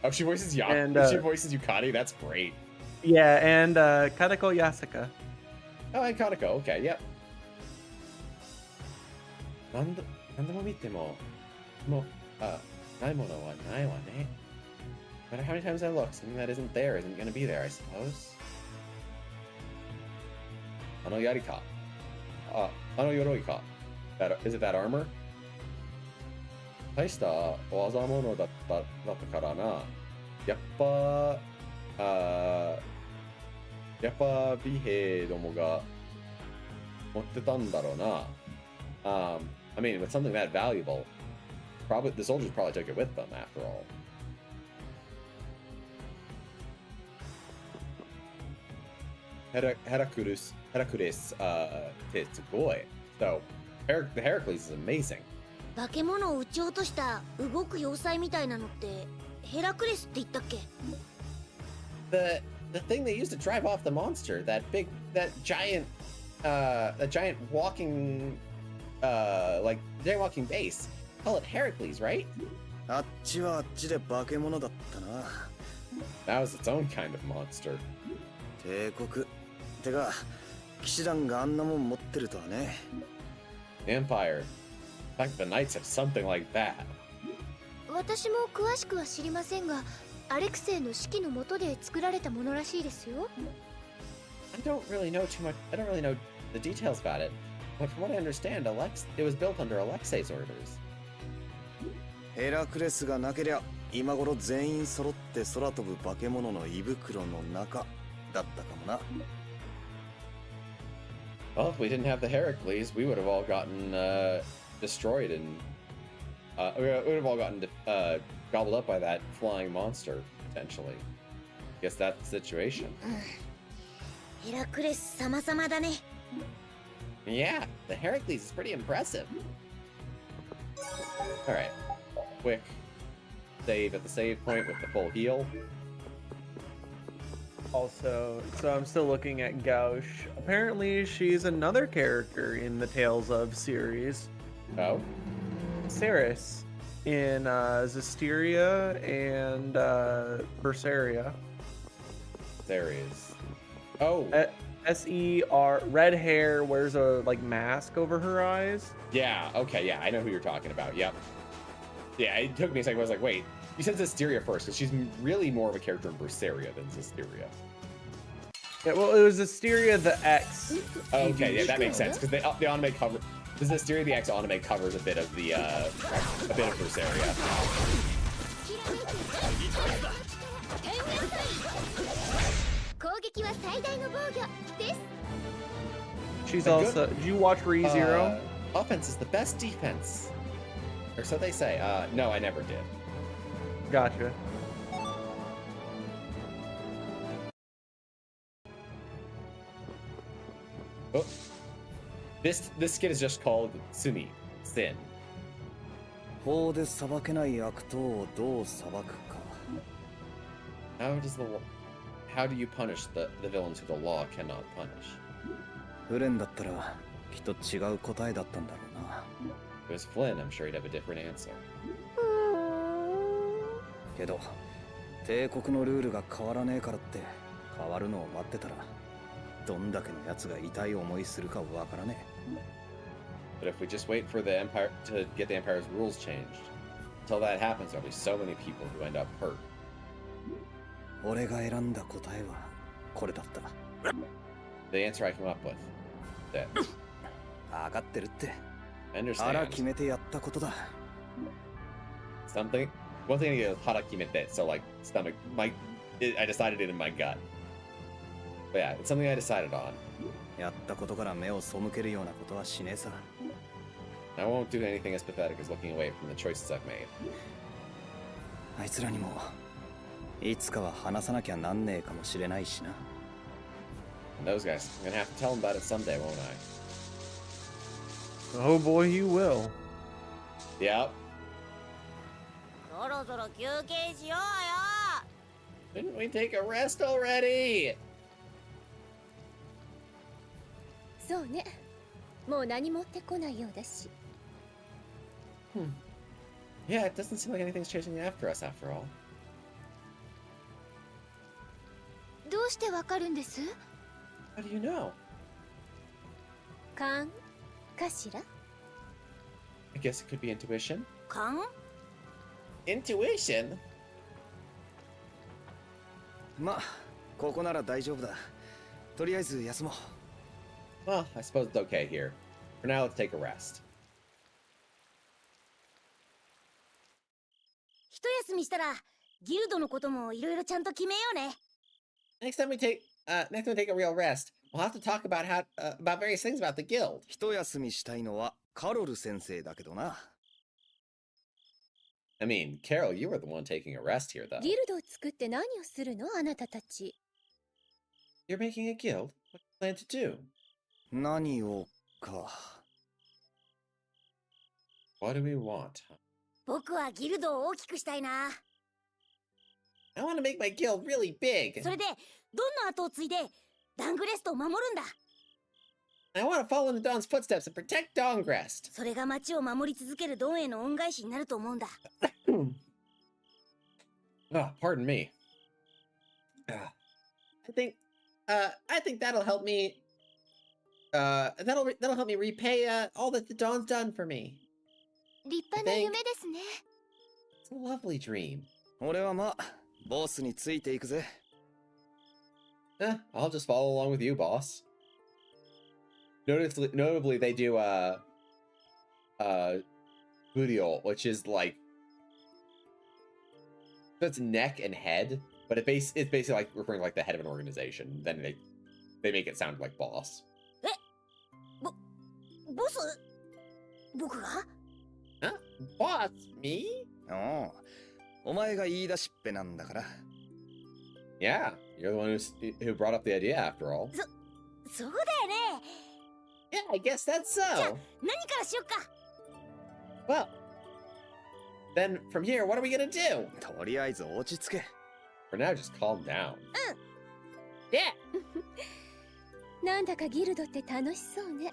Oh, she voices And, she voices Yukari? That's great. Yeah, and Kadako Yasaka. Oh, and Kaneko, okay, yep. 何度も見ても、ないものはないわね。No matter how many times I look, something that isn't there isn't going to be there, I suppose. あの槍か。あの鎧か。Is it that armor? 大した技物だったからな。やっぱ美兵どもが持ってたんだろうな。I mean, with something that valuable, probably the soldiers probably took it with them after all. Heracles, it's good. So, the Heracles is amazing. 化け物を撃ち落とした動く要塞みたいなのってヘラクレスって言ったっけ？ The thing they used to drive off the monster, that giant walking, like giant walking base. Call it Heracles, right? あっちはあっちで化け物だったな。 That was its own kind of monster. 帝国。てか、騎士団があんなもん持ってるとはね。 Empire. In fact, the knights have something like that. 私も詳しくは知りませんが、アレクセイの指揮の下で作られたものらしいですよ。I don't really know too much. I don't really know the details about it. But from what I understand, it was built under Alexei's orders. ヘラクレスがなけりゃ、今頃全員揃って空飛ぶ化け物の胃袋の中だったかもな。Well, if we didn't have the Heracles, we would have all gotten destroyed and we would have all gotten gobbled up by that flying monster potentially. Guess that's the situation. ヘラクレス様々だね。 Yeah, the Heracles is pretty impressive. All right, quick save at the save point with the full heal. Also, so I'm still looking at Gauche. Apparently, she's another character in the Tales of series. Oh, Ceres in Zestiria and Berseria. there is. Oh, S-E-R, red hair, wears a like mask over her eyes. yeah. Okay, yeah, I know who you're talking about. Yep. Yeah, it took me a second. I was like, wait, you said Zestiria first, because she's really more of a character in Berseria than Zestiria. Yeah, well, it was Zestiria the X. Okay, yeah, that makes sense because the anime cover, the Zestiria the X anime covers a bit of the a bit of Berseria. 攻撃は最大の防御です。 She's also. Did you watch ReZero? Offense is the best defense, or so they say. No, I never did. Gotcha. Oh, this skit is just called Sumi, Sin. 法で裁けない悪党をどう裁くか。 How do you punish the villains who the law cannot punish? フレンだったらきっと違う答えだったんだろうな。 If it was Flynn, I'm sure he'd have a different answer. けど帝国のルールが変わらねえからって変わるのを待ってたらどんだけのやつが痛い思いするかわからねえ。 But if we just wait for the Empire to get the Empire's rules changed, until that happens, there'll be so many people who end up hurt. 俺が選んだ答えはこれだった。 The answer I came up with. That. 分かってるって。 I 腹 understand. 決めてやったことだ。 Something. One thing is harakimete, so like stomach. I decided it in my gut. But yeah, it's something I decided on. やったことから目を背けるようなことはしねえさ。 I won't do anything as pathetic as looking away from the choices I've made. あいつらにもいつかは話さなきゃなんねえかもしれないしな。 And those guys, I'm gonna have to tell them about it someday, won't I? Oh boy, you will. Yep. そろそろ休憩しようよ。 Didn't we take a rest already? そうね。もう何も持ってこないようだし。 Yeah, it doesn't seem like anything's chasing after us after all. どうしてわかるんです？ How do you know? 勘かしら？ I guess it could be intuition. 勘？ Intuition? ま、ここなら大丈夫だ。とりあえず休もう。 Well, I suppose it's okay here. For now, let's take a rest. 一休みしたらギルドのこともいろいろちゃんと決めようね。 Next time we take a real rest, we'll have to talk about about various things about the guild. 一休みしたいのはカロル先生だけどな。 I mean, Carol, you were the one taking a rest here, though. ギルドを作って何をするのあなたたち。 You're making a guild? What do you plan to do? 何をか。 What do we want? 僕はギルドを大きくしたいな。 I want to make my guild really big. それでドンの後を継いでダングレストを守るんだ。 I want to follow in Dawn's footsteps and protect Dawngrest. それが町を守り続けるドンへの恩返しになると思うんだ。Oh, pardon me. I think that'll help me. That'll help me repay all that the Dawn's done for me. 立派な夢ですね。 It's a lovely dream. 俺はまあ、ボスについていくぜ。I'll just follow along with you, boss. Notably, they do Burial, which is like, so it's neck and head, but it's basically like referring to like the head of an organization. Then they make it sound like boss. ス僕が Huh? Boss, me? おう、お前が言い出しっぺなんだから。Yeah, you're the one who brought up the idea after all. そうだよね。 Yeah, I guess that's じゃあ so. 何からしよっか。 Well, then from here, what are we gonna do? とりあえず落ち着け。 For now, just calm down. うん。 Yeah. なんだかギルドって楽しそうね。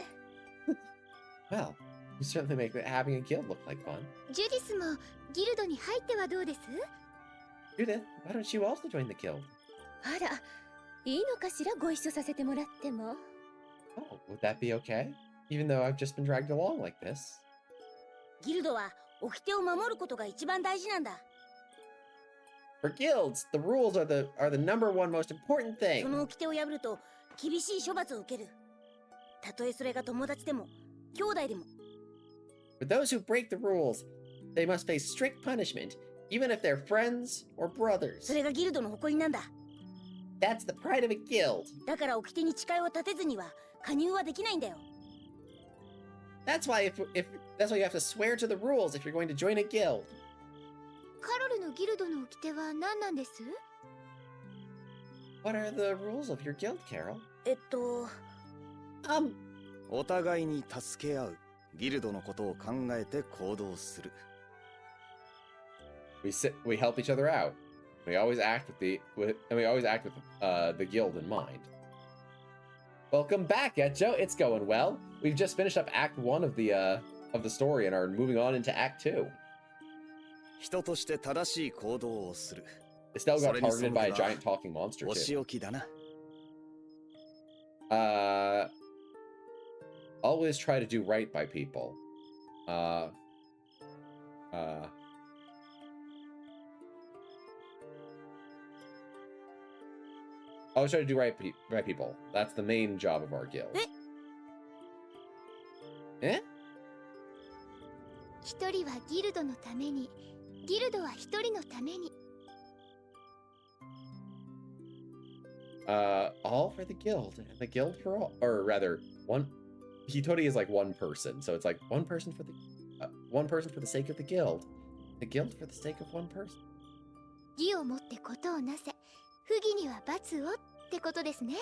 Well, you certainly make having a guild look like fun. ジュディスもギルドに入ってはどうです？ Judith, why don't you also join the guild? あら、いいのかしらご一緒させてもらっても。 Oh, would that be okay? Even though I've just been dragged along like this. ギルドは掟を守ることが一番大事なんだ。 For guilds, the rules are the number one most important そ thing. の掟を破ると厳しい処罰を受ける。たとえそれが友達でも兄弟でも。 For those who break the rules, they must face strict punishment, even if they're friends or そ brothers. れがギルドの誇りなんだ。 That's the pride of a guild. だから掟に誓いを立てずには加入はできないんだよ。 That's why that's why you have to swear to the rules if you're going to join a guild. カロルのギルドの掟は何なんです？ What are the rules of your guild, Carol? お互いに助け合う。ギルドのことを考えて行動する。We help each other out. We always act with the guild in mind. Welcome back, Etcho. It's going well. We've just finished up Act 1 of the story and are moving on into Act 2. 人として正しい行動をする。 Estelle got それに targeted by a その giant talking monster お too. 仕置きだな。 Always try to do right by people. Always try to do right by people. That's the main job of our guild. Eh? 一人はギルドのために、ギルドは一人のために。 All for the guild, and the guild for all. Or rather, one. Hitori is like one person, so it's like one person for the sake of the guild for the sake of one person. 義をもってことをなせ、不義には罰をってことですね。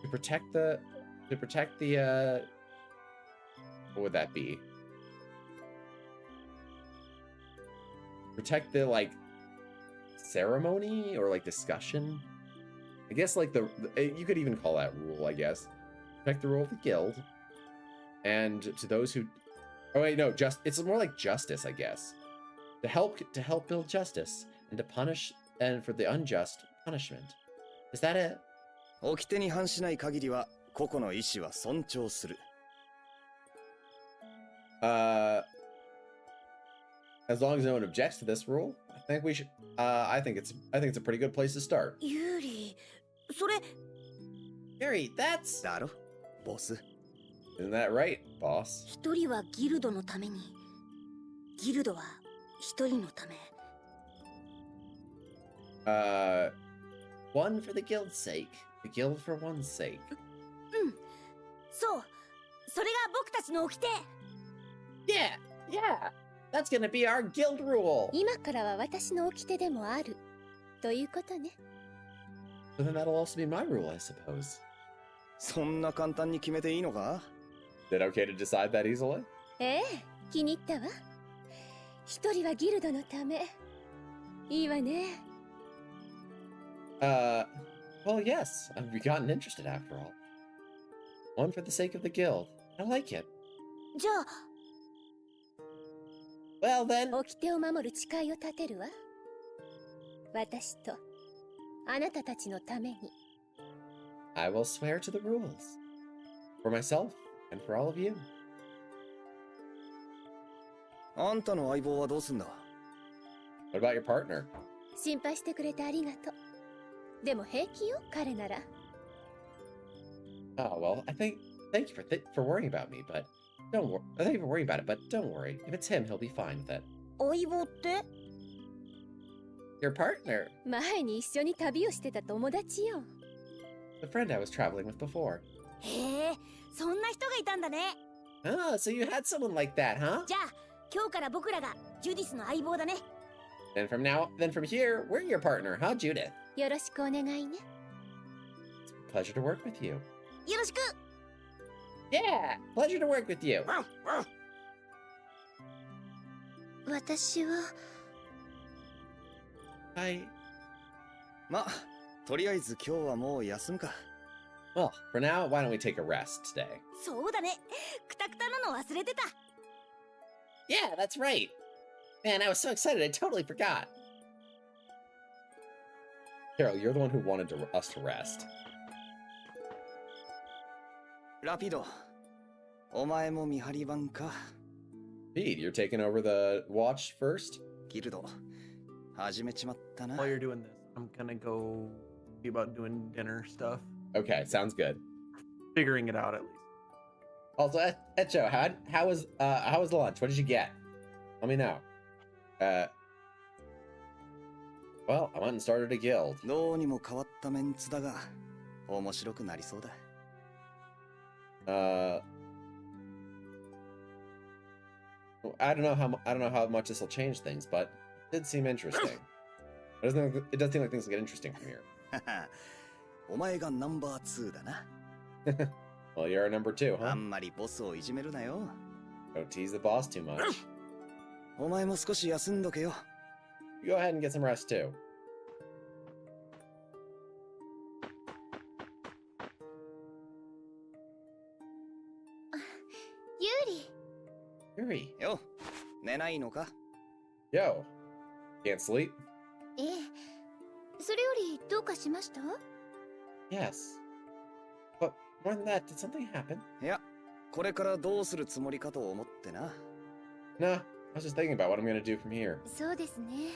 To protect the what would that be? Protect the like ceremony or like discussion? I guess like you could even call that rule, I guess. Protect the rule of the guild. And to those who oh wait, no, it's more like justice, I guess. To help build justice and to punish and for the unjust punishment. Is that it? 掟に反しない限りは個々の意思は尊重する。As long as no one objects to this rule, I think we should. I think it's a pretty good place to start. ユーリ、それ Yuri, that's だろ、ボス。 isn't that right, boss? 一人はギルドのために、ギルドは一人のため。 One for the guild's sake, the guild for one's sake. そう、それが僕たちの掟。 Yeah, that's gonna be our guild rule. 今からは私の掟でもある。ということね。 So then that'll also be my rule, I suppose. そんな簡単に決めていいのか？ Is it okay to decide that easily? ええ、気に入ったわ。一人はギルドのため。いいわね。Well, yes, I've gotten interested after all. One for the sake of the guild. I like it. じゃあ Well then, 掟を守る誓いを立てるわ。私とあなたたちのために。 I will swear to the rules. For myself and for all of you. あんたの相棒はどうすんだ？ What about your partner? 心配してくれてありがとう。でも平気よ、彼なら。 Oh, well, thank you for worrying about me, but thank you for worrying about it, but don't worry. If it's him, he'll be fine with it. 相棒って Your partner, 前に一緒に旅をしてた友達よ。 the friend I was traveling with before. へえ、そんな人がいたんだね。Oh, so you had someone like that, huh? じゃあ今日から僕らがジュディスの相棒だね。Then from here, we're your partner, huh, Judith? よろしくお願いね。 Pleasure to work with you. よろしく。 Yeah, pleasure to work with you. 私は I... ま、とりあえず今日はもう休むか。 Well, for now, why don't we take a rest today? そうだね。くたくたなの忘れてた。 Yeah, that's right. Man, I was so excited, I totally forgot. Carol, you're the one who wanted us to rest. ラピド、お前も見張り番か。 Pete, you're taking over the watch first? ギルド、始めちまったな。 While you're doing this, I'm gonna go see about doing dinner stuff. Okay, sounds good. Figuring it out at least. Also, Echo, how was lunch? What did you get? Let me know. Well, I went and started a guild. どうにも変わったメンツだが、面白くなりそうだ。I don't know how much this will change things, but it did seem interesting. It does seem like things will get interesting from here. お前がナンバー2だな。 Well, you're our number 2, あ huh? んまりボスをいじめるなよ。 Don't tease the boss too much. お前も少し休んどけよ。 You go ahead and get some rest too. Yuri. よ、寝ないのか？ Yo. Can't sleep? ええ。それよりどうかしました？ Yes. But more than that, did something happen? いや、これからどうするつもりかと思ってな。 No, I was just thinking about what I'm gonna do from here. そうですね。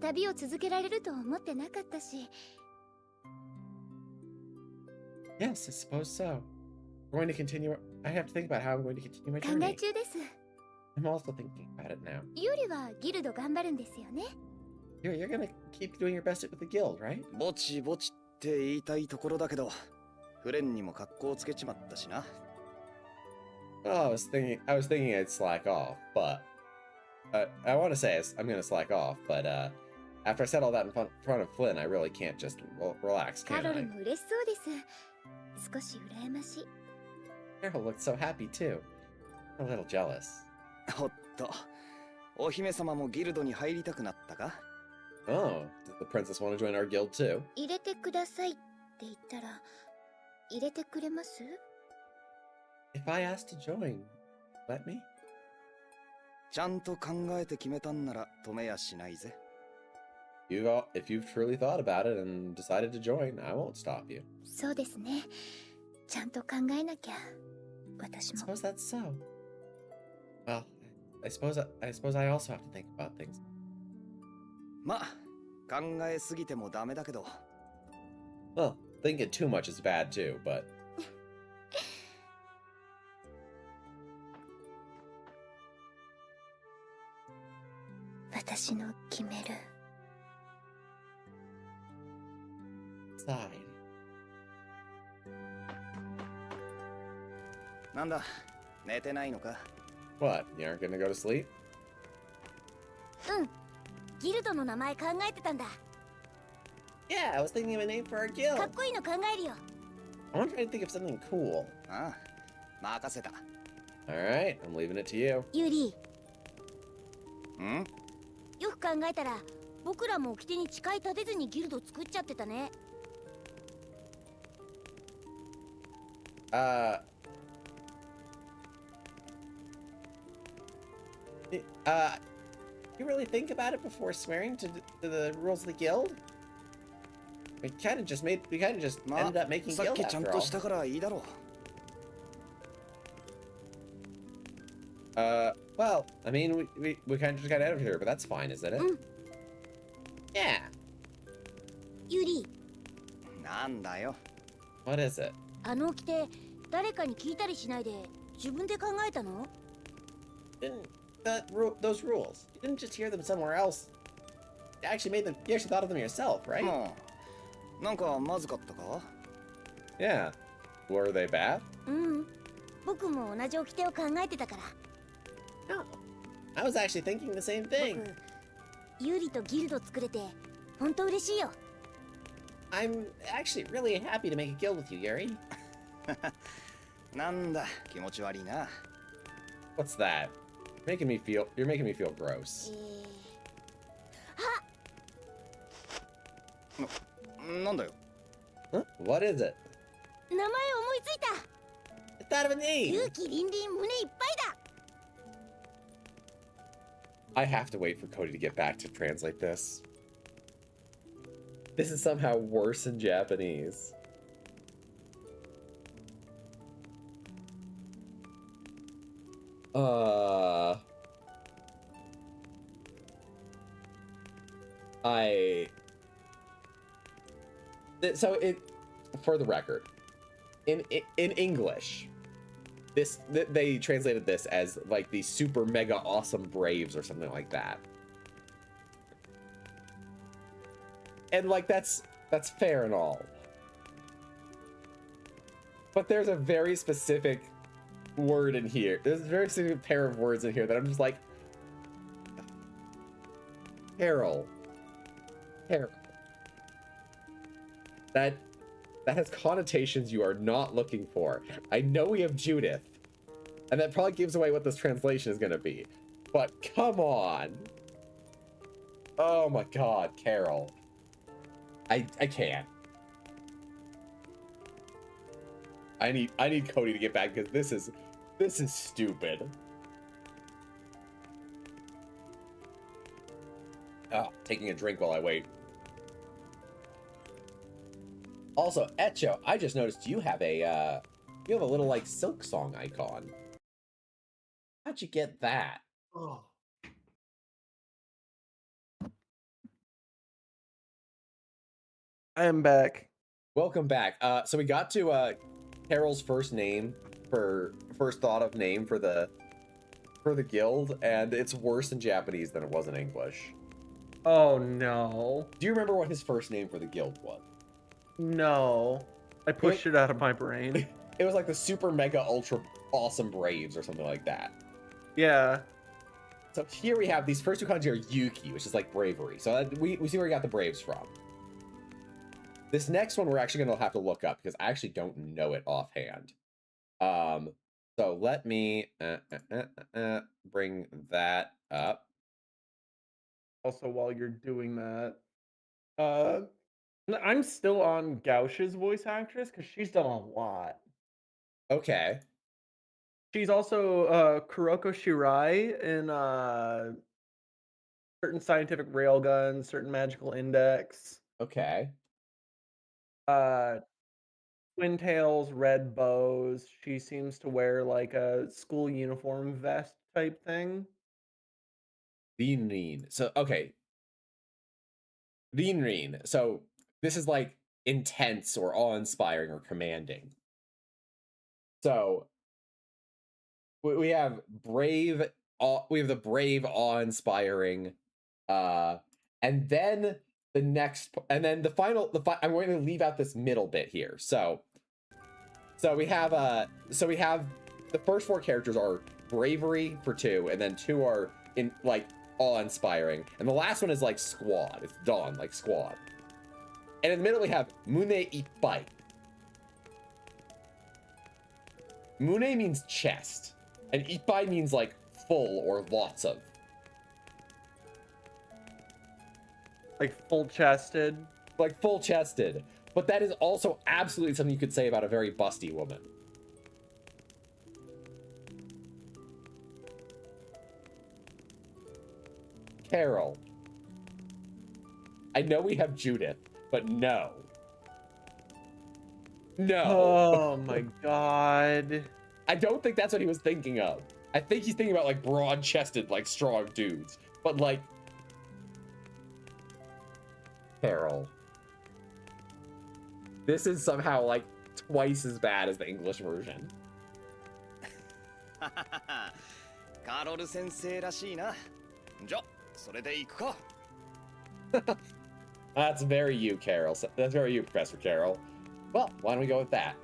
旅を続けられると思ってなかったし。 Yes, I suppose so. We're going to continue. I have to think about how I'm going to continue my 考え journey. 中です。 I'm also thinking about it now. ユリはギルド頑張るんですよね。You're gonna keep doing your best with the guild, right? ぼちぼちって言いたいところだけど、フレンにも格好つけちまったしな。Oh, I was thinking I'd slack off, but I want to say I'm gonna slack off, but after I said all that in front of Flynn, I really can't just relax, カ can ロル I? も嬉しそうです。少し羨ましい。 Carol looked so happy too. A little jealous. おっと、お姫様もギルドに入りたくなったか？ Oh, does the princess want to join our guild too? 入れてくださいって言ったら入れてくれます？ If I asked to join, let me? ちゃんと考えて決めたんなら止めやしないぜ。If you've truly thought about it and decided to join, I won't stop you. そうですね。ちゃんと考えなきゃ。私 I も。 suppose that's so. Well, I suppose I also have to think about things. ま、考えすぎてもダメだけど。 Well, thinking too much is bad too, but 私の決める。 side. なんだ、寝てないのか？ What? You aren't gonna go to sleep? うん。ギルドの名前考えてたんだ。 Yeah, I was thinking of a name for our か guild. っこいいの考えるよ。 I want to try to think of something cool. ああ、任せた。 All right, I'm leaving it to you. ユリ、ん？よく考えたら僕らも掟に誓い立てずにギルド作っちゃってたね。 You really think about it before swearing to the rules of the guild? We kind of justま ended up making さっ guild きちゃん after と all. したからいいだろう。 Well, I mean, we kind of just got out of here, but that's fine, isn't it? Yeah. ユリ、なんだよ。 What is it? あの掟誰かに聞いたりしないで自分で考えたの？ Those rules. You didn't just hear them somewhere else. You actually thought of them yourself, right? もう、なんかまずかったか？ Yeah. Were they bad? 僕も同じ掟を考えてたから。 No. I was actually thinking the same thing. 僕、ユーリとギルド作れて、本当嬉しいよ。 I'm actually really happy to make a guild with you, Yuri. なんだ、気持ち悪いな。 What's that? You're making me feel gross. なんだよ。 Huh? What is it? 名前思いついた。 I thought of a name. 勇気凛々胸いっぱいだ。 I have to wait for Cody to get back to translate this. This is somehow worse in Japanese. So for the record, in English, they translated this as like the super mega awesome Braves or something like that. And like that's fair and all. But there's a very specific word in here. There's a very specific pair of words in here that I'm just like, Carol. That has connotations you are not looking for. I know we have Judith, and that probably gives away what this translation is gonna be. But come on. Oh my god, Carol. I can't. I need Cody to get back because this is stupid. Oh, taking a drink while I wait. Also, Echo, I just noticed you have a little like Silk Song icon. How'd you get that? Oh. I am back. Welcome back. So we got to Carol's first thought of name for the guild, and it's worse in Japanese than it was in English. Oh no. Do you remember what his first name for the guild was? No. I pushed it out of my brain. It was like the super mega ultra awesome Braves or something like that. Yeah. So here we have these first two kanji are Yuki, which is like bravery. So we see where we got the Braves from. This next one we're actually going to have to look up because I actually don't know it offhand. So let me bring that up. Also, while you're doing that, I'm still on Gauch's voice actress because she's done a lot. Okay. She's also Kuroko Shirai in certain scientific railguns, certain magical index. Okay. Twin tails, red bows. She seems to wear like a school uniform vest type thing. Rinrin. So okay. Rinrin. So this is like intense or awe-inspiring or commanding. So we have brave, we have the brave, awe-inspiring, and then the next, and then the final, I'm going to leave out this middle bit here. So we have the first four characters are bravery for 2, and then 2 are in like awe-inspiring, and the last one is like squad. It's Dawn, like squad. And in the middle we have Mune Ippai. Mune means chest, and Ippai means like full or lots of. Like full-chested? Like full-chested. But that is also absolutely something you could say about a very busty woman. Carol. I know we have Judith, but no. No. Oh my god. I don't think that's what he was thinking of. I think he's thinking about like broad-chested, like strong dudes. But like, Carol. This is somehow like twice as bad as the English version. カロル先生らしいな。じゃ、それで行くか。That's very you, Carol. That's very you, Professor Carol. Well, why don't we go with that?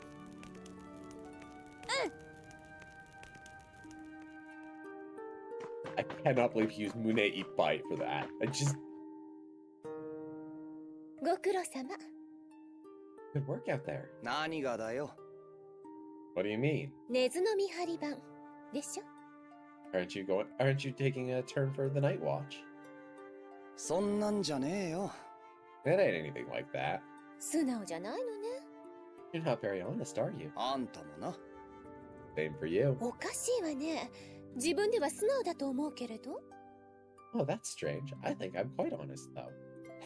I cannot believe he used Mune Ippai for that. I just... ご苦労様。 Good work out there. 何がだよ。 What do you mean? 根津の見張り番でしょ。 Aren't you taking a turn for the night watch? そんなんじゃねえよ。 It ain't anything like that. 素直じゃないのね。 You're not very honest, are you? あんたもな。 Same for you. おかしいわね。自分では素直だと思うけれど。Oh, that's strange. I think I'm quite honest, though.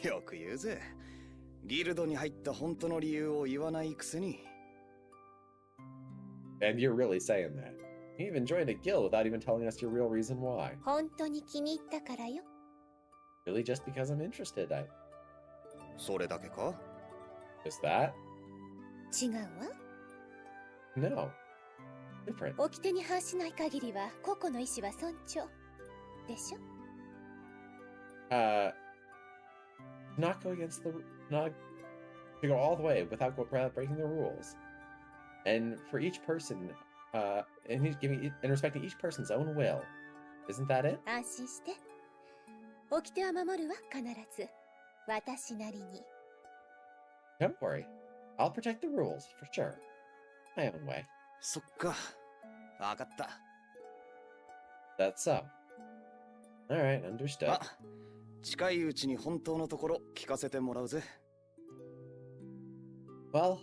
よく言うぜ。ギルドに入った本当の理由を言わないくせに。 And you're really saying that. You even joined a guild without even telling us your real reason why. 本当に気に入ったからよ。 Really just because I'm interested,それだけか？ Just that? 違うわ。 No. Different. 掟に反しない限りは個々の意思は尊重でしょ。 Not go against the... Not... To go all the way without breaking the rules. And for each person, and respecting each person's own will. Isn't that it? 安心して。掟は守るわ、必ず。私なりに。 Don't worry. I'll protect the rules, for sure. My own way. そっか。わかった。 That's so. Alright, understood. あ、近いうちに本当のところ聞かせてもらうぜ。 Well,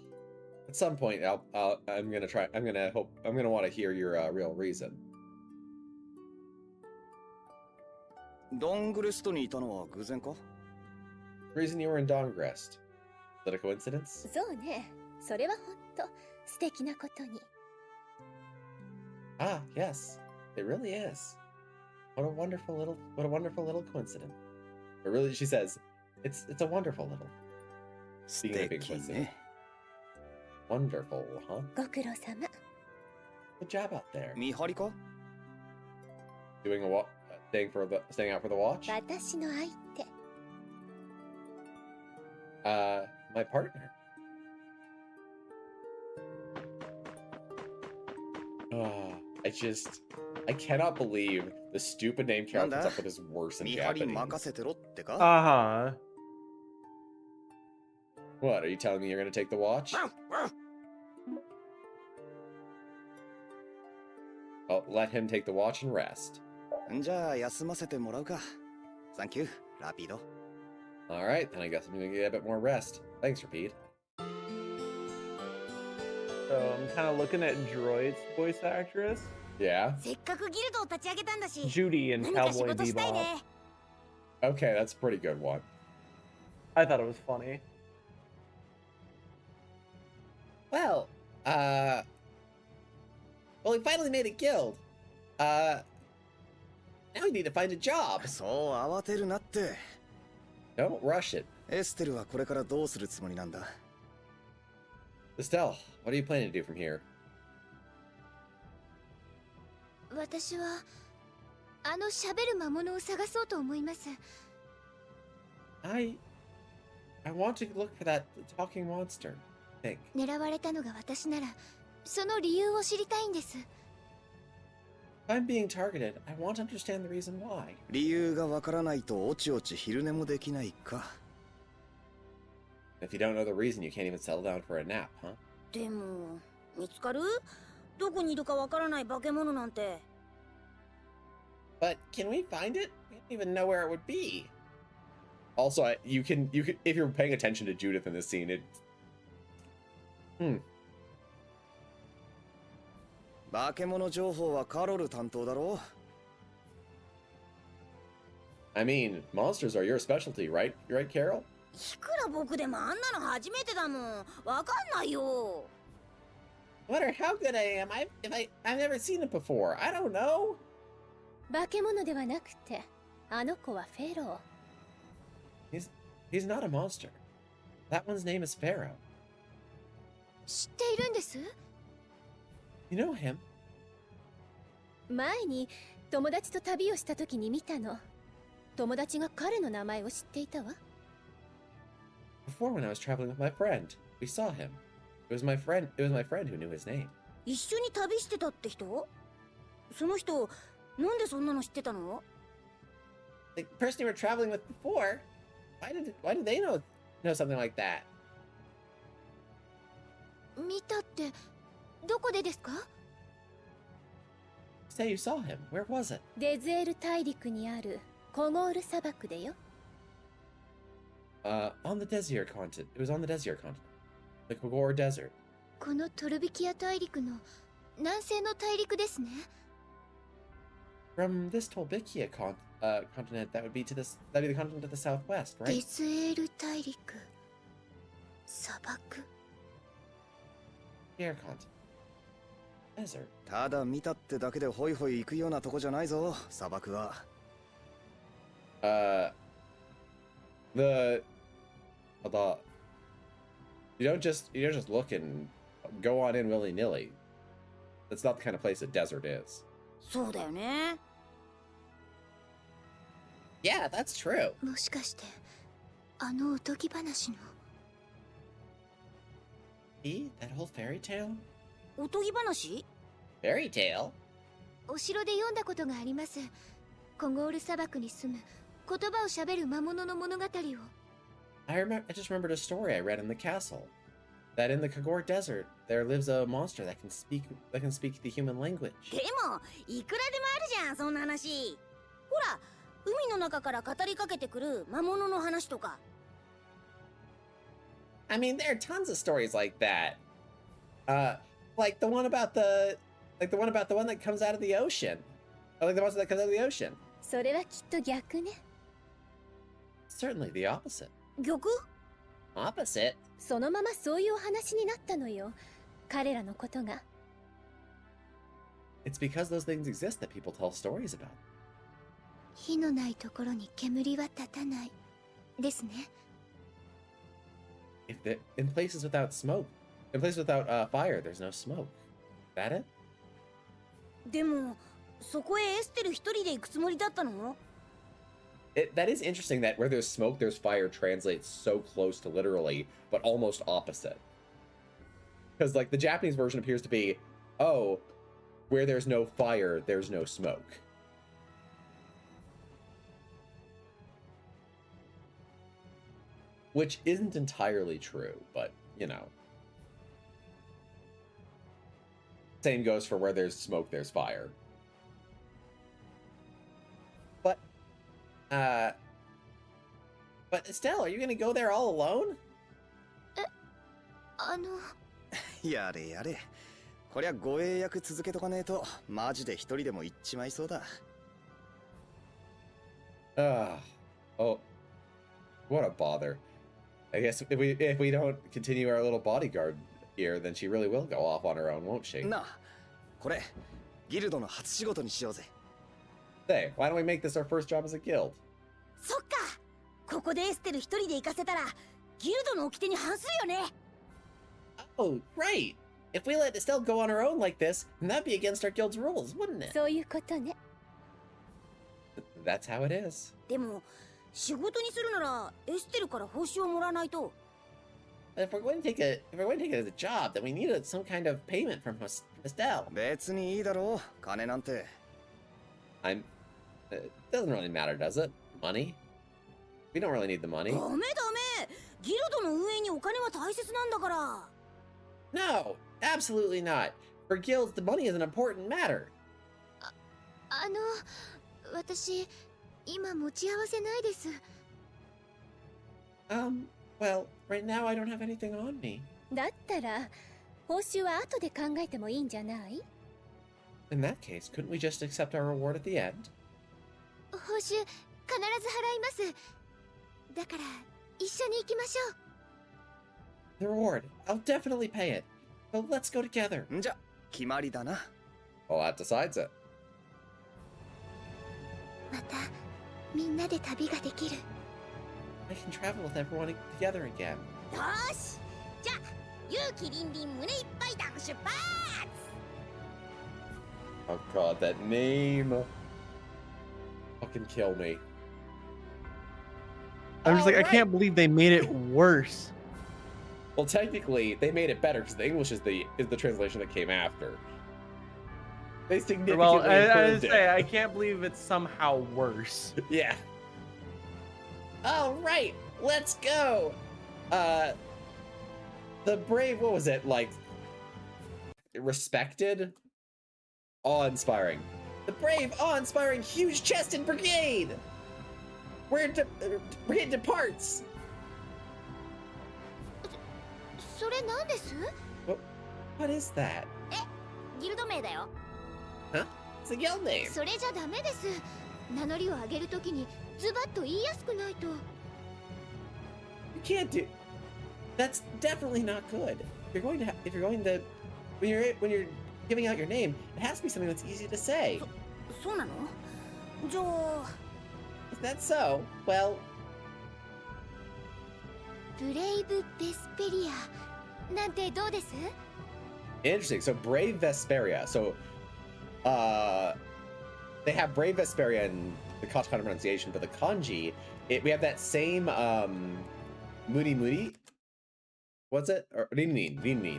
at some point, I'm gonna want to hear your real reason. ドングレストにいたのは偶然か？ The reason you were in Dongrest. Is that a coincidence? そうね。それは本当素敵なことに。 Ah, yes. It really is. What a wonderful little coincidence. But really, she says, it's a wonderful little. 素 Speaking of being 敵 coincident. ね。 Wonderful, huh? ご苦労様。 Good job out there. 見張りか？ Doing staying out for the watch? 私の相手。 My partner. I cannot believe the stupid name Carol comes up with is worse in 見張り Japanese. 任せてろってか？ Uh huh. What, are you telling me you're gonna take the watch? Well, let him take the watch and rest. じゃあ休ませてもらうか。サンキュー、ラピード。 Alright, then I guess I'm gonna get a bit more rest. Thanks, Rapide. So I'm kind of looking at Droid's voice actress, Yeah? せっかくギルドを立ち上げたんだし、 Judy in 何か仕 Cowboy 事したい Bebop. ね。 Okay, that's a pretty good one. I thought it was funny. Well, we finally made a guild. Now we need to find a job. そう慌てるなって。 Don't rush it. エステルはこれからどうするつもりなんだ？ Estelle, what are you planning to do from here? 私はあの喋る魔物を探そうと思います。 I want to look for that talking monster thing. 狙われたのが私なら、その理由を知りたいんです。 If I'm being targeted, I want to understand the reason why. 理由がわからないとおちおち昼寝もできないか。 If you don't know the reason, you can't even settle down for a nap, huh? でも、見つかる？どこにいるかわからない化け物なんて。 But can we find it? We don't even know where it would be. Also, you can if you're paying attention to Judith in this scene, it 化け物情報はカロル担当だろ？ I mean, monsters are your specialty, right? You right, Carol? いくら僕でもあんなの初めてだもん。わかんないよ。 No matter how good I am, I've never seen it before. I don't know. 化け物ではなくて、あの子はフェロー。 He's not a monster. That one's name is Pharaoh. 知っているんです。 You know him? 前に友達と旅をした時に見たの。友達が彼の名前を知っていたわ。 Before, when I was traveling with my friend, we saw him. It was my friend who knew his name. 一緒に旅してたって人？その人、なんでそんなの知ってたの？ The person you were traveling with before. Why did they know something like that? 見たってどこでですか？ Say you saw him. Where was it? デズエル大陸にあるコゴール砂漠でよ。On the Desert continent. It was on the Desert continent. The Kogor Desert. このトルビキア大陸の南西の大陸ですね。From this Tolbikia continent, that'd be the continent to the southwest, デ right? ズエル大陸砂漠。 Air continent. Desert. ただ見たってだけでホイホイ行くようなとこじゃないぞ、砂漠は。You don't just look and go on in willy-nilly. That's not the kind of place a desert is. そうだよね。 Yeah, that's true. もしかしてあのおとぎ話の。 See? That whole fairy tale? おとぎ話？ Fairy tale? お城で読んだことがあります。コゴール砂漠に住む言葉をしゃべる魔物の物語を。 I just remembered a story I read in the castle. That in the Kogor Desert, there lives a monster that can speak the human language. でもいくらでもあるじゃん、そんな話。ほら、海の中から語りかけてくる魔物の話とか。 I mean, there are tons of stories like that. Like the one about the one that comes out of the ocean. Like the monster that comes out of the ocean. それはきっと逆ね。 Certainly the opposite. 逆？ Opposite? そのままそういうお話になったのよ。彼らのことが。 It's because those things exist that people tell stories about. 火のないところに煙は立たない。ですね。 In places without fire, there's no smoke. Is that it? でもそこへエステル一人で行くつもりだったの？ That is interesting that where there's smoke, there's fire translates so close to literally, but almost opposite. Because, like, the Japanese version appears to be, oh, where there's no fire, there's no smoke. Which isn't entirely true, but, you know. Same goes for where there's smoke, there's fire. But Estelle, are you gonna go there all alone? やれやれ。こりゃ護衛役続けとかねえと、マジで一人でも行っちまいそうだ。Oh, what a bother. I guess if we don't continue our little bodyguard here, then she really will go off on her own, won't she? なあ、これギルドの初仕事にしようぜ。Hey, why don't we make this our first job as a guild? そっか。ここでエステル一人で行かせたらギルドの掟に反するよね。 Oh, right. If we let Estelle go on her own like this, then that'd be against our guild's rules, wouldn't it? そういうことね。 That's how it is. でも仕事にするならエステルから報酬をもらわないと。 If we're going to take it as a job, then we need some kind of payment from Estelle. 別にいいだろう、金なんて。It doesn't really matter, does it? Money? We don't really need the money. ダメダメ。ギルドの運営にお金は大切なんだから。 No, absolutely not. For guilds, the money is an important matter. 私今持ち合わせないです。 Well, right now I don't have anything on me. だったら報酬は後で考えてもいいんじゃない？ In that case, couldn't we just accept our reward at the end? 報酬必ず払います。だから一緒に行きましょう。 The reward. I'll definitely pay it. So let's go together. んじゃ、決まりだな。 Well, that decides it. またみんなで旅ができる。 I can travel with everyone together again. よし。じゃあ勇気凛々胸いっぱいダン出発。 Oh god, that name. Fucking kill me. I'm just like, I Alright. can't believe they made it worse. Well, technically, they made it better because the English is the translation that came after. They significantly Well, I improved say it. I can't believe it's somehow worse. Yeah. All right, let's go. The brave, what was it, like, respected, awe-inspiring. The brave, awe-inspiring, huge-chested brigade. Brigade departs. それなんです？ What is that? ギルド名だよ。 Huh? It's a guild name. それじゃダメです。名乗りを上げるときにズバッと言いやすくないと。 You can't do. That's definitely not good. If you're going to, when you're giving out your name, it has to be something that's easy to say. そうなの？じゃあ Is that so? Well, ブレイブ・ベスペリアなんてどうです？ interesting. So Brave Vesperia. So, they have Brave Vesperia in the katakana pronunciation, but the kanji, we have that same Muri Muri. What's it? Or Rin.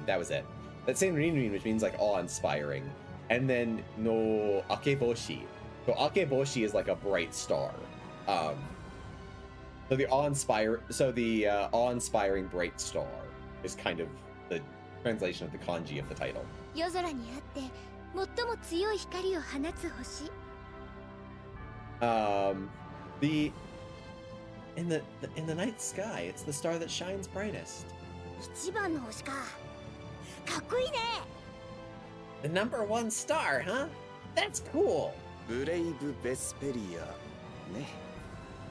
That was it. That same Rin, which means like awe-inspiring, and then no Akeboshi. So Akeboshi is like a bright star. So the awe-inspiring bright star is kind of the translation of the kanji of the title. 夜空にあって最も強い光を放つ星。In the night sky, it's the star that shines brightest. 一番の星か。かっこいいね。 The number one star, huh? That's cool. ブレイブ・ベスペリアね。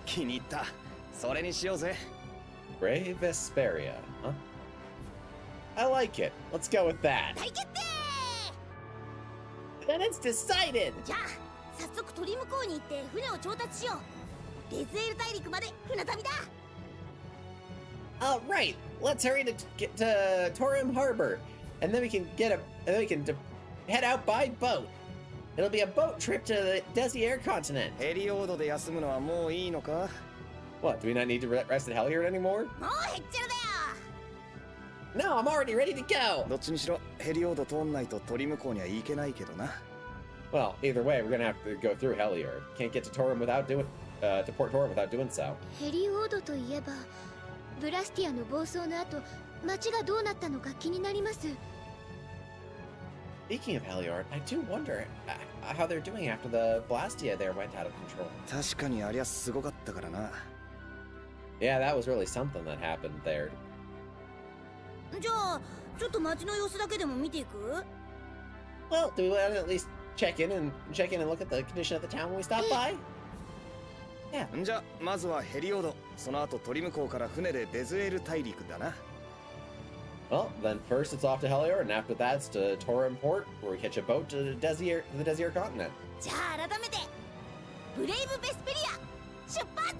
気に入った。それにしようぜ。 Brave Vesperia, huh? I like it. Let's go with that. 大決定。 Then it's decided. じゃあ早速鳥向こうに行って船を調達しよう。デズエル大陸まで船旅だ。 All right, let's hurry to get to Torim Harbor, and then we can head out by boat. It'll be a boat trip to the Desier continent. ヘリオードで休むのはもういいのか？ What? Do we not need to rest at Helliard anymore? もうへっちゃらだよ。 No, I'm already ready to go. どっちにしろヘリオード通んないと鳥向こうには行けないけどな。 Well, either way, we're gonna have to go through Helliard. Can't get to Torim without to Port Torim without doing so. ヘリオードといえばブラスティアの暴走の後街がどうなったのか気になります。 Speaking of Helliard, I do wonder how they're doing after the Blastia there went out of control. 確かにありゃすごかったからな。 Yeah, that was really something that happened there. じゃあちょっと街の様子だけでも見ていく？ Well, do we want to at least check in and look at the condition of the town when we stop by? Yeah. んじゃまずはヘリオード、その後鳥向こうから船でデズエル大陸だな。 Well, then first it's off to Helliard, and after that it's to Torim Port, where we catch a boat to the Desier continent. じゃあ改めてブレイブ・ベスペリア出発。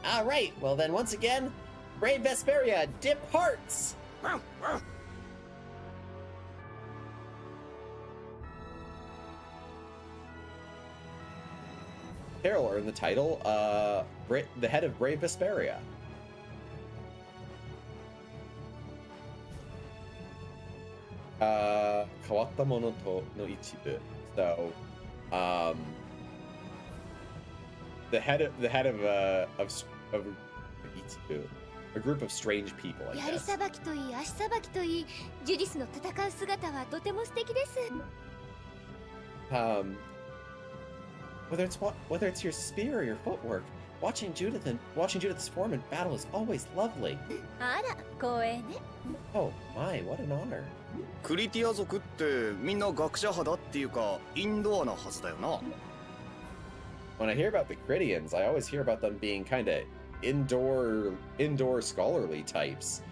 All right. Well, then once again, Brave Vesperia departs. Caroler in the title, the head of Brave Vesperia. Kawatta mono no ichibu. So, the head of ichibu, a group of strange people, I 槍 guess. さばきといい足さばきといいジュディスの戦う姿はとても素敵です。 Whether it's your spear or your footwork, watching Judith's form in battle is always lovely. あら光栄ね。 Oh my, what an honor. クリティア族ってみんな学者派だっていうかインドアなはずだよな。 When I hear about the Critians, I always hear about them being kind of indoor scholarly types.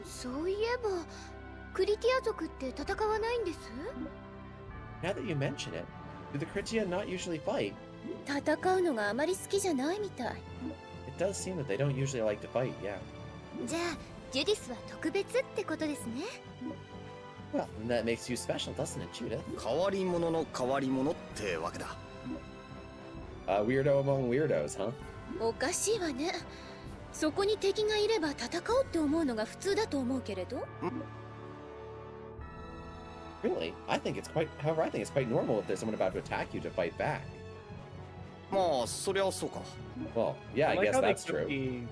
そういえばクリティア族って戦わないんです？ Now that you mention it, do the Critian not usually fight? 戦うのがあまり好きじゃないみたい。 It does seem that they don't usually like to fight, yeah. じゃあジュディスは特別ってことですね。 Well, then that makes you special, doesn't it, Judith? 変わり者の変わり者ってわけだ。A weirdo among weirdos, huh? おかしいわね。そこに敵がいれば戦おうって思うのが普通だと思うけれど。Really? I think it's quite. However, I think it's quite normal if there's someone about to attack you to fight back. まあそりゃそうか。 Well, yeah, I like guess how they that's kept true.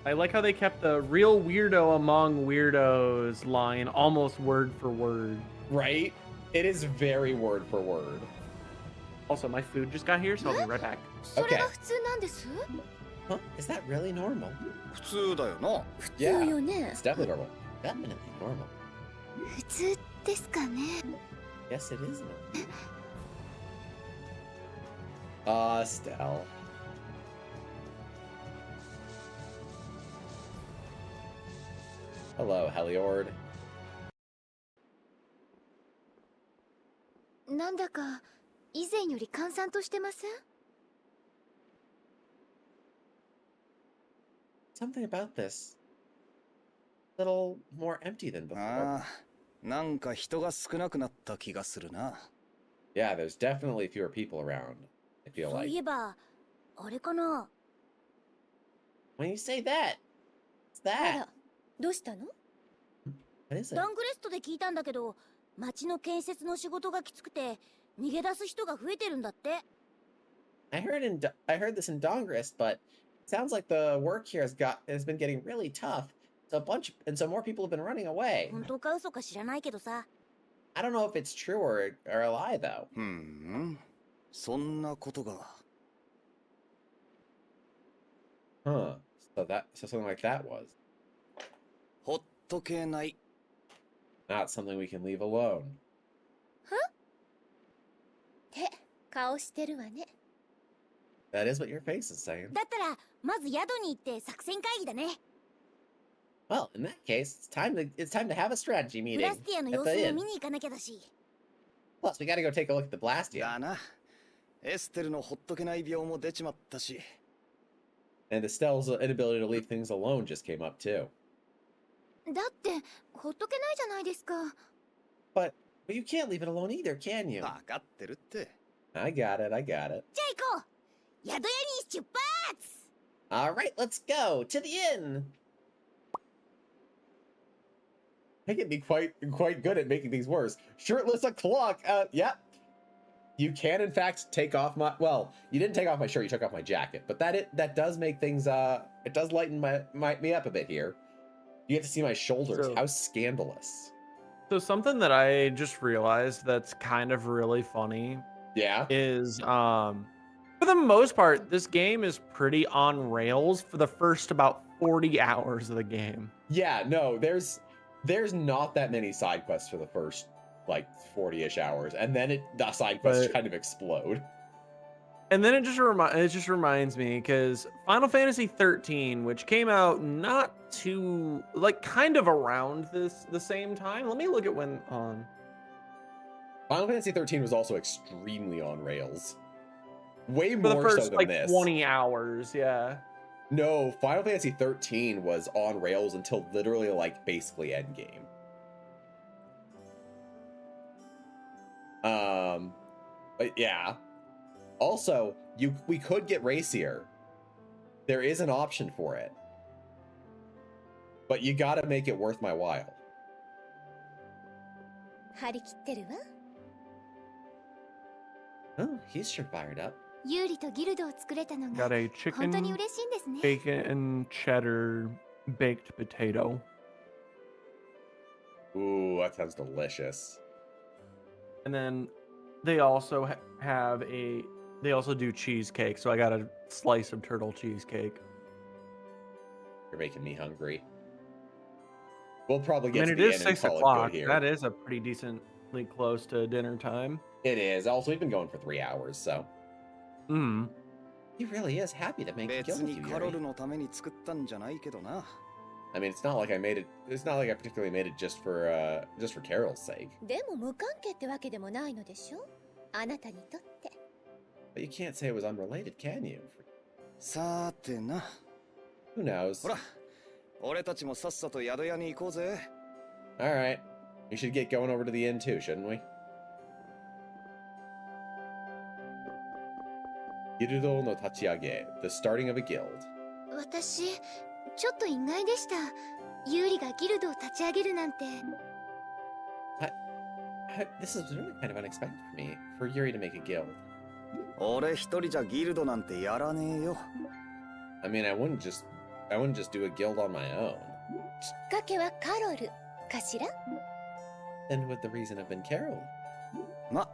I like how they kept the real weirdo among weirdos line almost word for word. Right? It is very word for word. Also, my food just got here, so I'll be right back. それが普通なんです Huh? Is that really normal? 普通だよな。普通よね It's definitely normal. Definitely normal. 普通ですかね Yes, it is normal. Stell. Hello, Heliord. なんだか以前より閑散としてません Something about this. A little more empty than before. ああ、なんか人が少なくなった気がするな。Yeah, there's definitely fewer people around. I feel そう like. いえばあれかな When you say that, it's あ that. らどうしたの What is it? ダングレストで聞いたんだけど町の建設の仕事がきつくて逃げ出す人が増えてるんだって I heard this in Dongrist, but it sounds like the work here has been getting really tough. So more people have been running away. 本当か嘘か知らないけどさ I don't know if it's true or a lie though. そんなことが。Huh. So something like that was ほっとけない。 not something we can leave alone. って顔してるわね That is what your face is saying. だったらまず宿に行って作戦会議だね Well, in that case, it's time to have a strategy ブ meeting ラスティアの at 様 the 子も inn. 見に行かなきゃだし Plus, we gotta go take a look at the だ Blastian. な。エステルのほっとけない病も出ちまったし。 And Estelle's inability to leave things alone just came up too. だってほっとけないじゃないですか But you can't leave it alone either, can you? わかってるって。 I got it. じゃあ行こう宿屋に出発 All right, let's go to the inn. I can be quite good at making things worse. Shirtless o'clock. Yep. You can in fact take off my. Well, you didn't take off my shirt. You took off my jacket, but that does make things. It does lighten me up a bit here. You get to see my shoulders. So- How scandalous. So something that I just realized that's kind of really funny Yeah. is for the most part, this game is pretty on rails for the first about 40 hours of the game. Yeah. No. There's not that many side quests for the first like 40-ish hours, and then the side quests But- kind of explode. And then it just reminds me because Final Fantasy 13, which came out not too kind of around the same time. Let me look at when on. Final Fantasy 13 was also extremely on rails. Way For the more so first than this. 20 hours, yeah. No, Final Fantasy 13 was on rails until literally basically endgame. But yeah. Also, we could get racier. There is an option for it. But you gotta make it worth my while. 張り切ってるわ Oh, he's sure fired up. ユーリとギルドを作れたの Got が a 本当に chicken, 嬉しいんですね bacon, and cheddar baked potato. Ooh, that sounds delicious. And then they also they also do cheesecake. So I got a slice of turtle cheesecake. You're making me hungry. We'll probably I get mean, to it the is end and 6 call it o'clock. good here. That is a pretty decently close to dinner time. It is. Also, we've been going for 3 hours, so. He really is happy to make a guild 別 with に you, カロ Yuri. ルのために作ったんじゃないけどな。 I mean, it's not like I particularly made it just for Carol's sake. でも無関係ってわけでもないのでしょあなたにとって But you can't say it was unrelated, can you? さてな。 Who knows? ほら、俺たちもさっさと宿屋に行こうぜ。 All right. We should get going over to the inn too, shouldn't we? Gildo no Tachiage, the starting of a guild. 私ちょっと意外でしたユーリがギルドを立ち上げるなんて This is really kind of unexpected for me, for Yuri to make a guild. 俺一人じゃギルドなんてやらねえよ。I mean, I wouldn't just do a guild on my own. きっかけはカロルかしら？ Then would the reason have been Carol? ま、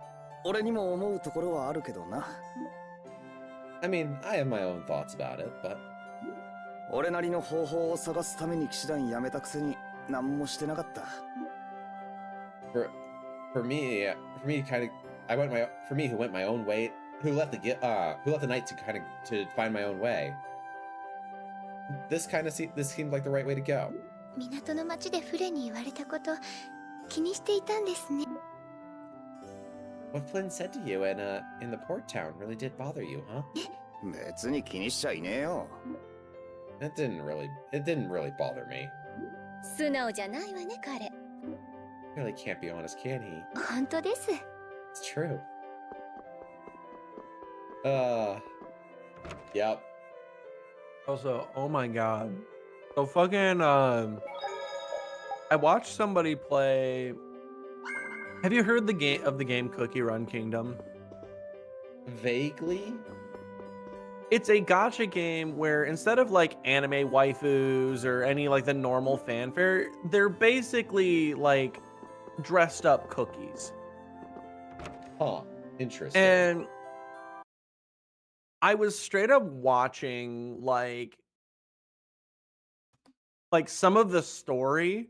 俺にも思うところはあるけどな。I mean, I have my own thoughts about it, but 俺なりの方法を探すために騎士団辞めたくせに何もしてなかった。for me, kind of, for me who went my own way, who left the night to find my own way. This seemed like the right way to go. 港の町でフレに言われたこと気にしていたんですね。What Flynn said to you in the port town really did bother you, huh? 別に気にしちゃいねえよ。It didn't really bother me. 素直じゃないわね彼。He really can't be honest, can he? 本当です。It's true. Yep. Also, oh my god. So fucking I watched somebody play. Have you heard the game Cookie Run Kingdom? Vaguely. It's a gacha game where instead of like anime waifus or any like the normal fanfare, they're basically like dressed up cookies. Huh. Interesting. And I was straight up watching like some of the story,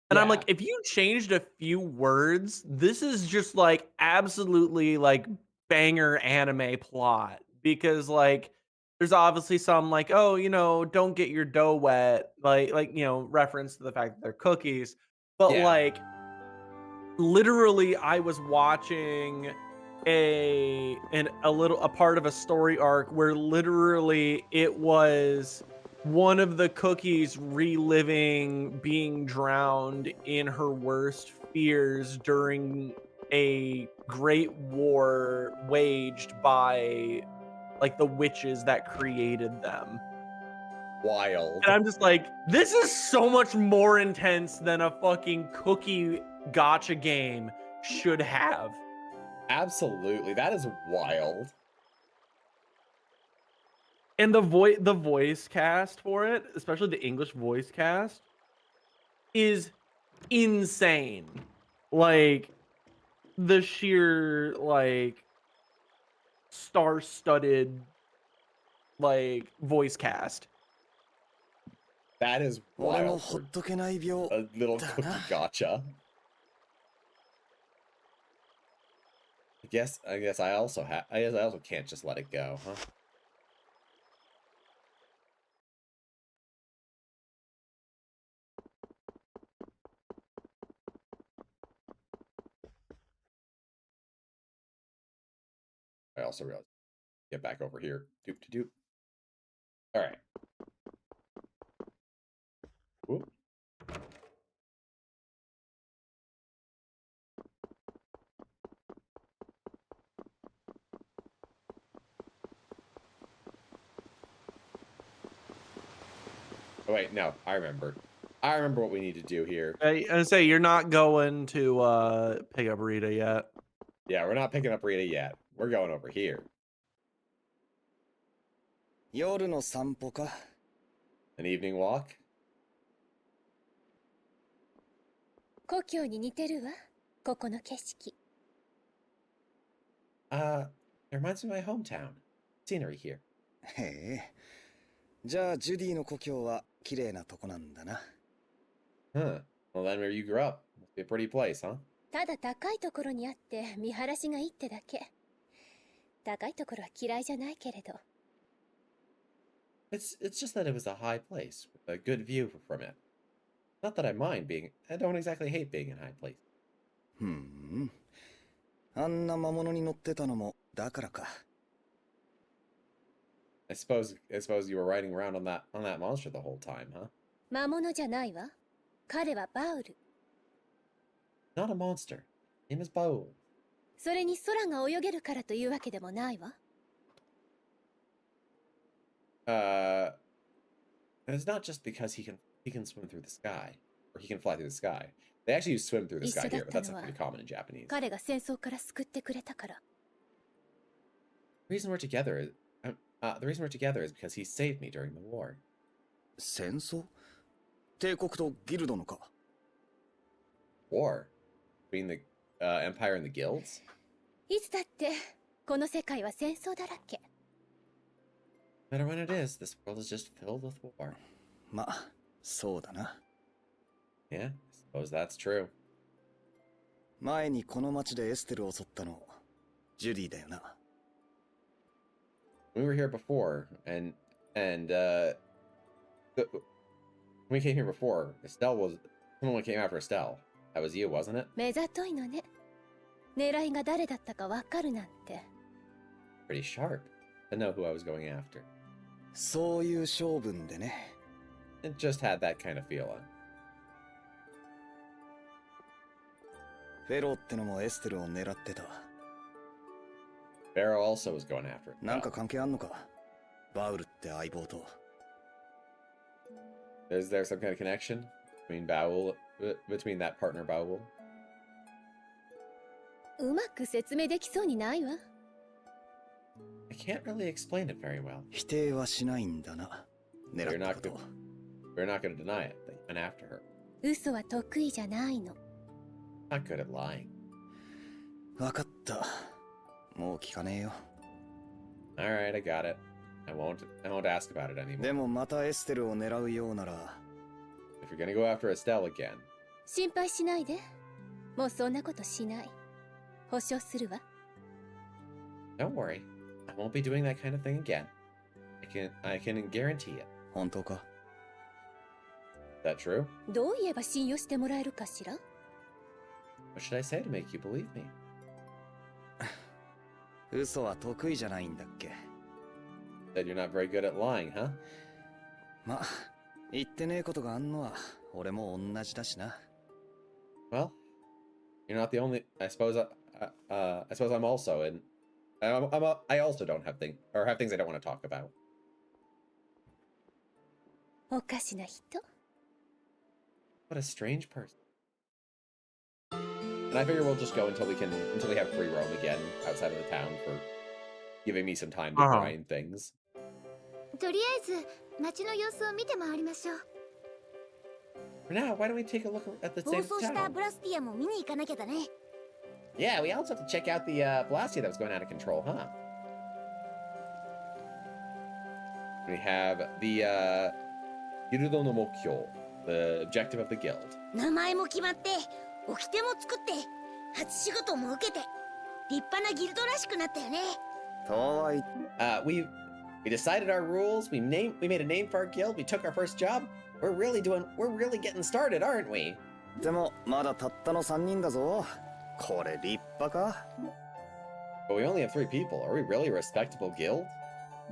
and I'm like, if you changed a few words, this is just like absolutely like banger anime plot, because like there's obviously some like, oh, you know, don't get your dough wet, like you know, reference to the fact that they're cookies, but like literally I was watching a part of a story arc where literally it was one of the cookies reliving being drowned in her worst fears during a great war waged by like the witches that created them. Wild. And I'm just like, this is so much more intense than a fucking cookie gacha game should have. Absolutely. That is wild. And the voice cast for it, especially the English voice cast, is insane. Like the sheer like star-studded like voice cast. That is wild. A little cookie gotcha. I guess I also can't just let it go, huh? I also realized get back over here. Doop to doop. All right. Whoop. Oh, wait, no, I remember what we need to do here. I say you're not going to pick up Rita yet. Yeah, we're not picking up Rita yet. We're going over here. 夜の散歩か? An evening walk? 故郷に似てるわ、ここの景色。It reminds me of my hometown. Scenery here. へえ。じゃあジュディの故郷は綺麗なとこなんだな。Huh. Well, then where you grew up. Must be a pretty place, huh? ただ高いところにあって見晴らしがいいってだけ。高いところは嫌いじゃないけれど。It's just that it was a high place with a good view from it. Not that I don't exactly hate being in a high place. ふん。あんな魔物に乗ってたのもだからか。I suppose you were riding around on that monster the whole time, huh? 魔物じゃないわ。彼はバウル。Not a monster. Name is Baul. それに空が泳げるからというわけでもないわ。It's not just because he can swim through the sky, or he can fly through the sky. They actually use swim through the 一 sky 緒だ here, っ but た that's のは pretty common in Japanese. 彼が戦争から救ってくれたから。The reason we're together is the reason we're together is because he saved me during the war. 戦争？帝国とギルドのか？ War between the Empire and the guilds? いつだってこの世界は戦争だらけ。No matter when it is, this world is just filled with war. まあ、そうだな。Yeah, I suppose that's true. 前にこの町でエステルを襲ったの、ジュディだよな。We were here before, and when we came here before, Estelle was someone came after Estelle. That was you, wasn't it? 目ざといのね。狙いが誰だったかわかるなんて。Pretty sharp to know who I was going after. そういう性分でね。It just had that kind of feeling. フェローってのもエステルを狙ってた。Barrow also was going after it. なんか関係あんのか？バウルって相棒と。Is there some kind of connection between that partner Bowel? うまく説明できそうにないわ。I can't really explain it very well. 否定はしないんだな。狙 We're った not こと。we're not going to deny it that you went after her. 嘘は得意じゃないの。Not good at lying. わかった。もう聞かねえよ。All right, I got it. I won't ask about it anymore. でもまたエステルを狙うようなら。If you're gonna go after Estelle again. 心配しないで。もうそんなことしない。保証するわ。Don't worry. I won't be doing that kind of thing again. I can guarantee it. 本当か？ Is that true? どう言えば信用してもらえるかしら？ What should I say to make you believe me? 嘘は得意じゃないんだっけ？ Said you're not very good at lying, huh? まあ、言ってねえことがあんのは俺も同じだしな。Well, you're not the only. I suppose I'm also in. I also don't have things I don't want to talk about. おかしな人。 What a strange person. And I figure we'll just go until we have free roam again outside of the town for giving me some time to grind things. とりあえず街の様子を見て回りましょう。 For now, why don't we take a look at the 暴 same 走した town? ブラスティアも見に行かなきゃだね。Yeah, we also have to check out the Blastia that was going out of control, huh? We have the Girudo no Mokkyo, the objective of the guild. 名前も決まって、掟も作って、初仕事も受けて、立派なギルドらしくなったよね。とはい We decided our rules. We made a name for our guild. We took our first job. We're really getting started, aren't we? でもまだたったの3人だぞ。これ立派か？ But we only have 3 people. Are we really a respectable guild?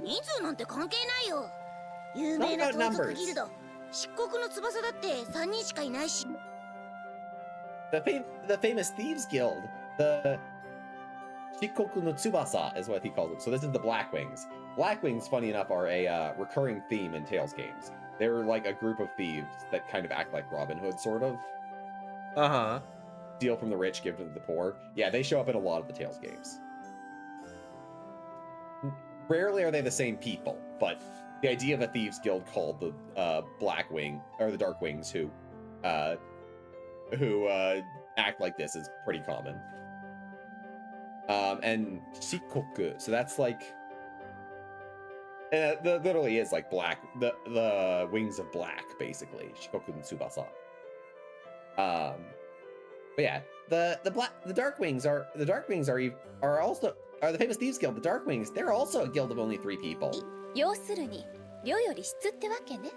人数なんて関係ないよ。有名な盗賊ギルド、漆黒の翼だって3人しかいないし。The famous thieves guild, the Shikoku no Tsubasa is what he calls it. So this is the Blackwings. Blackwings, funny enough, are a recurring theme in Tales games. They're like a group of thieves that kind of act like Robin Hood, sort of. Uh-huh. Steal from the rich, give to the poor. Yeah, they show up in a lot of the Tales games. Rarely are they the same people, but the idea of a thieves guild called the Blackwing or the Darkwings who act like this is pretty common. And Shikoku, so that's like literally is like black, the wings of black, basically. Shikoku and Tsubasa. But yeah, the Darkwings are the famous thieves guild. The Darkwings, they're also a guild of only 3 people. 要するに量より質ってわけね。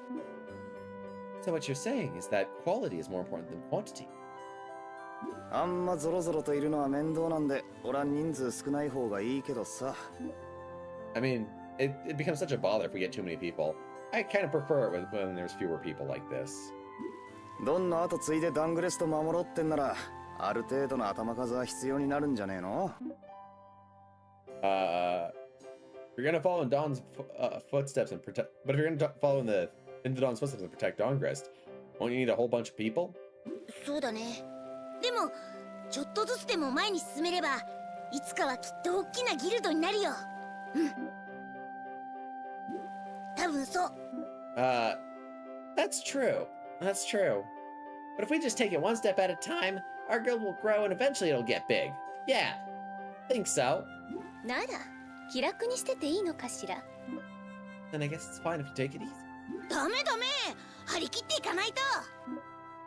So what you're saying is that quality is more important than quantity. あんまゾロゾロといるのは面倒なんで、俺は人数少ない方がいいけどさ。I mean, it becomes such a bother if we get too many people. I kind of prefer it when there's fewer people like this. どんな後継いでダングレスト守ろうってんなら、ある程度の頭数は必要になるんじゃねえの？ If you're gonna follow in Dawn's footsteps and protect, but if you're gonna follow in Dawn's footsteps and protect Dawngrest, won't you need a whole bunch of people? そうだね。でもちょっとずつでも前に進めればいつかはきっと大きなギルドになるよ。うん。多分そう。That's true. That's true. But if we just take it one step at a time, our guild will grow and eventually it'll get big. Yeah, think so. なら気楽にしてていいのかしら。 Then I guess it's fine if you take it easy. ダメダメ、張り切っていかないと。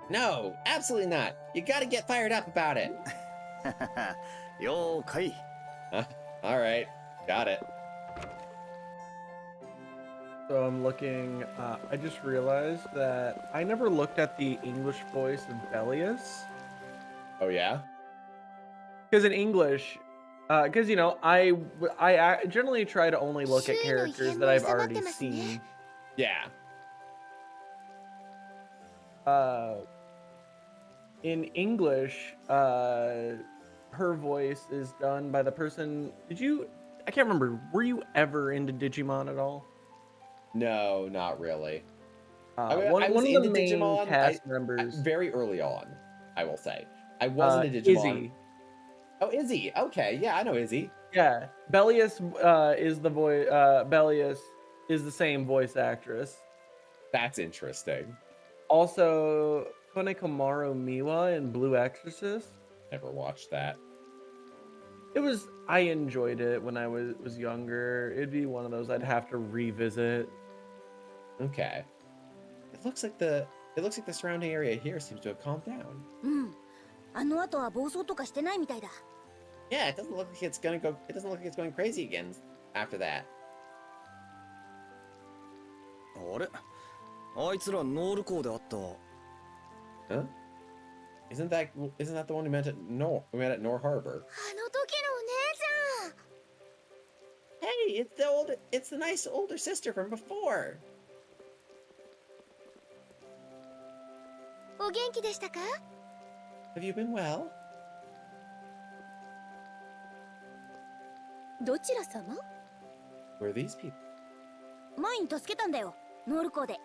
No, absolutely not. You gotta get fired up about it. 了解。All right, got it. So I'm looking. I just realized that I never looked at the English voice of Bellius. Oh yeah? Because in English, because you know, I generally try to only look at characters that I've already seen. Yeah. In English, her voice is done by the person. I can't remember. Were you ever into Digimon at all? No, not really. One I was of the into main Digimon cast members. very early on, I will say. I wasn't a Digimon. Izzy. Oh, Izzy. Okay, yeah, I know Izzy. Yeah, Bellius is the voice. Bellius is the same voice actress. That's interesting. Also, Konekomaru Miwa in Blue Exorcist. Never watched that. I enjoyed it when I was younger. It'd be one of those I'd have to revisit. Okay. It looks like the surrounding area here seems to have calmed down. うん。あの後は暴走とかしてないみたいだ。Yeah, it doesn't look like it's going crazy again after that. あれ、あいつらノール校であった。Huh? Isn't that the one we met at Nor Harbor? あの時のお姉さん。Hey, it's the nice older sister from before. お元気でしたか？ Have you been well? どちら様？ Who are these people? 前に助けたんだよ、ノール校で。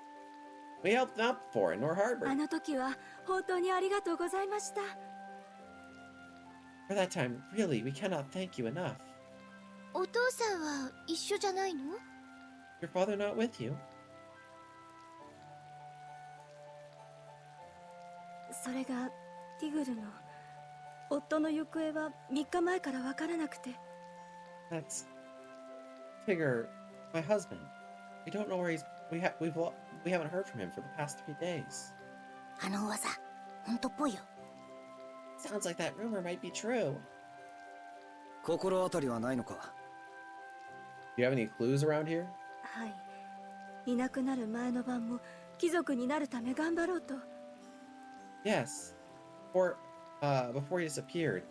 We helped them out before in Nor Harbor. あの時は本当にありがとうございました。 For that time, really, we cannot thank you enough. お父さんは一緒じゃないの？ Your father not with you? それがティグルの夫の行方は3日前からわからなくて。 That's Tigger, my husband. We don't know where he's. We haven't heard from him for the past 3 days. あの噂、本当っぽいよ。Sounds like that rumor might be true. 心当たりはないのか。Do you have any clues around here? はい。いなくなる前の晩も貴族になるため頑張ろうと。 Yes. Before he disappeared.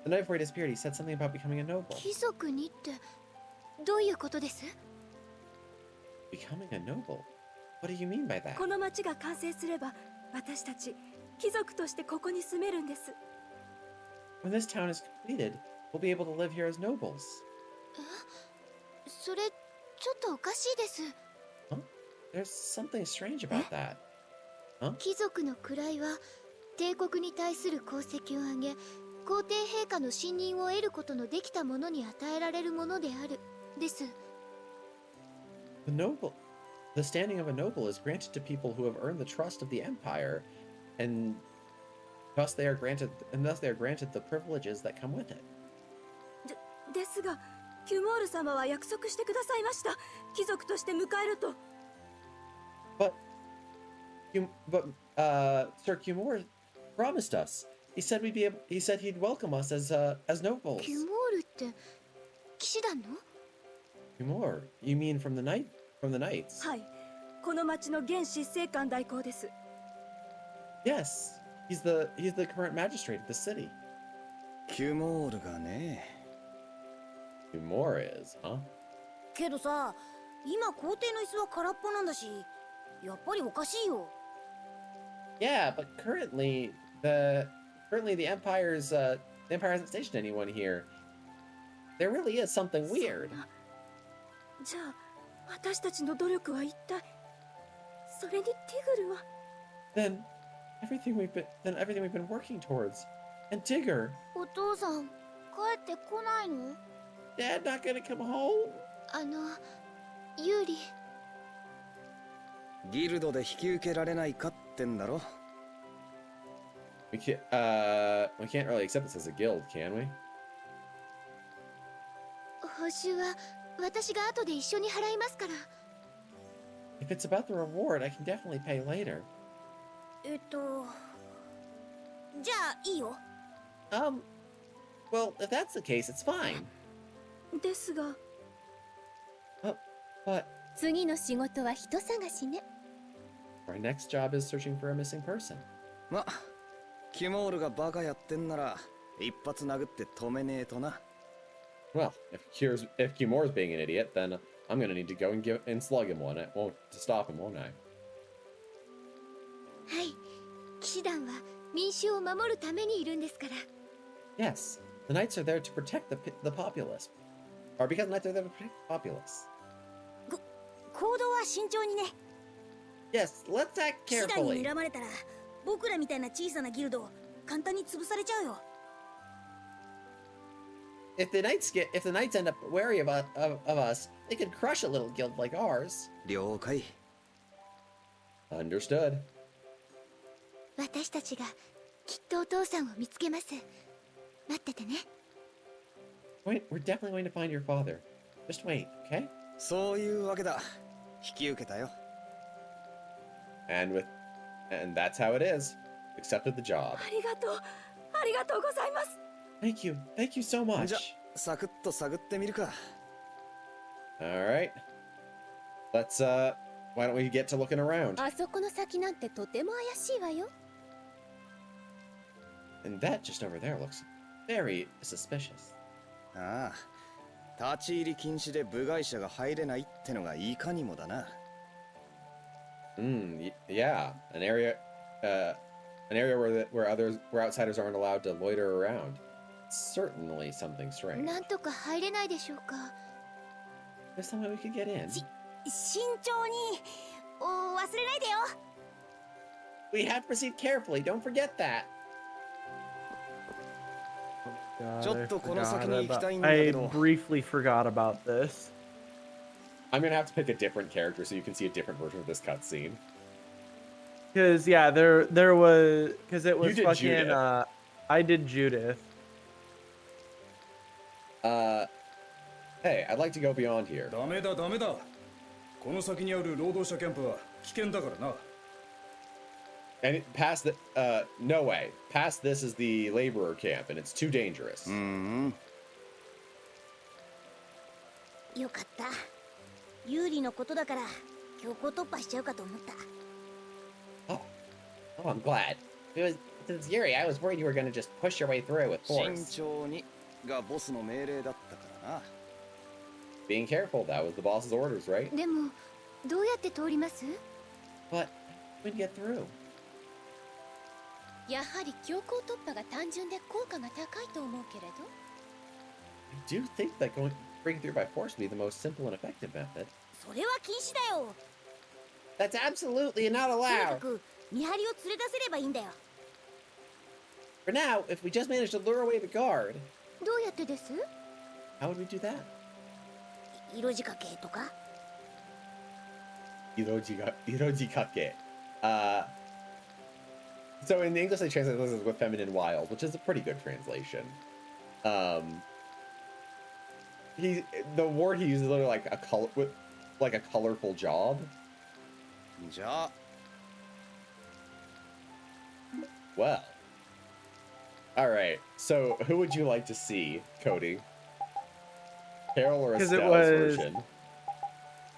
The night before he disappeared, he said something about becoming a noble. 貴族にってどういうことです？ Becoming a noble? What do you mean by that? この町が完成すれば私たち貴族としてここに住めるんです。 When this town is completed, we'll be able to live here as nobles. それちょっとおかしいです。 Huh? There's something strange about that. Huh? 貴族の位は帝国に対する功績を上げ、皇帝陛下の信任を得ることのできた者に与えられるものであるです。 The standing of a noble is granted to people who have earned the trust of the empire, and thus they are granted the privileges that come with it. ですが、キュモール様は約束してくださいました。貴族として迎えると。But Sir Cumor promised us. He said he'd welcome us as nobles. キュモールって騎士団の？ Cumor? You mean from the knights? はい。この町の現執政官代行です。 Yes. He's the current magistrate of the city. キュモールがね。Cumor is, huh? けどさ、今皇帝の椅子は空っぽなんだし、やっぱりおかしいよ。Yeah, but currently the empire hasn't stationed anyone here. There really is something weird. じゃあ、私たちの努力は一体それにティグルは。 Then everything we've been working towards. And Tigger, お父さん帰ってこないの？ Dad not gonna come home? ユーリ。ギルドで引き受けられないかってんだろ。We can't really accept this as a guild, can we? 報酬は私が後で一緒に払いますから。If it's about the reward, I can definitely pay later. じゃあいいよ。Well, if that's the case, it's fine. ですが But 次の仕事は人探しね。 our next job is searching for a missing person. ま、キモールがバカやってんなら一発殴って止めねえとな。Well, if Kimura's being an idiot, then I'm gonna need to go and slug him to stop him, won't I? はい。騎士団は民衆を守るためにいるんですから。 Yes, the knights are there to protect the populace. Or because the knights are there to protect the populace. 行動は慎重にね。 Yes, let's act 騎士団に carefully. 睨まれたら僕らみたいな小さなギルド簡単に潰されちゃうよ。If the knights end up wary of us, they could crush a little guild like ours. 了解。 Understood. 私たちがきっとお父さんを見つけます。待っててね。We're definitely going to find your father. Just wait, okay? そういうわけだ。引き受けたよ。And that's how it is. Accepted the job. ありがとうございます。 Thank you so much. じゃ、サクッと探ってみるか。All right. Let's why don't we get to looking around? あそこの先なんてとても怪しいわよ。 And that just over there looks very suspicious. ああ、立ち入り禁止で部外者が入れないってのがいかにもだな。Yeah, an area where outsiders aren't allowed to loiter around. Certainly something strange. なんとか入れないでしょうか。 There's some way we could get in. 慎重に忘れないでよ。 We have to proceed carefully. Don't forget that. ちょっとこの先に行きたいんだ I けど。 briefly forgot about this. I'm gonna have to pick a different character so you can see a different version of this cutscene. Because yeah, there was because it was did fucking Judith. I did Judith. Hey, I'd like to go beyond here. ダメだダメだ。この先にある労働者キャンプは危険だからな。And past no way. Past this is the laborer camp, and it's too dangerous. よかった。有利のことだから強行突破しちゃうかと思った。 Oh, I'm glad. Since Yuri, I was worried you were gonna just push your way through with 慎 force. 重にがボスの命令だったからな。 Being careful, that was the boss's orders, right? でもどうやって通ります？ But we'd get through. やはり強行突破が単純で効果が高いと思うけれど。 I do think that breaking through by force would be the most simple and effective method. それは禁止だよ。 That's absolutely not とにか allowed. く見張りを連れ出せればいいんだよ。 For now, if we just manage to lure away the guard, どうやってです？ how would we do that? 色仕掛けとか。 Irojikake. So in the English they translate this as with feminine wild, which is a pretty good translation. The word he uses is literally like a colorful job. じゃあ、 Well. Alright, so who would you like to see, Cody? Carol or 'Cause it Estelle's was- version?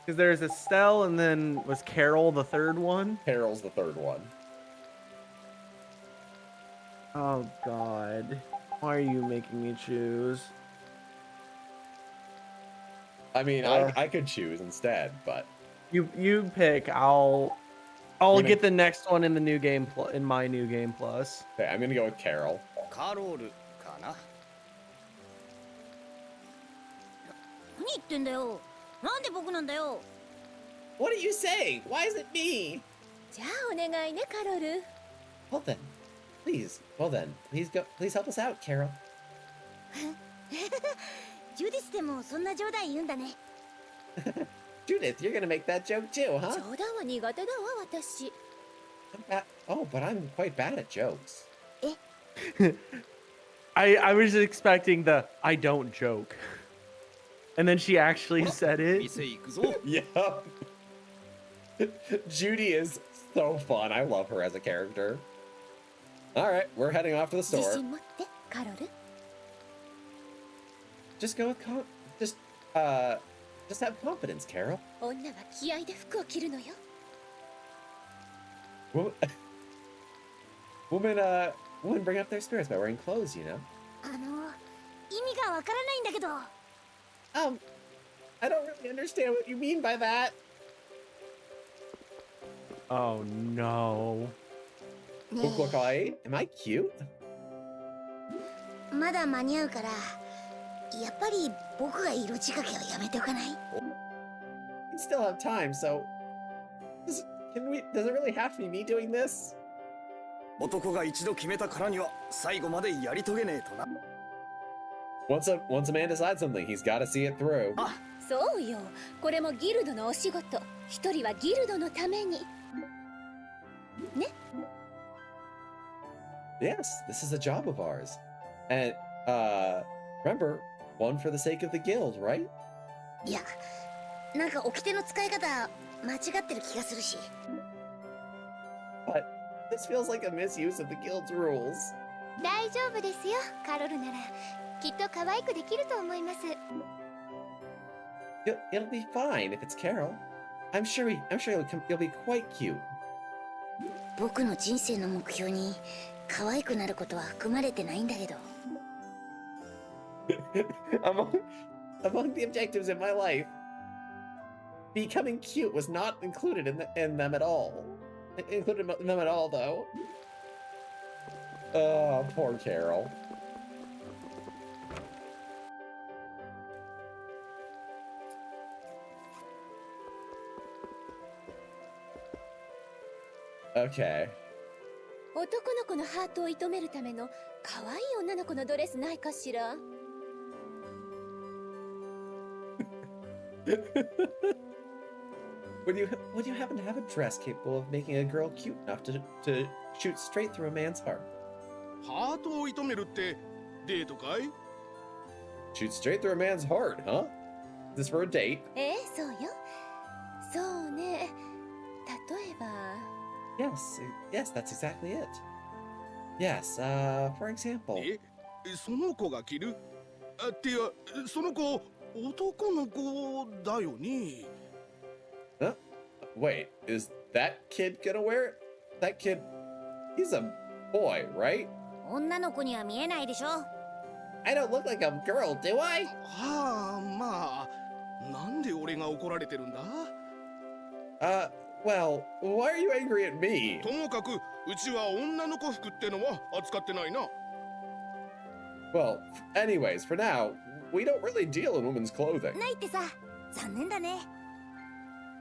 Because there's Estelle and then was Carol the third one? Carol's the third one. Oh god. Why are you making me choose? I mean, Ugh. I could choose instead, but You pick. I'll You get make- the next one in the new game in my new game plus. okay, I'm gonna go with Carol. カロールかな。何言ってんだよ。なんで僕なんだよ。 What are you saying? Why is it me? じゃあお願いねカロル。Well then, please go. Please help us out, Carol. ジュディスでもそんな冗談言うんだね。Judith, you're gonna make that joke too, huh? 冗談は苦手だわ私。Oh, but I'm quite bad at jokes. I was expecting the I don't joke. And then she actually said it. 店行くぞ。 Yeah. Judy is so fun. I love her as a character. All right, we're heading off to the 自 store. 信持ってカロル。 Just go with just have confidence, Carol. 女は気合で服を着るのよ。Women bring up their spirits by wearing clothes, you know. 意味がわからないんだけど。I don't really understand what you mean by that. Oh no. ね Bokuokai, am I cute? え、まだ間に合うから、やっぱり僕が色仕掛けをやめておかない？ We still have time, so does it really have to be me doing this? 男が一度決めたからには最後までやり遂げねえとな。 Once a man decides something, he's got to see it through. そうよ。これもギルドのお仕事。一人はギルドのために。ね。Yes, this is a job of ours. And remember, one for the sake of the guild, right? いや、なんか掟の使い方間違ってる気がするし。 But this feels like a misuse of the guild's rules. 大丈夫ですよ。カロルならきっと可愛くできると思います。 It'll be fine if it's Carol. I'm sure you'll be quite cute. 僕の人生の目標に可愛くなることは含まれてないんだけど。Among the objectives in my life, becoming cute was not included in them at all. Included in them at all, though. Oh, poor Carol. Okay. 男の子のハートを射止めるための可愛い女の子のドレスないかしら。 Would you happen to have a dress capable of making a girl cute enough to shoot straight through a man's heart? ハートを射止めるってデートかい？ Shoot straight through a man's heart, huh? Is this for a date? そうよ。そうね。例えば。 Yes, that's exactly it. Yes, for example. その子が着る？ってや、その子男の子だよね。Huh? Wait, is that kid gonna wear it? That kid, he's a boy, right? 女の子には見えないでしょ。 I don't look like a girl, do I? はあ、まあ、なんで俺が怒られてるんだ？ Well, why are you angry at me? ともかく、うちは女の子服ってのは扱ってないな。 Well, anyways, for now, we don't really deal in women's clothing. ないってさ、残念だね。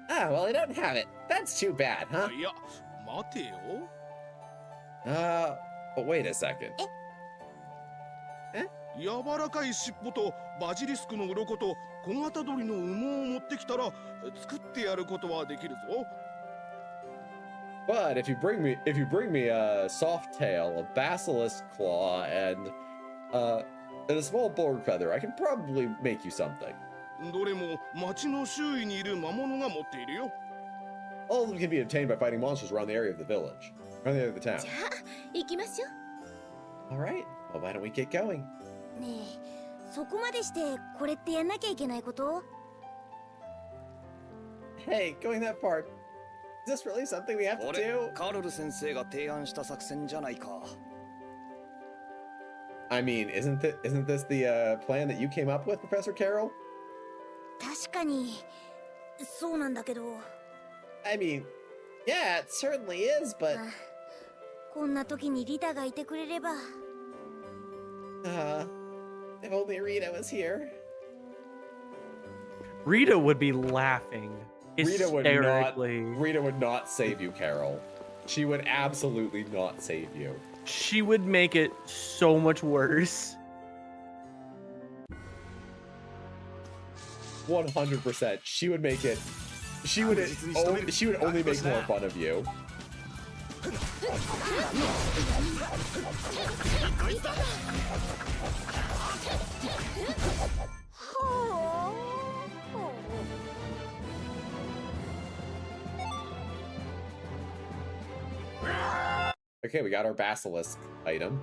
Ah, well, I don't have it. That's too bad, huh? いや、待てよ。But wait a second. 柔らかい尻尾とバジリスクの鱗と小型鳥の羽毛を持ってきたら作ってやることはできるぞ。 But if you bring me a soft tail, a basilisk claw, and a small boar feather, I can probably make you something. どれも町の周囲にいる魔物が持っているよ。 All of them can be obtained by fighting monsters around the area of the village, around the area of the town. じゃあ行きましょう。 All right. Well, why don't we get going? ねえ、そこまでしてこれってやんなきゃいけないこと？ Hey, going that far. Is this really something we have to 俺 do? カロル先生が提案した作戦じゃないか。 I mean, isn't this the plan that you came up with, Professor Carroll? 確かにそうなんだけど。 I mean, yeah, it certainly is, but こんな時にリタがいてくれれば。 if only Rita was here. Rita would be laughing Rita hysterically. would not save you, Carol. She would absolutely not save you. She would make it so much worse. 100%. She would make it. She would only make more fun of you. Okay, we got our basilisk item.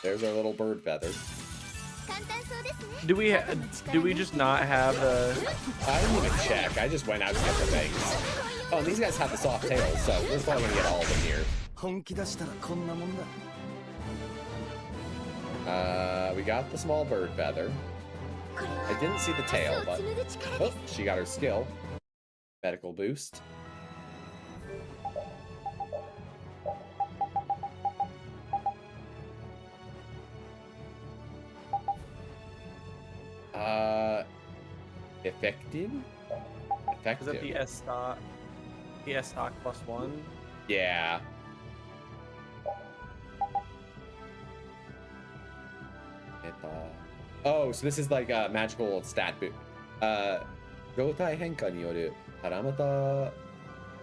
There's our little bird feather. Do we just not have the? I didn't even check. I just went out to get the things. Oh, and these guys have the soft tails, so we're probably gonna get all of them here. We got the small bird feather. I didn't see the tail, but oh, she got her skill. Medical boost. Effective? Is that the S stock? The S stock +1? Yeah. Oh, so this is like a magical stat boost. 状態変化によるパラメータ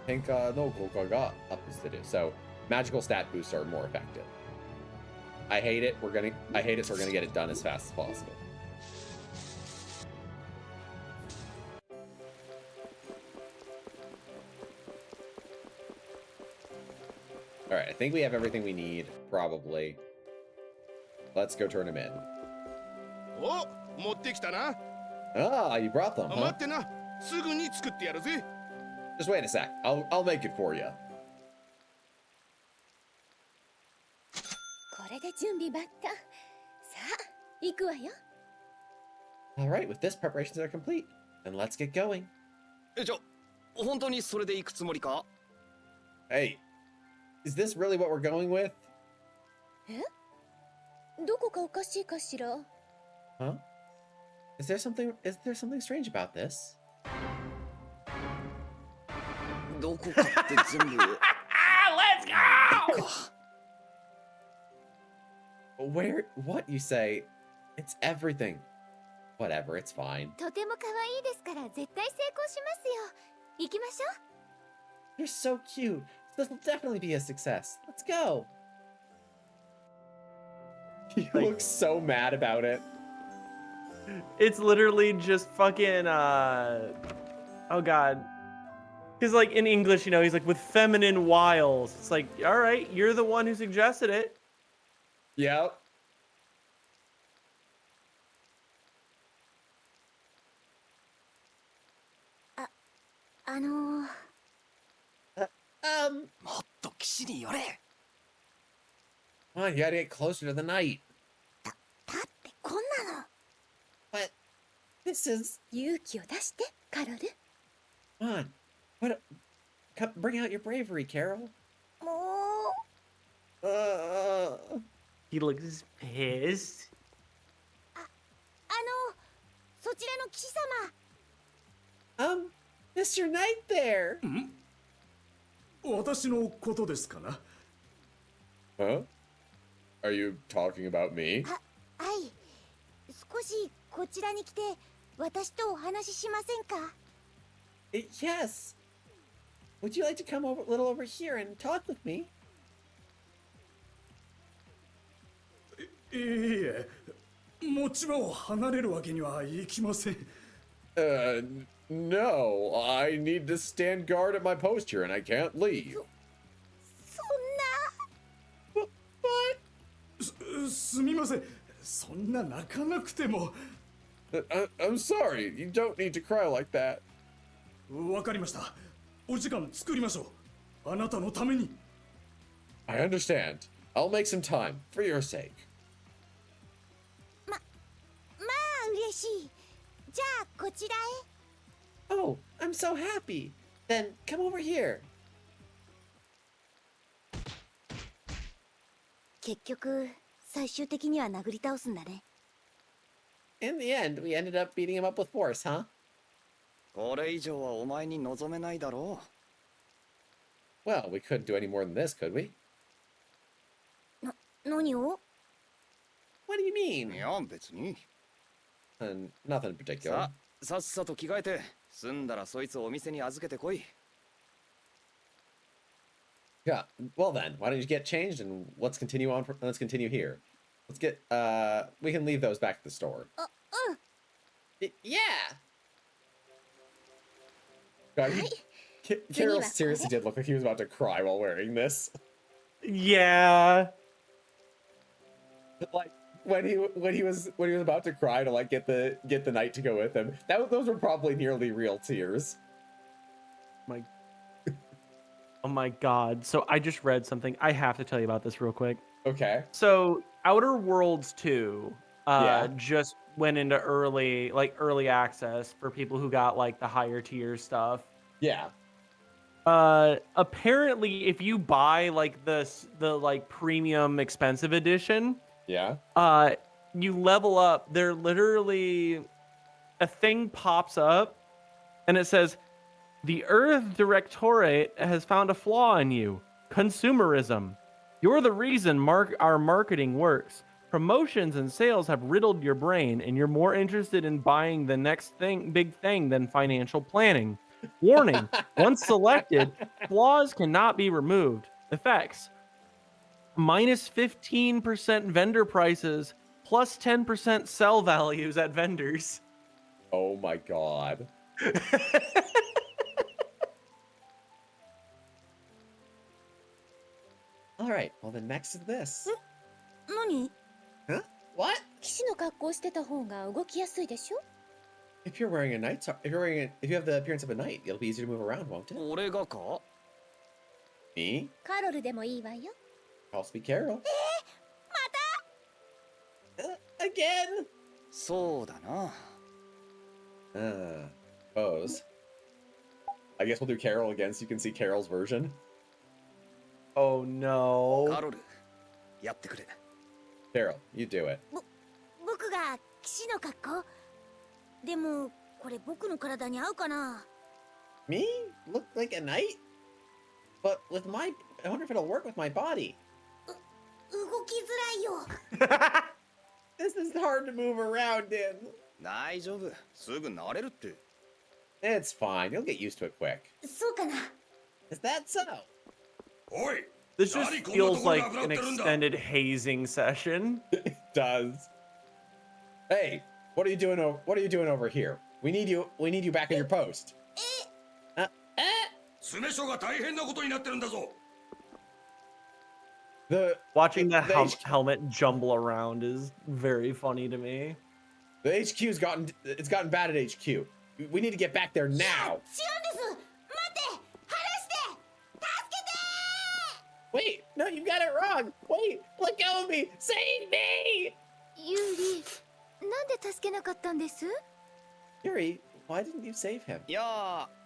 変化の効果がアップする. So magical stat boosts are more effective. I hate it. I hate it, so we're gonna get it done as fast as possible. All right, I think we have everything we need, probably. Let's go turn them in. Oh, 持ってきたな。Ah, you brought them, 待 huh? ってな。すぐに作ってやるぜ。Just wait a sec. I'll make it for you. これで準備万端。さあ、行くわよ。All right, with this, preparations are complete. Then let's get going. 本当にそれで行くつもりか? Hey, is this really what we're going with? え？どこかおかしいかしら? Huh? Is there something strange about this? どこかって全部 Let's go! Where? What you say? It's everything. Whatever, it's fine. とても可愛いですから絶対成功しますよ。行きましょう。 You're so cute. This will definitely be a success. Let's go. He looks so mad about it. It's literally just fucking oh god. Because like in English, you know, he's like with feminine wiles. It's like, all right, you're the one who suggested it. Yep. Um. もっと岸に寄れ。 Come on, you gotta get closer to the knight. だってこんなの。 But this is. 勇気を出してカロル。 Come on. Bring out your bravery, Carol. もう。He looks pissed. そちらの騎士様。Mr. Knight there. 私のことですかな? Huh? Are you talking about me? はい。少しこちらに来て私とお話ししませんか? Yes. Would you like to come a little over here and talk with me? いいえ、持ち場を離れるわけにはいきません。No. I need to stand guard at my post here and I can't leave. そんな。すみません。そんな泣かなくても。I'm sorry. You don't need to cry like that. わかりました。お時間作りましょう。あなたのために。I understand. I'll make some time for your sake. まあ嬉しい。じゃあこちらへ。Oh, I'm so happy. Then come over here. 結局最終的には殴り倒すんだね。In the end, we ended up beating him up with force, huh? これ以上はお前に望めないだろ Well, we couldn't do any more than this, could we? 何を What do you mean? いや別に。 Nothing in particular. さっさと着替えて済んだらそいつをお店に預けてこい。 Yeah. Well then, why don't you get changed and let's continue on. Let's continue here. Let's get. We can leave those back at the store. Yeah. God, Carol seriously did look like he was about to cry while wearing this. Yeah. Like when he was about to cry to like get the knight to go with him. Those were probably nearly real tears. Oh my god. So I just read something. I have to tell you about this real quick. Okay. So Outer Worlds 2 Yeah. just went into early access for people who got like the higher tier stuff. Yeah. Apparently if you buy like the like premium expensive edition, Yeah. you level up. There literally a thing pops up and it says the Earth Directorate has found a flaw in you. Consumerism. You're the reason our marketing works. Promotions and sales have riddled your brain, and you're more interested in buying the next big thing than financial planning. Warning, once selected, flaws cannot be removed. Effects: minus 15% vendor prices, plus 10% sell values at vendors. Oh my god. All right. Well, then next is this. 何 Huh? What? 騎士の格好してた方が動きやすいでしょ If you're wearing a knight's, if you have the appearance of a knight, it'll be easier to move around, won't it? 俺がか Me? カロルでもいいわよ I'll speak Carol. Again? そうだな。 Pose. I guess we'll do Carol again so you can see Carol's version. Oh no. カロル、やってくれ。 Carol, you do it. 僕が騎士の格好でもこれ僕の体に合うかな Me? Look like a knight? But with my... I wonder if it'll work with my body. 動きづらいよ This is hard to move around in. 大丈夫。すぐ慣れるって。 It's fine. You'll get used to it quick. そうかな Is that so? おい This just feels like an extended hazing session. It does. Hey, what are you doing? What are you doing over here? We need you back in your post. 詰め所が大変なことになってるんだぞ Watching the helmet jumble around is very funny to me. The HQ's gotten bad at HQ. We need to get back there now. 違うんです待って離して助けて Wait, no, you got it wrong. Wait, let go of me. Save me. ユーリなんで助けなかったんです Yuri, why didn't you save him? いや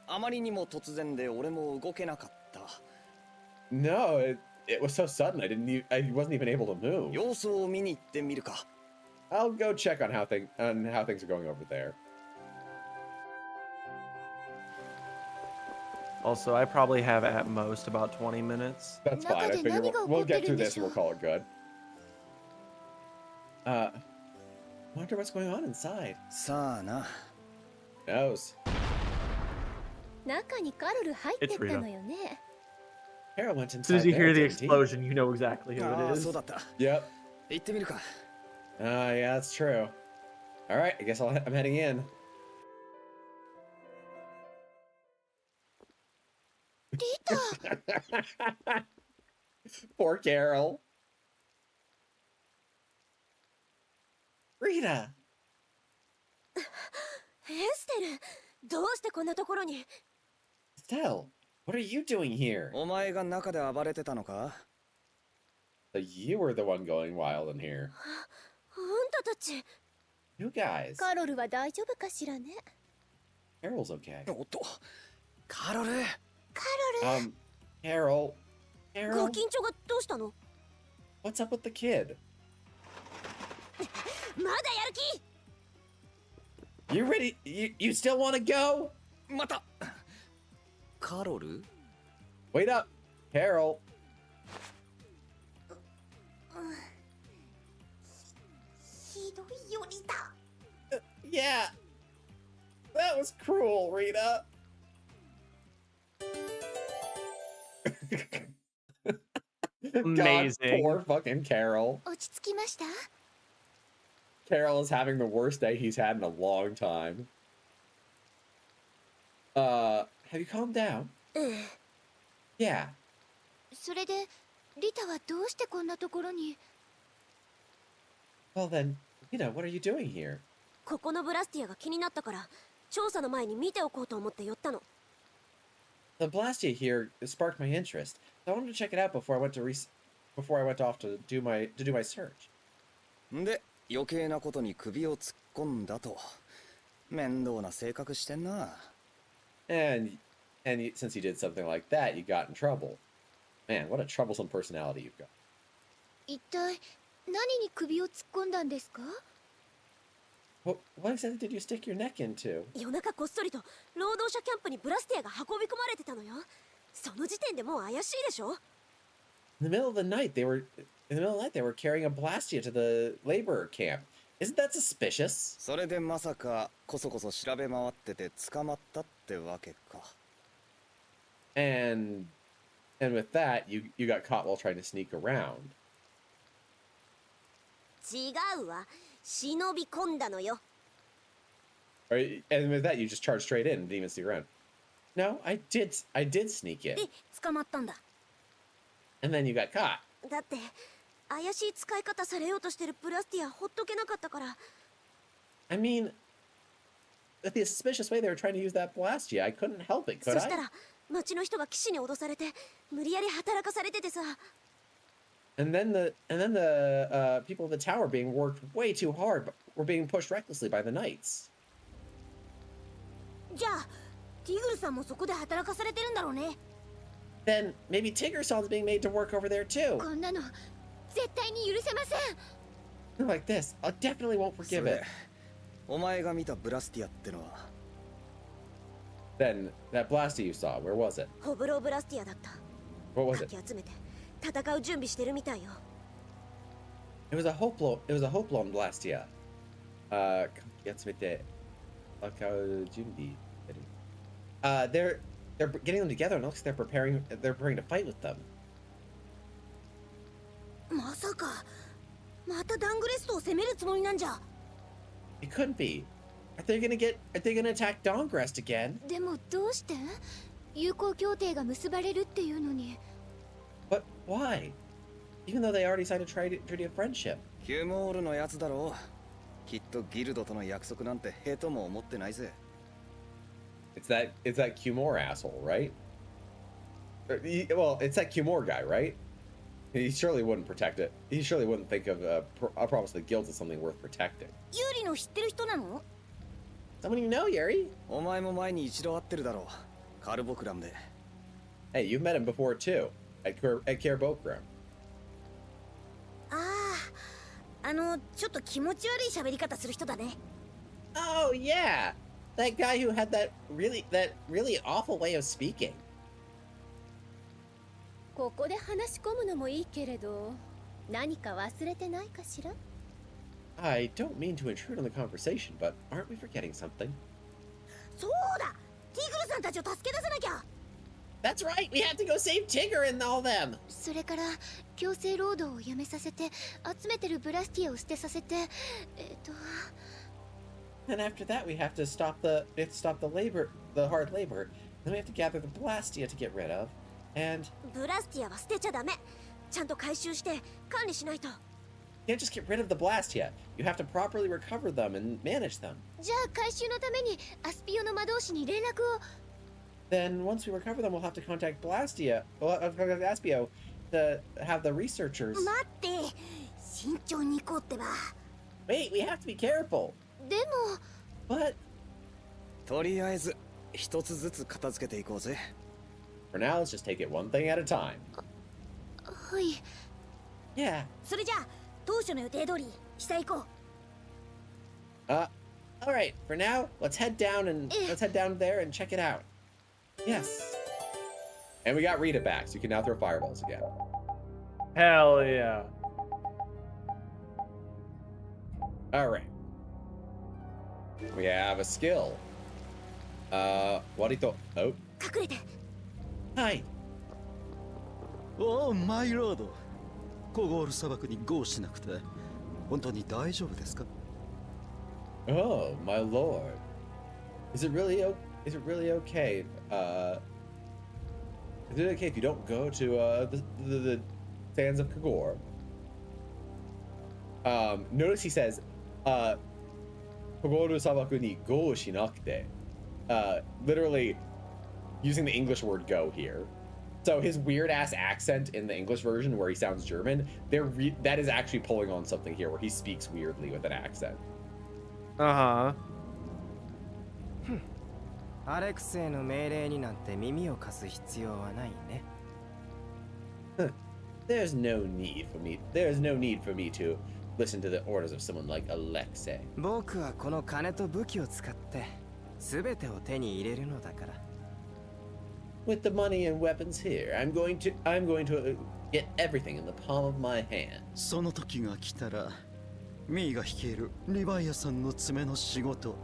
あまりにも突然で俺も動けなかった。 No, it was so sudden. I wasn't even able to move. 様子を見に行ってみるか。 I'll go check on how things are going over there. Also, I probably have at most about 20 minutes. That's fine. I figure we'll get through this and we'll call it good. Wonder what's going on inside. さあな。 Knows. 中にカロル入ってったのよね Carol went As soon inside as you there, hear the didn't he? explosion, you know exactly who あ it あ is. そうだった。 Yep. 行ってみるか。Yeah, that's true. All right, I guess I'm heading in. リタ Poor Carol. Rita. エステルどうしてこんなところに Estelle, what are you doing here? お前が中で暴れてたのか So you were the one going wild in here. あんたたち You guys. カロルは大丈夫かしらね Carol's okay. おっと。カロル。Carol. ガ Carol, キンチョがどうしたの what's up with the kid? まだやる気 You ready? You still want to go? また。カロル Wait up. Carol. Yeah. That was cruel, Rita. God, Amazing. poor fucking Carol. 落ち着きました？ Carol is having the worst day he's had in a long time. Have you calmed down? ええ。 Yeah. それでリタはどうしてこんなところに？ Well then, what are you doing here? ここのブラスティアが気になったから調査の前に見ておこうと思って寄ったの。 The Blastia here sparked my interest. So I wanted to check it out before I went off to do my search. で、余計なことに首を突っ込んだと。面倒な性格してんな。And since you did something like that, you got in trouble. Man, what a troublesome personality you've got. 一体何に首を突っ込んだんですか？ What exactly did you stick your neck into? 夜中こっそりと労働者キャンプにブラスティアが運び込まれてたのよ。その時点でもう怪しいでしょ？ In the middle of the night, they were carrying a Blastia to the labor camp. Isn't that suspicious? それでまさかこそこそ調べ回ってて捕まったってわけか。And with that, you got caught while trying to sneak around. 違うわ。忍び込んだのよ。 And with that, you just charged straight in and didn't even sneak around. No, I did sneak in. で捕まったんだ。 And then you got caught. だって怪しい使い方されようとしてるブラスティアほっとけなかったから。 I mean, with the suspicious way they were trying to use that Blastia, I couldn't help it, そ could した I? ら町の人が騎士に脅されて無理やり働かされててさ。 And then the people of the tower being worked way too hard, but were being pushed recklessly by the knights. じゃあティグルさんもそこで働かされてるんだろうね。 Then maybe Tiggersal's being made to work over there too. こんなの絶対に許せません。 Like this, I definitely won't そ forgive れ it. お前が見たブラスティアってのは Then that Blastia you saw, where was it? ホブローブラスティアだった。 What was か it? き集めて戦う準備してるみたいよ。 It was a Hoplon Blastia. They're getting them together and it looks like they're preparing to fight with them. まさかまたダングレストを攻めるつもりなんじゃ。 It couldn't be. Are they gonna attack Dongrest again? でもどうして？友好協定が結ばれるっていうのに。 But why? Even though they already signed a treaty of friendship. キュモールのやつだろう。きっとギルドとの約束なんてへとも思ってないぜ。 It's that Cumore asshole, right? Well, it's that Cumore guy, right? He surely wouldn't protect it. He surely wouldn't think of a promise to the guilds as something worth protecting. ユーリの知ってる人なの？ Someone you know, Yuri? お前も前に一度会ってるだろう。カルボクラムで。 Hey, you've met him before too, at Kerbokram. ああ、ちょっと気持ち悪い喋り方する人だね。 Oh yeah, that guy who had that really awful way of speaking. ここで話し込むのもいいけれど、何か忘れてないかしら？ I don't mean to intrude on the conversation, but aren't we forgetting something? そうだ、ティグルさんたちを助け出さなきゃ。 That's right, we have to go save Tigger and all them. それから強制労働をやめさせて、集めてるブラスティアを捨てさせて、And after that, we have to stop the hard labor. Then we have to gather the Blastia to get rid of, and ブラスティアは捨てちゃダメ。ちゃんと回収して管理しないと。 you can't just get rid of the Blastia. You have to properly recover them and manage them. じゃあ回収のためにアスピオの魔導士に連絡を。 Then once we recover them, we'll have to contact Blastia. We'll have to contact Aspio to have the researchers. 待って、慎重に行こうってば。 Wait, we have to be careful. でも、 But とりあえず一つずつ片付けていこうぜ。 for now, let's just take it one thing at a time. はい。 Yeah. それじゃあ当初の予定通り下行こう。 All right. For now, let's head down there and check it out. Yes. And we got Rita back, so you can now throw fireballs again. Hell yeah. All right. We have a skill. Warito. Oh. 隠れて。 Hi. おお、マイロード。コゴール砂漠にゴーしなくて、本当に大丈夫ですか? Oh, my lord. Is it really okay? Is it okay if you don't go to the sands of Kagor? Notice he says, Kogoru sabaku ni go shinakute. Literally using the English word go here. So his weird ass accent in the English version where he sounds German, that is actually pulling on something here where he speaks weirdly with an accent. Uh-huh. アレクセイの命令になんて耳を貸す必要はないね。There's no need for me to listen to the orders of someone like Alexei. 僕はこの金と武器を使って全てを手に入れるのだから。With the money and weapons here, I'm going to get everything in the palm of my hand. その時が来たら、ミーが率いるリヴァイアさんの爪の仕事、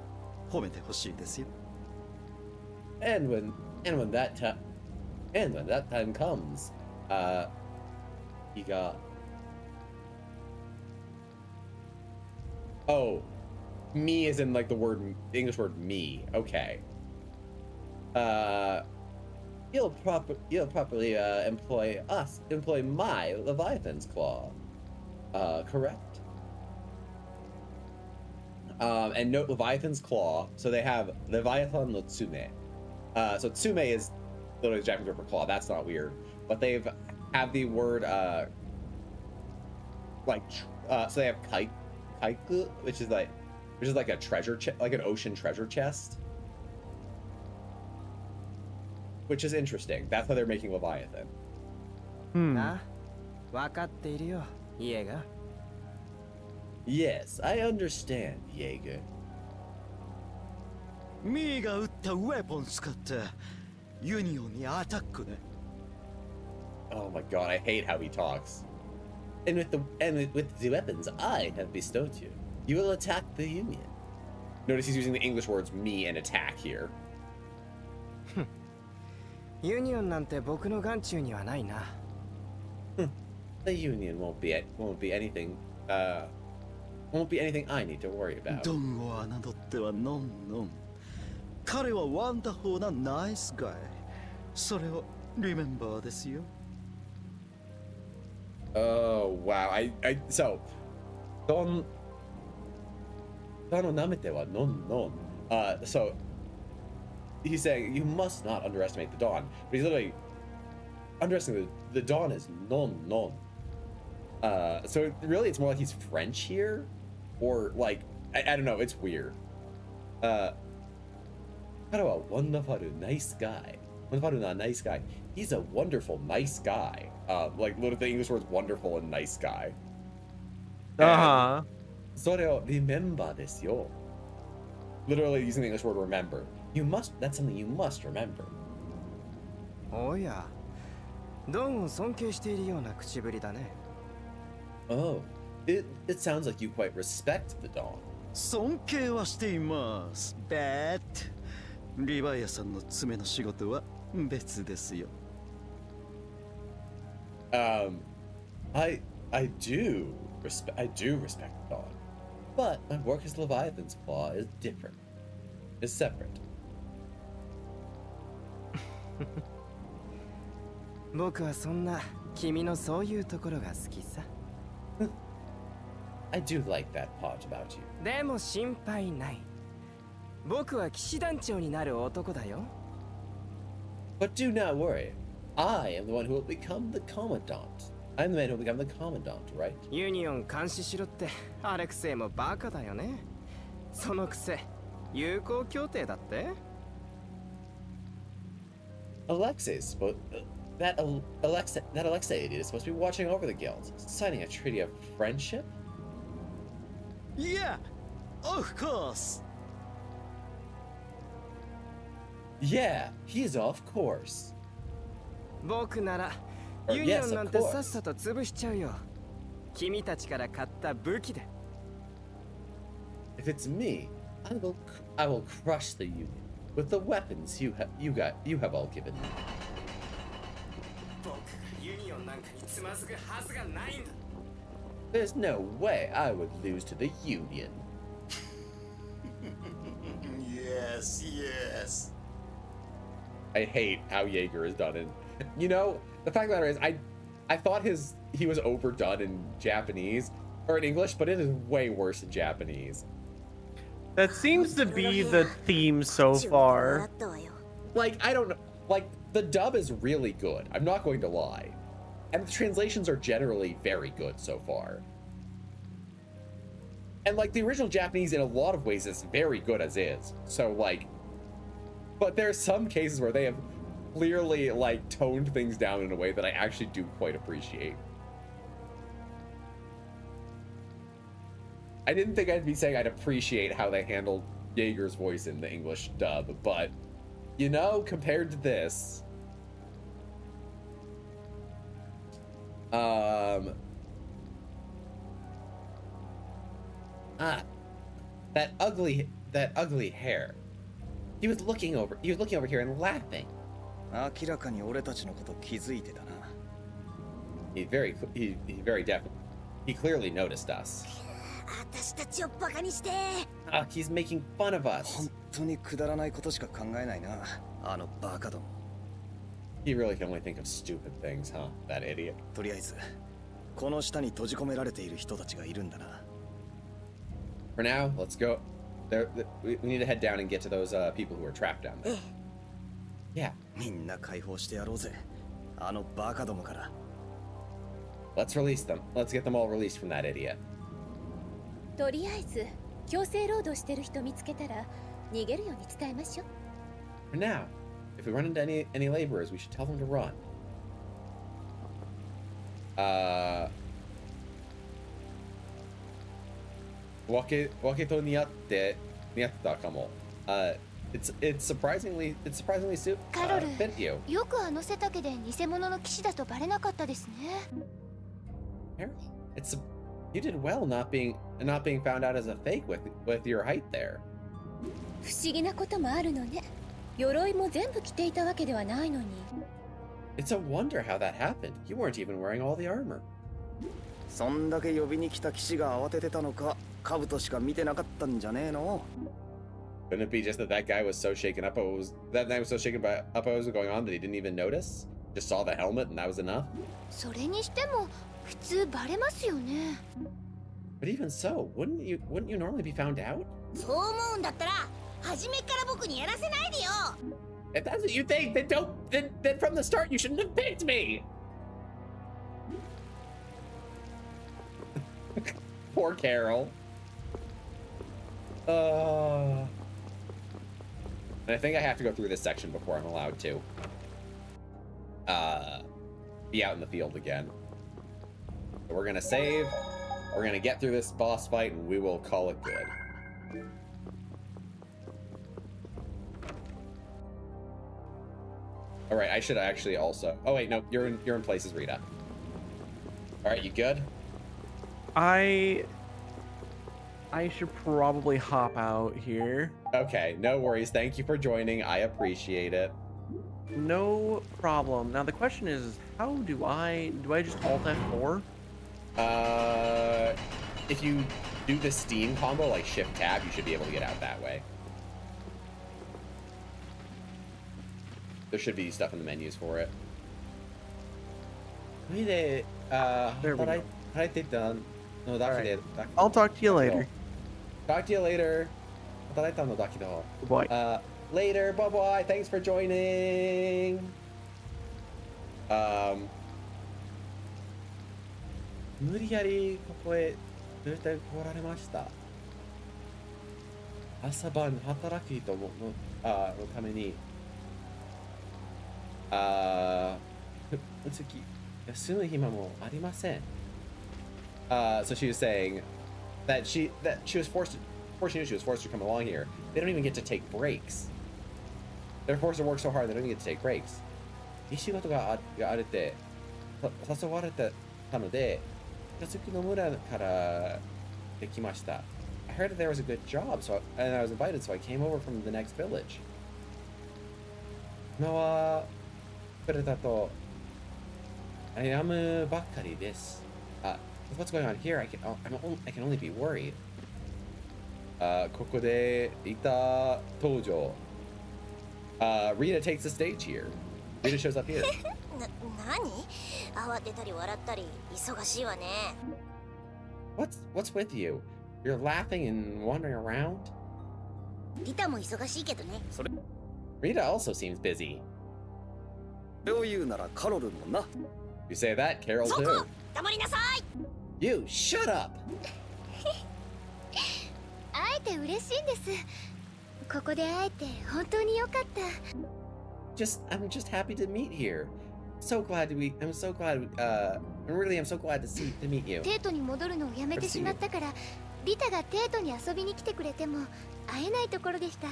褒めてほしいですよ。And when that time comes, he got. Oh, me is in like the English word me. Okay. He'll properly employ my Leviathan's claw. Correct. And note Leviathan's claw. So they have Leviathan no Tsume. So Tsume is literally the Japanese word for claw. That's not weird. But have the word so they have kaiku, which is like a treasure like an ocean treasure chest. Which is interesting. That's how they're making Leviathan. あ、分かっているよ、イエガ。Yes, I understand, Jaeger. ミーが撃ったウェポン使ってユニオンにアタックね。Oh my god, I hate how he talks. And with the weapons I have bestowed you, you will attack the Union. Notice he's using the English words me and attack here. ユニオンなんて僕の眼中にはないな。The Union won't be anything I need to worry about. ドンを侮ってはノンノン。彼はワンダフルなナイスガイ。それをリメンバーですよ。Oh wow! So Don namete wa non non. So he's saying you must not underestimate the Dawn, but he's literally underestimating the Dawn is non non. So really, it's more like he's French here, or like I don't know. It's weird. Karawa wonderful nice guy. Wonderful not nice guy. He's a wonderful nice guy. Like literally the English words wonderful and nice guy. Uh-huh. それを remember ですよ. Literally using the English word remember. That's something you must remember. おや、ドンを尊敬しているような口ぶりだね。Oh, it sounds like you quite respect the Dawn. 尊敬はしています。But リヴァイアさんの爪の仕事は別ですよ。I do respect the Dawn, but my work as Leviathan's claw is different. Is separate. 僕はそんな君のそういうところが好きさ。I do like that part about you. でも心配ない。僕は騎士団長になる男だよ。But do not worry. I am the one who will become the commandant. I'm the man who will become the commandant, right? ユニオン監視しろってアレクセイもバカだよね。そのくせ友好協定だって。Alexei is supposed that Alexei idiot is supposed to be watching over the guilds, signing a treaty of friendship. Yeah, of course. Yeah, he's of course. 僕なら Or, ユニオ yes, ンな of んて course. さっさと潰しちゃうよ。君たちから買った武器で。 If it's me, I will crush the Union with the weapons you have all given me. 僕がユニオンなんかにつまずくはずがないんだ。 There's no way I would lose to the Union. Yes, yes. I hate how Jaeger is done in. You know, the fact of the matter is, I thought he was overdone in Japanese or in English, but it is way worse in Japanese. That seems to be the theme so far. Like, I don't know. Like, the dub is really good. I'm not going to lie. And the translations are generally very good so far. And, like, the original Japanese in a lot of ways is very good as is. So, like, but there's some cases where they have clearly, like, toned things down in a way that I actually do quite appreciate. I didn't think I'd be saying I'd appreciate how they handled Jaeger's voice in the English dub, but, you know, compared to this, that ugly hair. He was looking over here and laughing. 明らかに俺たちのこと気づいてたな。He clearly noticed us. 私たちをバカにして。He's making fun of us. 本当にくだらないことしか考えないな、あのバカども。He really can only think of stupid things, huh? That idiot. とりあえず、この下に閉じ込められている人たちがいるんだな。For now, let's go. We need to head down and get to those people who are trapped down there. Yeah. みんな解放してやろうぜ、あのバカどもから。Let's release them. Let's get them all released from that idiot. とりあえず強制労働してる人見つけたら逃げるように伝えましょう。 For now, if we run into any laborers, we should tell them to run. 分けと似合ったかも。It's surprisingly suit カロル、 fit you. よくあの背丈で偽物の騎士だとバレなかったですね。You did well not being found out as a fake with your height there. 不思議なこともあるのね。鎧も全部着ていたわけではないのに。It's a wonder how that happened. You weren't even wearing all the armor. そんだけ呼びに来た騎士が慌ててたのか、兜しか見てなかったんじゃねえの。Couldn't it be just that guy was so shaken up? That guy was so shaken up what was going on that he didn't even notice? Just saw the helmet and that was enough? それにしても普通バレますよね。 But even so, wouldn't you normally be found out? そう思うんだったら初めから僕にやらせないでよ。 If that's what you think, then from the start you shouldn't have picked me. Poor Carol. And I think I have to go through this section before I'm allowed to be out in the field again. So we're gonna save, we're gonna get through this boss fight, and we will call it good. All right, I should actually also. Oh wait, no, you're in places, Rita. All right, you good? I should probably hop out here. Okay, no worries. Thank you for joining. I appreciate it. No problem. Now the question is, how do I just alt F4? If you do the Steam combo like Shift Tab, you should be able to get out that way. There should be stuff in the menus for it. There we go. No, right. I'll talk to you later. Talk to you later. Bye. Later. Bye bye. Thanks for joining. 無理やりここへ連れてこられました。朝晩働く人のために次休む暇もありません。So she was saying that she was forced to come along here. They don't even get to take breaks. They're forced to work so hard they don't even get to take breaks. いい仕事があれて、誘われたので、家族の村からできました。I heard that there was a good job, and I was invited, so I came over from the next village. 今はくれたと悩むばっかりです。With what's going on here, I can only be worried. ここでいた登場。Rita takes the stage here. Rita shows up here. 何？慌てたり笑ったり忙しいわね。What's with you? You're laughing and wandering around? リタも忙しいけどね。Rita also seems busy. それを言うならカロルもな。You say that, Carol そ too. こ！黙りなさい！ You shut up! 会えて嬉しいんです。ここで会えて本当に良かった。I'm just happy to meet here. I'm so glad to meet you. テートに戻るのをやめてしまったから、リタがテートに遊びに来てくれても会えないところでした。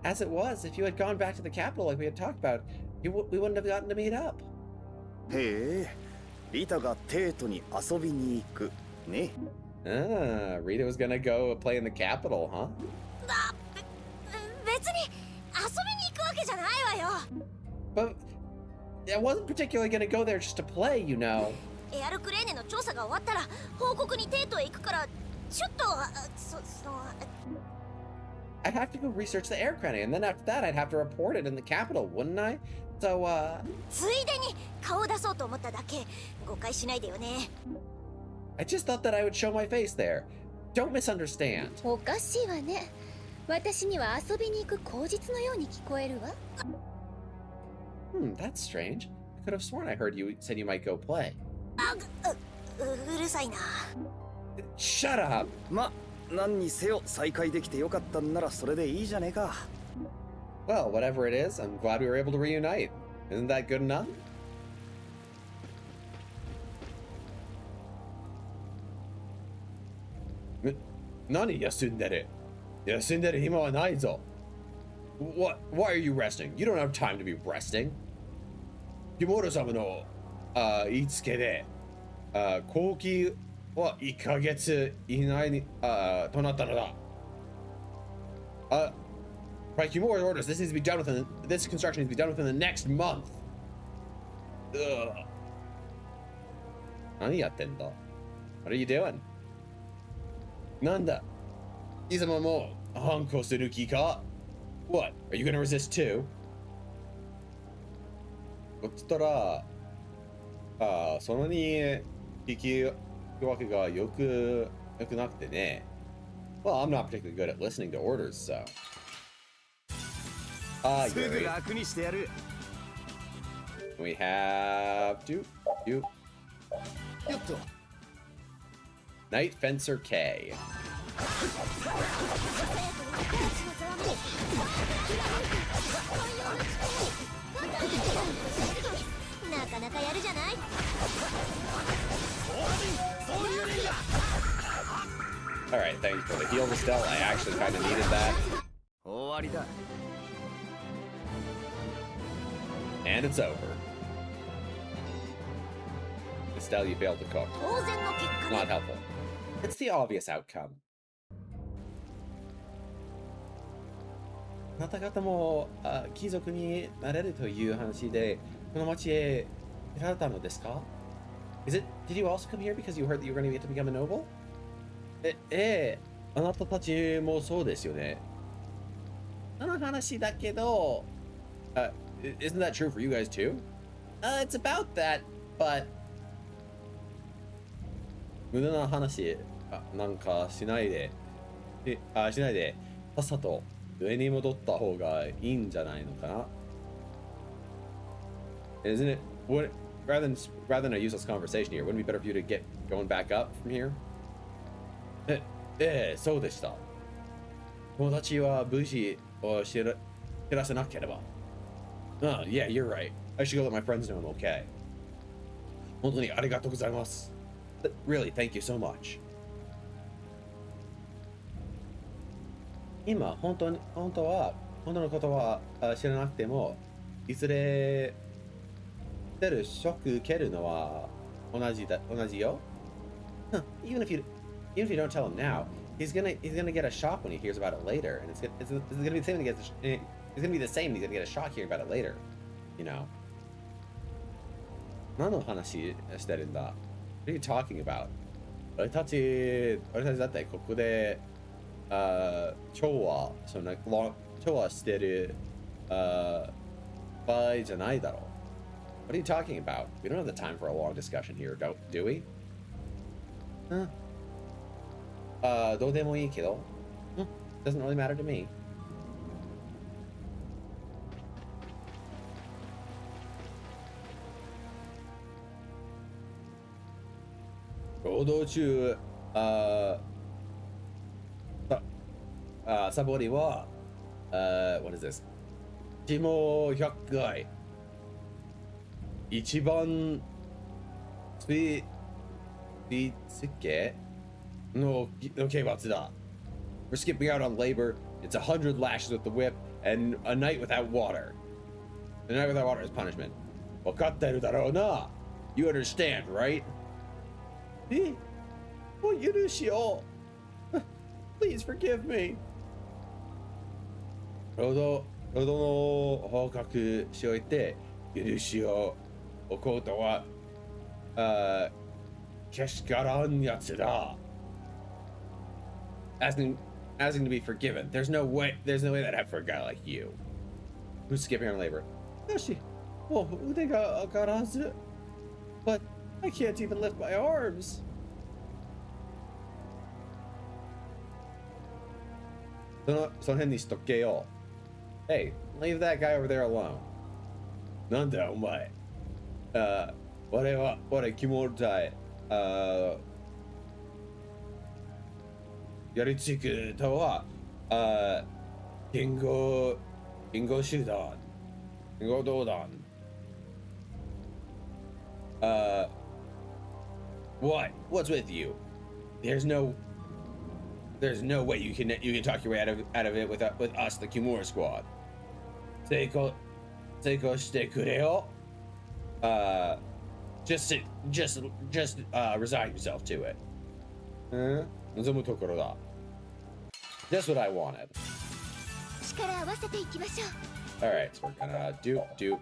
As it was, if you had gone back to the capital like we had talked about, we wouldn't have gotten to meet up. へえ、リタがテートに遊びに行くね。Rita was gonna go play in the capital, huh? 別に遊びに行くわけじゃないわよ。But I wasn't particularly gonna go there just to play, you know. エアルクレーネの調査が終わったら報告にテートへ行くからちょっとI'd have to go research the air credit, and then after that I'd have to report it in the capital, wouldn't I? So, ついでに顔を出そうと思っただけ。誤解しないでよね。I just thought that I would show my face there. Don't misunderstand. おかしいわね。私には遊びに行く口実のように聞こえるわ。That's strange. I could have sworn I heard you said you might go play. うるさいな。Shut up! ま、何にせよ再会できてよかったんならそれでいいじゃねえか。Well, whatever it is, I'm glad we were able to reunite. Isn't that good enough? Nani yasundere? Yasundere hima wa nai zo. What? Why are you resting? You don't have time to be resting. Kimura-sama no itsuke de kouki wa 1ヶ月以内にとなったのだ。By Kimura's orders, this construction needs to be done within the next month. Ugh. 何やってんだ? What are you doing? なんだ? いつももう反抗する気か? What? Are you gonna resist too? そしたら、そのに聞き分けがよくなくてね。Well, I'm not particularly good at listening to orders, so. すぐ楽にしてやる。We have you. よっと。Night Fencer K. なかなかやるじゃない。Alright, thank you for the heal, Estelle. I actually kind of needed that. 終わりだ。And it's over. Estelle, you failed to cook. 当然の結果 Not helpful. It's the obvious outcome. あなた方も貴族になれるという話でこの町へ来られたのですか? Did you also come here because you heard that you were going to get to become a noble? ええ、あなたたちもそうですよね。その話だけど、isn't that true for you guys too? It's about that, but 無駄な話なんかしないで、さっさと上に戻った方がいいんじゃないのかな? Isn't it? Rather than a useless conversation here, wouldn't it be better for you to get going back up from here? そうでした。友達は無事を知らせなければ。Yeah, you're right. I should go let my friends know I'm okay. 本当にありがとうございます。Really, thank you so much. 今、本当のことは知らなくてもいずれ出るショック受けるのは同じよ。Huh, even if you don't tell him now, he's gonna get a shock when he hears about it later, and it's gonna be the same. It's gonna be the same. He's gonna get a shock hearing about it later. You know. 何の話してるんだ? What are you talking about? 俺たちだってここで調和してる場合じゃないだろう. What are you talking about? We don't have the time for a long discussion here, do we? どうでもいいけど. Doesn't really matter to me. 労働中、サボりは、what is this? 下100回。一番つけの刑罰だ. We're skipping out on labor. It's 100 lashes with the whip and a night without water. A night without water is punishment. 分かってるだろうな. You understand, right? もう許しを. Please forgive me. 労働の報告しおいて許しをおことはけしからんやつだ. Asking to be forgiven. There's no way that I forgot a guy like you. Who's skipping on labor? よし、もう腕が上がらず. But I can't even lift my arms. その辺にしとけよ. Hey, leave that guy over there alone. なんだお前. 俺キモルタイ。やりつくとは、言語集団、言語道団。What's with you? There's no way you can talk your way out of it with us, the Kimura Squad. 成功してくれよ. Just resign yourself to it. 望むところだ. Just what I wanted. 力合わせていきましょう. All right, so we're gonna do.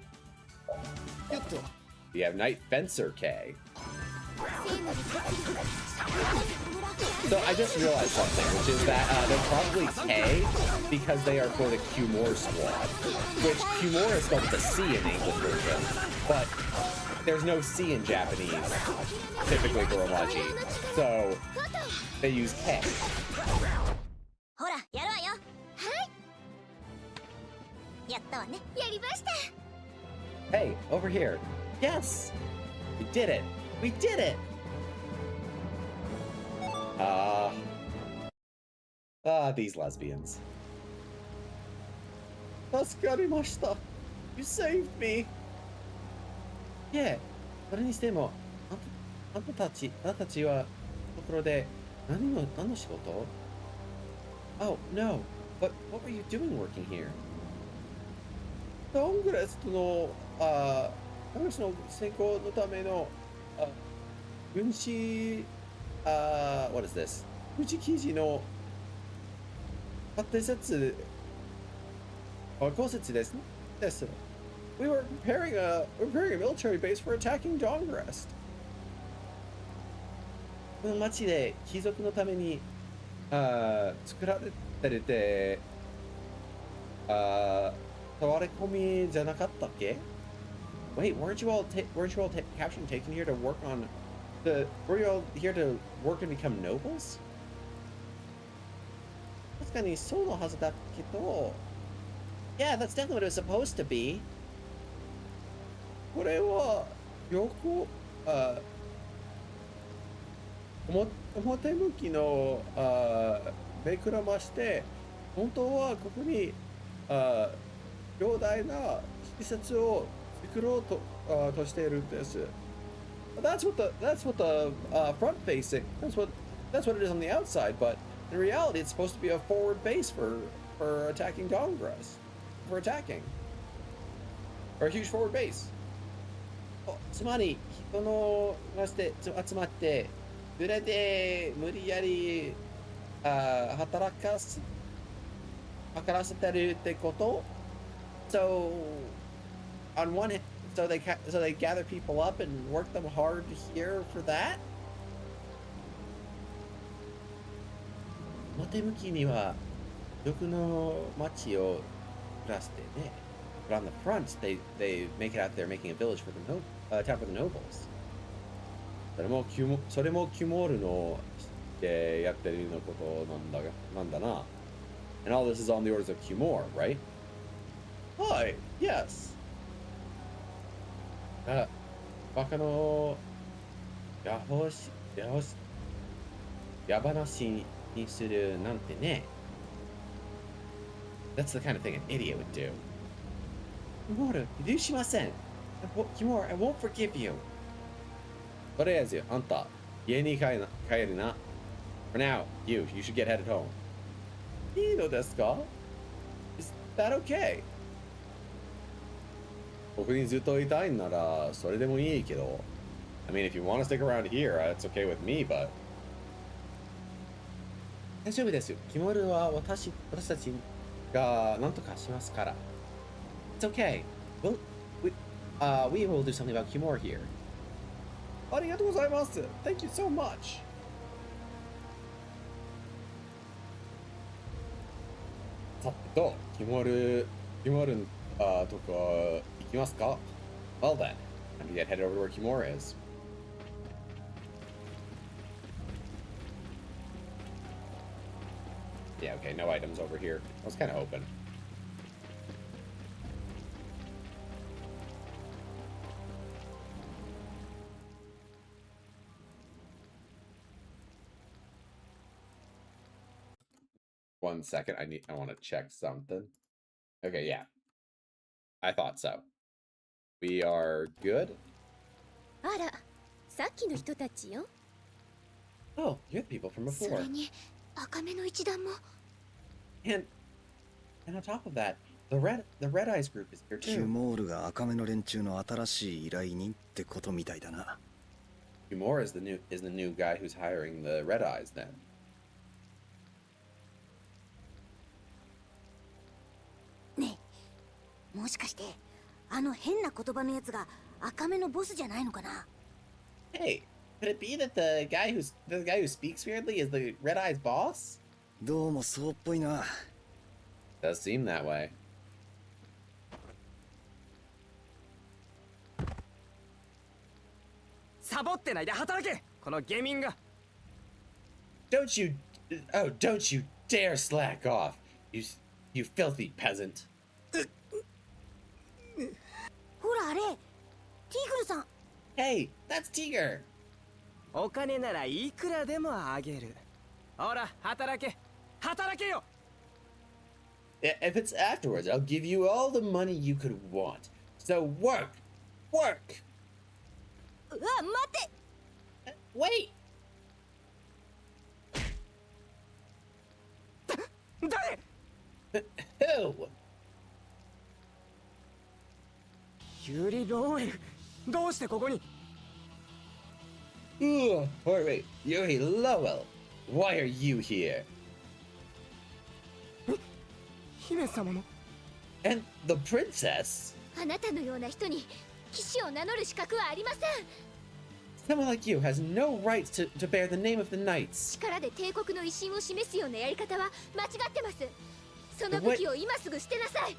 We have Knight Fencer K. So I just realized something, which is that they're probably K because they are for the Kimura Squad, which Kimura is spelled with a C in the English version, but there's no C in Japanese, typically for Romaji, so they use K. ほら、やるわよ。はい。やったわね。やりました。 Hey, over here. Yes! We did it! We did it! These lesbians. 助かりました. You saved me. Yeah, それにしても、あんたたちはところで何の仕事? Oh, no. What were you doing working here? コングレスの選考のための軍師what is this? 軍師記事の仮説ですね。We were preparing a military base for attacking Dongrest. この町で貴族のために作られててタワレコミじゃなかったっけ? Wait, weren't you all captured and taken here to work on were you all here to work and become nobles? 確かにそうのはずだけど Yeah, that's definitely what it was supposed to be. これはよく表向きのめくらまして本当はここに強大な施設を作ろうとしているんです。That's what the front facing. That's what it is on the outside. But in reality, it's supposed to be a forward base for attacking Dongress. For attacking. or a huge forward base. つまり人のまして集まってそれで無理やり働かせてるってこと So on one hand, so they gather people up and work them hard here for that. 表向きには毒の町を暮らしてね。But on the front, they make it out there making a village for the town for the nobles. それもキュモールのやってるのことなんだな。And all this is on the orders of Cumore, right? Hi, yes. バカのやばしにするなんてね。That's the kind of thing an idiot would do. Cumore, 許しません。Cumore, I won't forgive you. とりあえずあんた家に帰るな。For now, you should get headed home. いいのですか? Is that okay? 僕にずっといたいんならそれでもいいけど I mean, if you want to stick around here, it's okay with me, but 大丈夫です。キモルは私たちが何とかしますから It's okay. We will do something about Kimura here. ありがとうございます Thank you so much. さてと、キモルとか行きますか Well then, time to get headed over to where Kimura is. Yeah, okay, no items over here. I was kind of hoping. One second, I want to check something. Okay, yeah. I thought so. We are good. あら、さっきの人たちよ。Oh, you're the people from そ before. れに赤目の一団も。And on top of that, the Red Eyes group is here キュ too. モールが赤目の連中の新しい依頼人ってことみたいだな。Kimura is the new guy who's hiring the Red Eyes then. ねえ、もしかしてあの変な言葉のやつが赤目のボスじゃないのかな? Hey, could it be that the guy who speaks weirdly is the Red Eyes boss? どうもそうっぽいな。Does seem that way. サボってないで働けこのゲミンが Don't you dare slack off, you filthy peasant. ほらあれ、ティグルさん。Hey, that's Tiger. お金ならいくらでもあげるほら働けよ If it's afterwards, I'll give you all the money you could want. So work! うわ、待って。 Wait! 誰 Who? ユリ・ローエルどうしてここに Wait, Yuri Lowell. Why are you here? 姫様の And the princess? あなたのような人に騎士を名乗る資格はありません。 Someone like you has no rights to bear the name of the knights. 力で帝国の威信を示すようなやり方は間違ってます。その武器を今すぐ捨てなさい。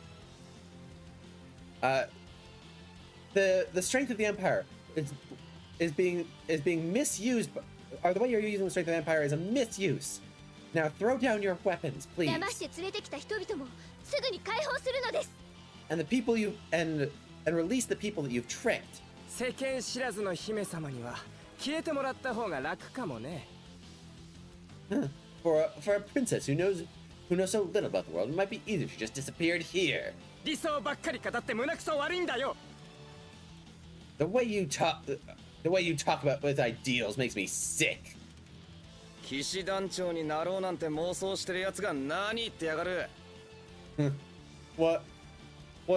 The strength of the empire is being misused. Or the way you're using the strength of the empire is a misuse. Now throw down your weapons, please. 騙して連れてきた人々もすぐに解放するのです。And the people and release the people that you've tricked. 世間知らずの姫様には消えてもらった方が楽かもね。For a princess who knows so little about the world, it might be easier if she just disappeared here. 理想ばっかり語って胸くそ悪いんだよ。The way you talk about with ideals makes me sick. 騎士団長になろうなんて妄想してるやつが何言ってやがる。What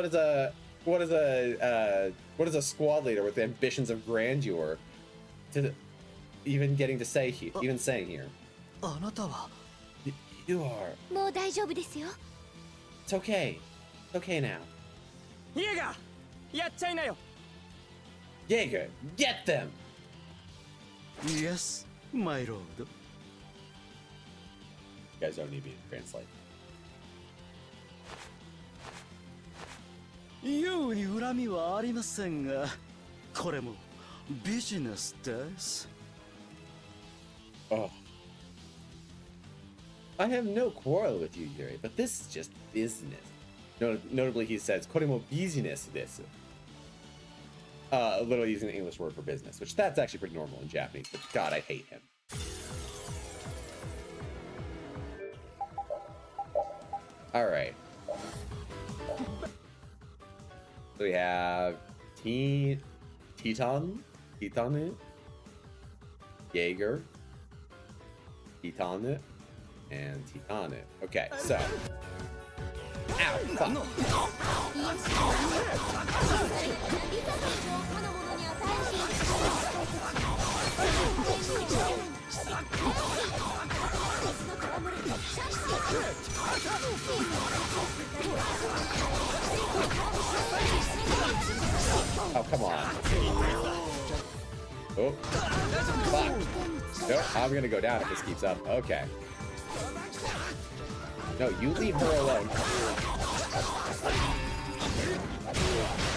is what is a squad leader with ambitions of grandeur to even getting to say even saying here? あなたは You are. もう大丈夫ですよ。 It's okay. It's okay now. イエガーやっちゃいなよ。 Jaeger, get them. Yes, my lord. You guys don't need me to translate. 優に恨みはありませんが、これもビジネスです。Oh. I have no quarrel with you, Yuri, but this is just business. Notably, he says, これも business です. Literally using the English word for business, which that's actually pretty normal in Japanese, but God, I hate him. Alright. So we have Titan, Jaeger, Titan, and Titan. Okay, so. Ow, fuck. Oh, come on. Oh, fuck. Nope, I'm gonna go down if this keeps up. Okay. No, you leave her alone.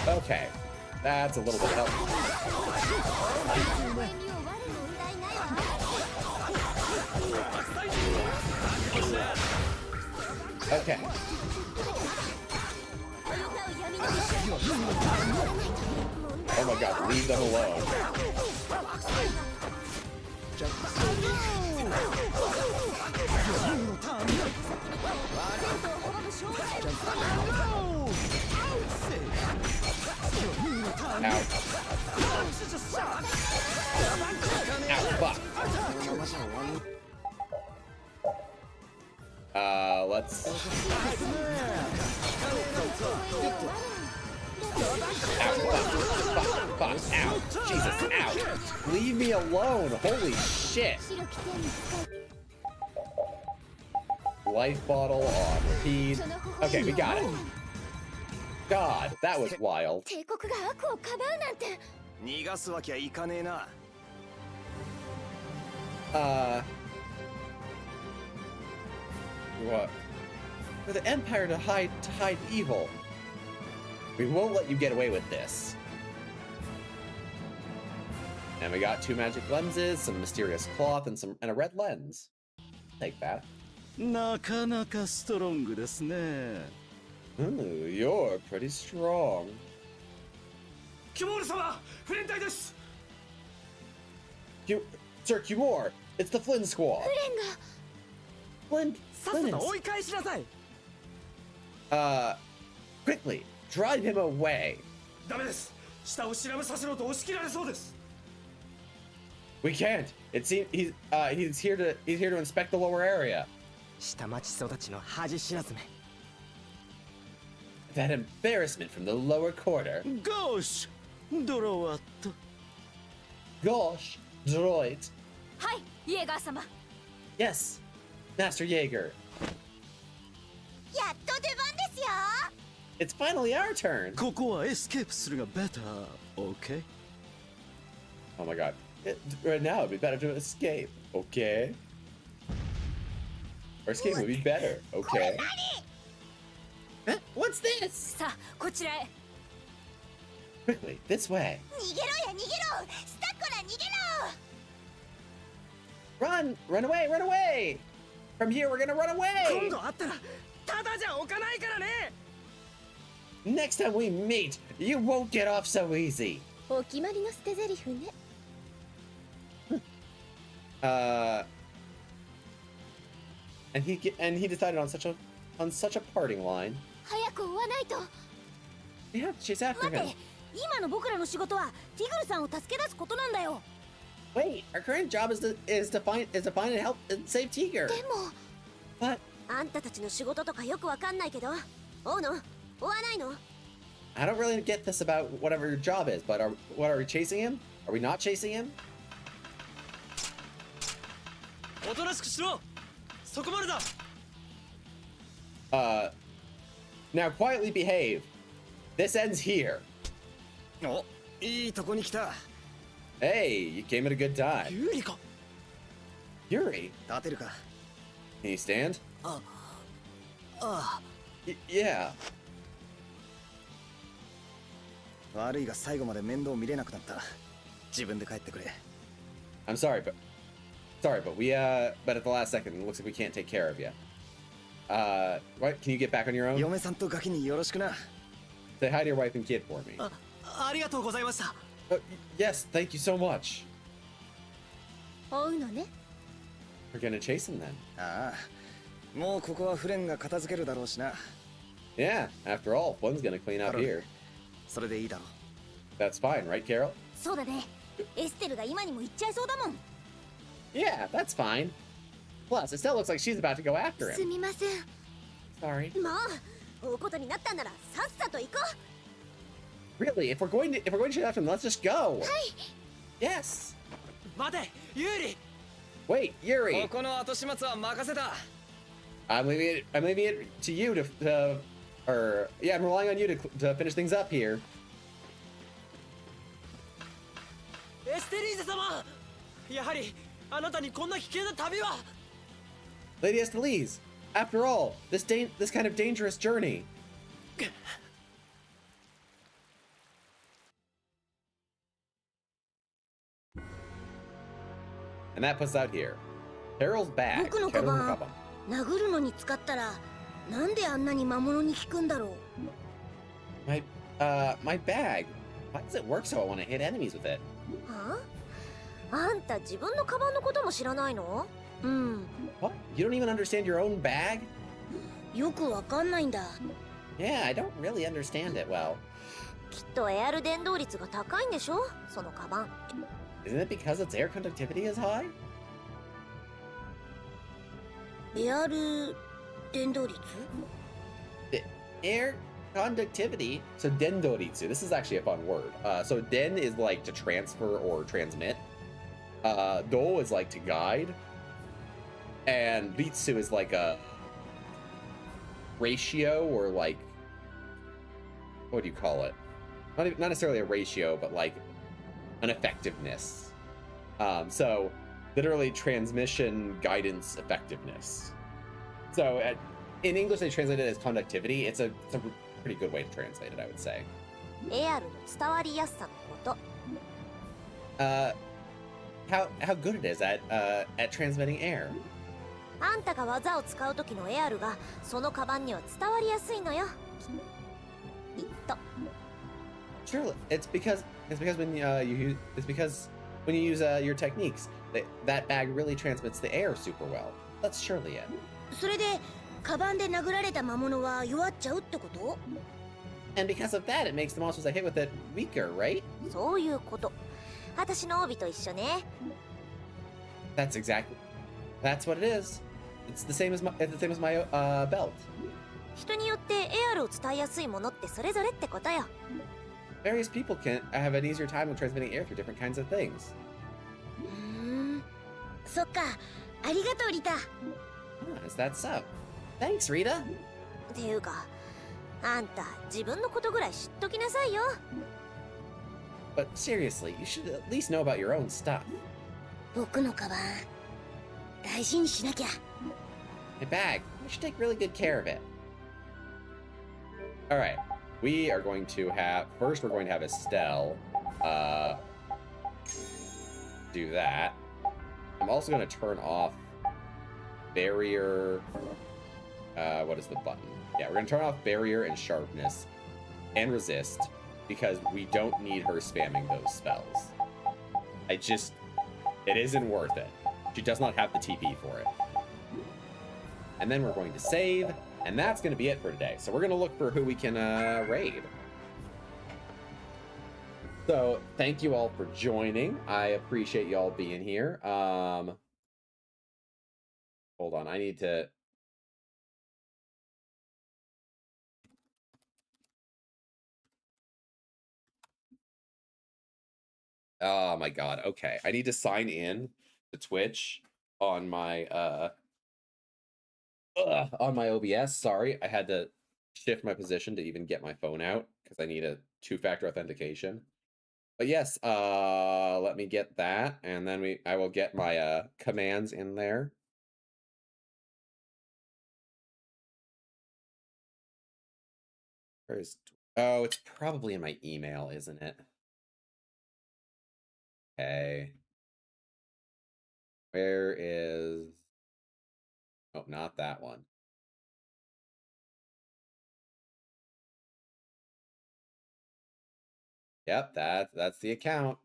Okay. That's a little bit helpful. Okay. Oh my god, leave them alone. Ow. Ow, fuck. Let's... Ow, fuck, ow, Jesus, ow. Leave me alone, holy shit. Life bottle on repeat. Okay, we got it. God, that was wild. 帝国が悪をかばうなんて。逃がすわけはいかねえな。What? For the Empire to hide evil. We won't let you get away with this. And we got 2 magic lenses, some mysterious cloth, and a red lens. Take that. なかなかストロングですね。Ooh, you're pretty strong. キュモール様、フレン隊です。Sir Kimor, it's the Flynn Squad. フレンが。Flynn, さっさと追い返しなさい。Quickly, drive him away. ダメです。下を調べさせろと押し切られそうです。We can't. It seems he's here to inspect the lower area. 下町育ちの恥知らずめ。That embarrassment from the lower quarter. Gosh, ドロワット。Gosh, droid. はい、イエガー様。 Yes, Master Jaeger. やっと出番ですよ。 It's finally our turn. ここはエスケープするがベター、OK? Oh my god. Right now it'd be better to escape. Okay. Or escape would be better. Okay. Huh? What's this? さあ、こちらへ。 Quickly, this way. 逃げろや逃げろ。スタッコラ逃げろ。 Run! Run away! Run away! From here, we're gonna run 今 away! 度会ったらただじゃ置かないからね。 Next time we meet, you won't get off so easy. お決まりの捨て台詞ね。And he decided on such a parting line. 早く追わないと。 Yeah, she's after 待 him. って、今の僕らの仕事はティグルさんを助け出すことなんだよ。 Wait, our current job is to find and help and save Tiger. でも。 But あんたたちの仕事とかよくわかんないけど、追うの追わないの？ I don't really get this about whatever your job is, but what are we chasing him? Are we not chasing him? おとなしくしろ。そこまでだ。Now quietly behave. This ends here. お、いいとこに来た。 Hey, you came at a good time. 有利か。 Yuri, 立てるか。 can you stand? ああ。Yeah. 悪いが最後まで面倒見れなくなった。自分で帰ってくれ。I'm sorry, but we but at the last second, it looks like we can't take care of you. What? Can you get back on your own? 嫁さんとガキによろしくな。 Say hi to your wife and kid for me. ありがとうございました。Yes, thank you so much. 追うのね。 We're gonna chase him then. ああ、もうここはフレンが片付けるだろうしな。 Yeah, after all, Flynn's gonna clean up here. それでいいだろう。 That's fine, right, Carol? そうだね。エステルが今にも行っちゃいそうだもん。 Yeah, that's fine. Plus, it still looks like she's about to go after す him. みません。 Sorry. まあ、追うことになったんならさっさと行こ Really, if we're going to chase after him, let's just go. Yes. 待て、有利。 Wait, Yuri. ここの後始末は任せた。 I'm leaving it to you to or yeah, I'm relying on you to finish things up here. エステリーゼ様。やはりあなたにこんな危険な旅は。 Lady Estelise, after all, this kind of dangerous journey. And that puts out here. Carol's う。 bag. 僕のカ Carol's バン kaban. 殴るのに使ったらなんであんなに魔物に効くんだろう。 My bag. Why does it work so well when I hit enemies with it? はあ、あんた自分のカバンのことも知らないの？うん。 What? You don't even understand your own bag? よくわかんないんだ。 Yeah, I don't really understand it well. きっとエアル伝導率が高いんでしょ？そのカバン。 Isn't it because its air conductivity is high? エアル伝導率？ Air conductivity. So dendoritsu. This is actually a fun word. So den is like to transfer or transmit. Do is like to guide. And ritsu is like a ratio or like, what do you call it? Not necessarily a ratio, but like an effectiveness. So literally transmission guidance effectiveness. So in English they translate it as conductivity. It's a pretty good way to translate it, I would say. エアルの伝わりやすさのこと。 How good it is at transmitting air. あんたが技を使う時のエアルがそのカバンには伝わりやすいのよ。きっと。 Surely, it's because when you use your techniques, that bag really transmits the air super well. That's surely it. それでカバンで殴られた魔物は弱っちゃうってこと？ And because of that, it makes the monsters that hit with it weaker, right? そういうこと。私の帯と一緒ね。 That's what it is. It's the same as my belt. 人によってエアルを伝えやすいものってそれぞれってことよ。 Various people can have an easier time with transmitting air through different kinds of things. そっか。ありがとうリタ。Oh, is that so? Thanks, Rita. っていうか、あんた自分のことぐらい知っときなさいよ。 But seriously, you should at least know about your own stuff. 僕のカバン大事にしなきゃ。 My bag. You should take really good care of it. All right. We're going to have Estelle do that. I'm also going to turn off barrier. What is the button? Yeah, we're going to turn off barrier and sharpness and resist because we don't need her spamming those spells. It isn't worth it. She does not have the TP for it. And then we're going to save, and that's going to be it for today. So we're going to look for who we can raid. So thank you all for joining. I appreciate y'all being here. Hold on, I need to... Oh my god. Okay. I need to sign in to Twitch on my on my OBS. Sorry. I had to shift my position to even get my phone out because I need a two-factor authentication. But yes, let me get that, and then I will get my commands in there. Where's oh, it's probably in my email, isn't it? Okay. Where is oh, not that one. Yep, that's the account.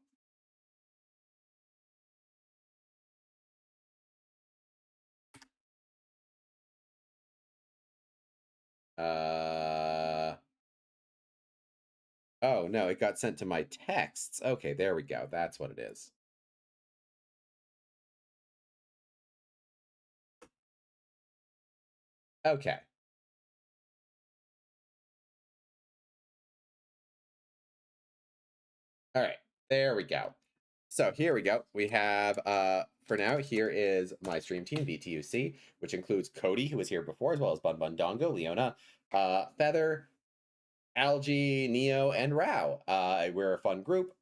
Oh no, it got sent to my texts. Okay, there we go. That's what it is. Okay. All right, there we go. So here we go. We have for now, here is my stream team, VTUC, which includes Cody, who was here before, as well as Bun Bun Dongo, Leona, Feather, Algie, Neo, and Rao. We're a fun group.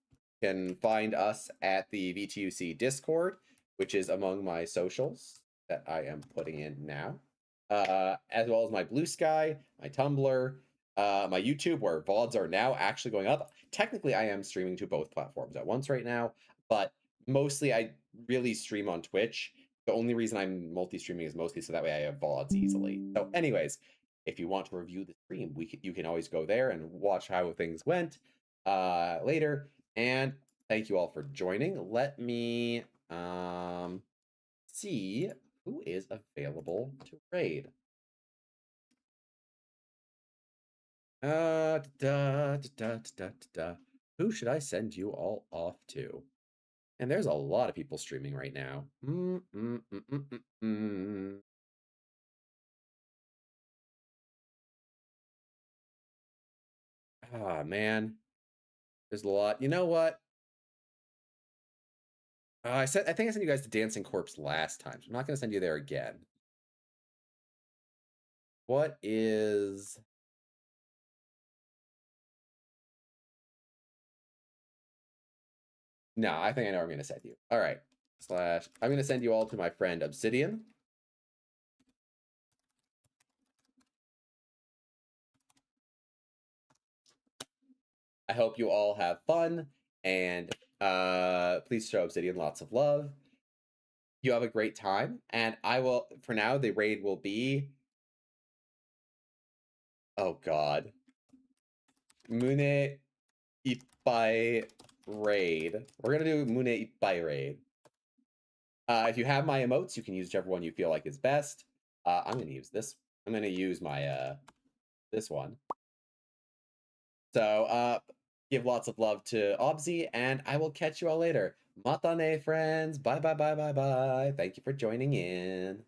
You can find us at the VTUC Discord, which is among my socials that I am putting in now, as well as my Blue Sky, my Tumblr, my YouTube, where VODs are now actually going up. Technically, I am streaming to both platforms at once right now, but mostly I really stream on Twitch. The only reason I'm multi-streaming is mostly so that way I have VODs easily. So anyways, if you want to review the stream, you can always go there and watch how things went later. And thank you all for joining. Let me see who is available to raid. Who should I send you all off to? And there's a lot of people streaming right now. Ah, man. There's a lot. You know what? I think I sent you guys to Dancing Corpse last time, so I'm not going to send you there again. What is... No, I think I know where I'm going to send you. All right. I'm going to send you all to my friend Obsidian. I hope you all have fun, and please show Obsidian lots of love. You have a great time, and I will, for now, the raid will be... Oh, God. Mune Ippai raid. We're going to do Mune Ippai raid. If you have my emotes, you can use whichever one you feel like is best. I'm going to use this. I'm going to use my, this one. So, give lots of love to Obzi, and I will catch you all later. Matane, friends. Bye, bye, bye, bye, bye. Thank you for joining in.